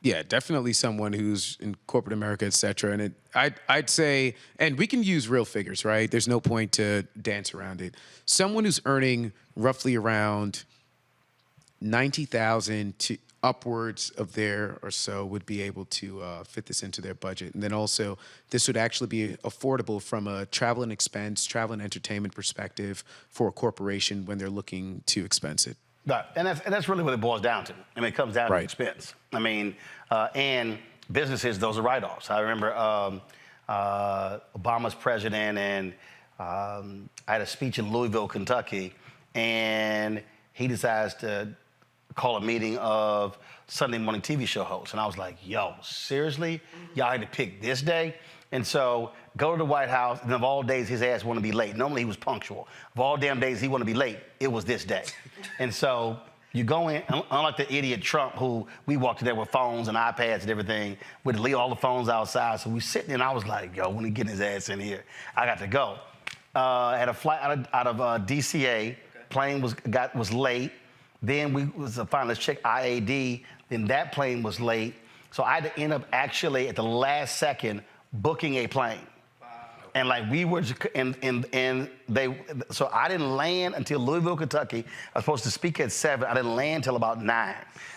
Definitely someone who's in corporate America, et cetera. And I'd say, and we can use real figures, right? There's no point to dance around it. Someone who's earning roughly around $90,000 to upwards of there or so would be able to fit this into their budget. And then also, this would actually be affordable from a travel and expense, travel and entertainment perspective for a corporation when they're looking to expense it. Right. And that's really what it boils down to. I mean, it comes down to expense. I mean, and businesses, those are write-offs. I remember Obama's president, and I had a speech in Louisville, Kentucky, and he decides to call a meeting of Sunday morning TV show hosts. And I was like, yo, seriously? Y'all had to pick this day? And so go to the White House, and of all days, his ass want to be late. Normally, he was punctual. Of all damn days he want to be late, it was this day. And so you go in, unlike the idiot Trump, who we walked in there with phones and iPads and everything, we'd leave all the phones outside. So we sitting there, and I was like, yo, when he get his ass in here, I got to go. Had a flight out of DCA, plane was late. Then we was finally check IAD, then that plane was late. So I had to end up actually at the last second booking a plane. Wow. And like we were, so I didn't land until Louisville, Kentucky. I was supposed to speak at 7. I didn't land until about 9.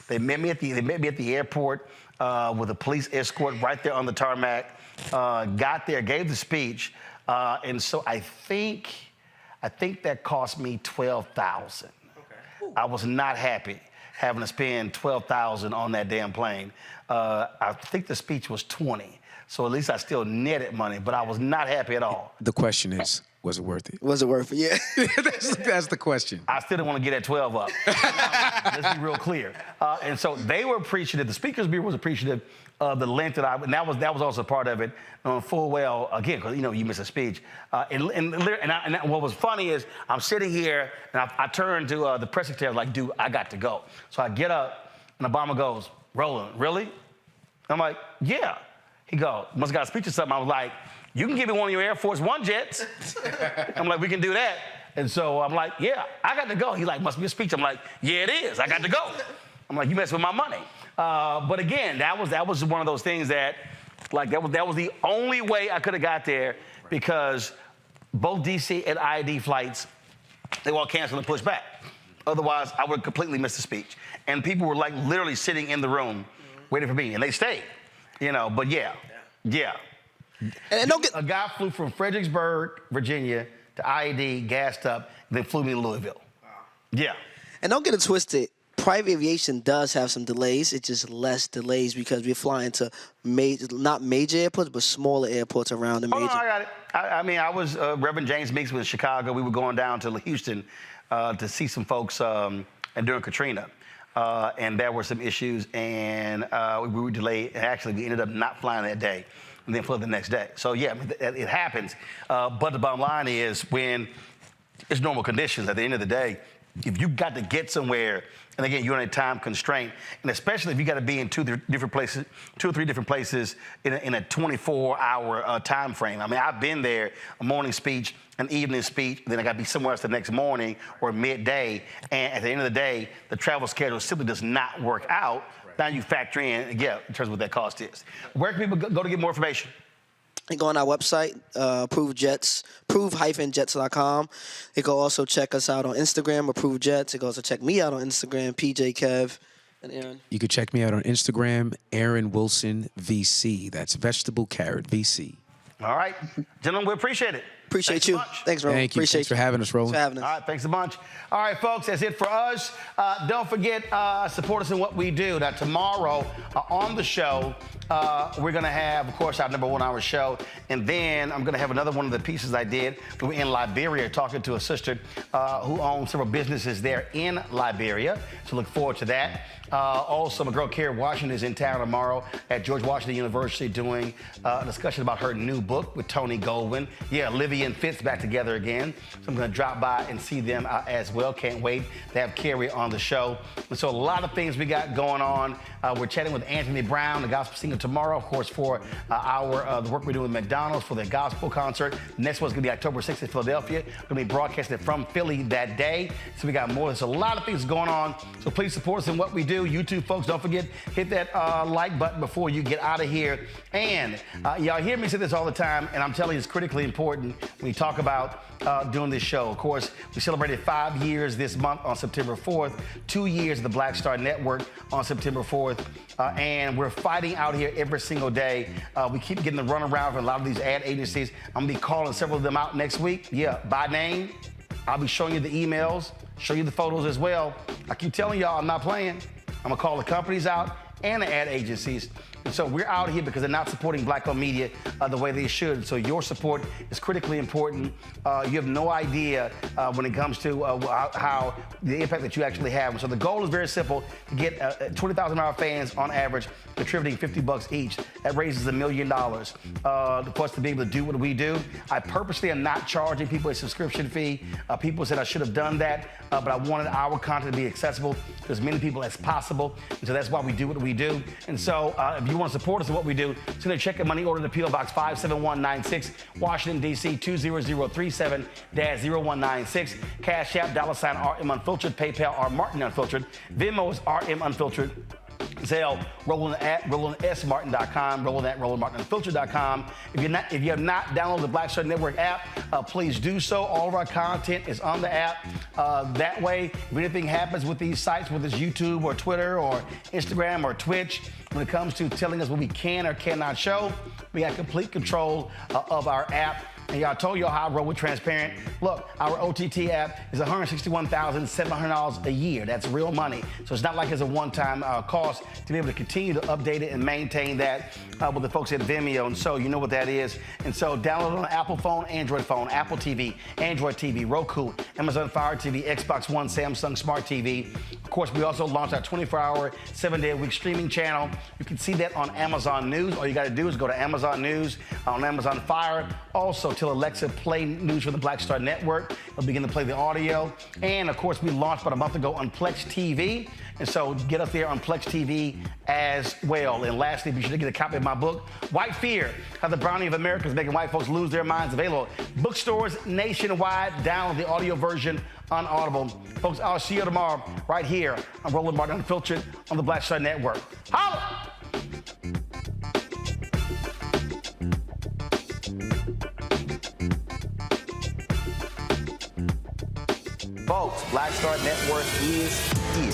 They met me at the airport with a police escort right there on the tarmac. Got there, gave the speech, and so I think that cost me $12,000. Okay. I was not happy having to spend $12,000 on that damn plane. I think the speech was $20. So at least I still netted money, but I was not happy at all. The question is, was it worth it? Was it worth it? Yeah. That's the question. I still didn't want to get that 12 up. Let's be real clear. And so they were appreciative. The Speakers Bureau was appreciative of the length and that was also part of it, full well, again, because, you miss a speech. And what was funny is I'm sitting here, and I turned to the press secretary, like, dude, I got to go. So I get up, and Obama goes, Roland, really? I'm like, yeah. He goes, must have got a speech or something. I was like, you can give me one of your Air Force One jets. I'm like, we can do that. And so I'm like, yeah, I got to go. He's like, must be a speech. I'm like, yeah, it is. I got to go. I'm like, you mess with my money. But again, that was one of those things that, like, that was the only way I could have got there, because both DC and IAD flights, they were all canceled and pushed back. Otherwise, I would completely miss the speech. And people were like literally sitting in the room waiting for me, and they stayed. But yeah. And a guy flew from Fredericksburg, Virginia, to IAD, gassed up, then flew me to Louisville. Wow. Yeah. And don't get it twisted. Private aviation does have some delays. It's just less delays because we're flying to not major airports, but smaller airports around the major. Oh, no, I got it. I was, Reverend James Meeks was in Chicago. We were going down to Houston to see some folks and during Katrina. And there were some issues, and we were delayed. And actually, we ended up not flying that day and then flew the next day. So, yeah, it happens. But the bottom line is, when it's normal conditions, at the end of the day, if you got to get somewhere, and again, you're on a time constraint, and especially if you got to be in two or three different places in a 24-hour time frame. I mean, I've been there, a morning speech, an evening speech, then I got to be somewhere else the next morning or midday, and at the end of the day, the travel schedule simply does not work out. Right. Now you factor in terms of what that cost is. Where can people go to get more information? You go on our website, prove-jets.com. You can also check us out on Instagram, Approve Jets. You can also check me out on Instagram, PJ Kev and Aaron. You can check me out on Instagram, Aaron Wilson VC. That's Vegetable Carrot VC. All right. Gentlemen, we appreciate it. Appreciate you. Thanks, Roland. Thank you. Thanks for having us, Roland. All right, thanks a bunch. All right, folks, that's it for us. Don't forget, support us in what we do. Now, tomorrow on the show, we're going to have, of course, our number 1 hour show. And then I'm going to have another one of the pieces I did. We were in Liberia talking to a sister who owns several businesses there in Liberia. So look forward to that. Also, my girl Kerry Washington is in town tomorrow at George Washington University doing a discussion about her new book with Tony Goldwyn. Yeah, Olivia and Fitz back together again. So I'm going to drop by and see them as well. Can't wait to have Kerry on the show. And so a lot of things we got going on. We're chatting with Anthony Brown, the gospel singer, tomorrow, of course, for the work we're doing with McDonald's for their gospel concert. Next one's going to be October 6th in Philadelphia. We're going to be broadcasting from Philly that day. So we got more. There's a lot of things going on. So please support us in what we do. YouTube folks, don't forget, hit that like button before you get out of here. And y'all hear me say this all the time, and I'm telling you, it's critically important when we talk about doing this show. Of course, we celebrated 5 years this month on September 4th, 2 years of the Black Star Network on September 4th, and we're fighting out here every single day. We keep getting the runaround from a lot of these ad agencies. I'm gonna be calling several of them out next week. Yeah, by name. I'll be showing you the emails, show you the photos as well. I keep telling y'all, I'm not playing. I'm gonna call the companies out and the ad agencies. And so we're out here because they're not supporting black-owned media the way they should. So your support is critically important. You have no idea when it comes to how the impact that you actually have. And so the goal is very simple: to get 20,000 of our fans on average contributing $50 each. That raises $1 million for us to be able to do what we do. I purposely am not charging people a subscription fee. People said I should have done that, but I wanted our content to be accessible to as many people as possible. And so that's why we do what we do. And so if you want to support us in what we do, send a check and money order to P.O. Box 57196, Washington, D.C. 20037-0196. Cash App, $RM Unfiltered. PayPal, R Martin Unfiltered. Venmo is RM Unfiltered. Zelle, Roland at RolandSMartin.com, Roland at RolandMartinUnfiltered.com. If you have not downloaded the Black Star Network app, please do so. All of our content is on the app. That way, if anything happens with these sites, whether it's YouTube or Twitter or Instagram or Twitch, when it comes to telling us what we can or cannot show, we have complete control of our app. And y'all told y'all how I roll with transparent. Look, our OTT app is $161,700 a year. That's real money. So it's not like it's a one-time cost to be able to continue to update it and maintain that with the folks at Vimeo. And so you know what that is. And so download it on Apple phone, Android phone, Apple TV, Android TV, Roku, Amazon Fire TV, Xbox One, Samsung Smart TV. Of course, we also launched our 24-hour, 7-day-a-week streaming channel. You can see that on Amazon News. All you got to do is go to Amazon News, on Amazon Fire. Also, tell Alexa, play news for the Black Star Network. It'll begin to play the audio. And, of course, we launched about a month ago on Plex TV. And so get us there on Plex TV as well. And lastly, be sure to get a copy of my book, White Fear, How the Browning of America is Making White Folks Lose Their Minds. Available bookstores nationwide. Download the audio version on Audible. Folks, I'll see you tomorrow right here on Roland Martin Unfiltered on the Black Star Network. Holla! Folks, Black Star Network is here.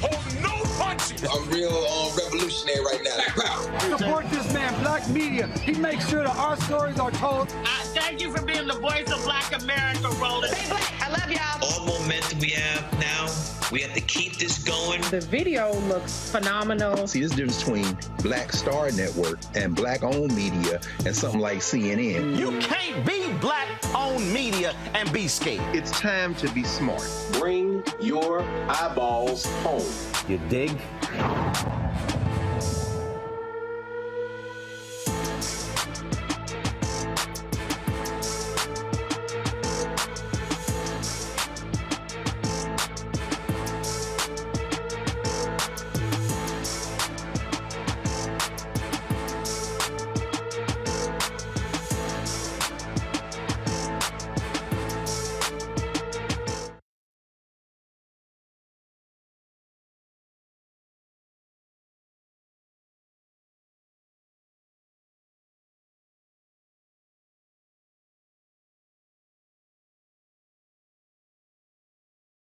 Hold no punches. I'm real revolutionary right now. Support this man, Black Media. He makes sure that our stories are told. Thank you for being the voice of Black America, Roland. Stay black. I love y'all. All momentum we have now, we have to keep this going. The video looks phenomenal. See, this difference between Black Star Network and Black-owned media and something like CNN. You can't be Black-owned media and be scared. It's time to be smart. Bring your eyeballs home. You dig?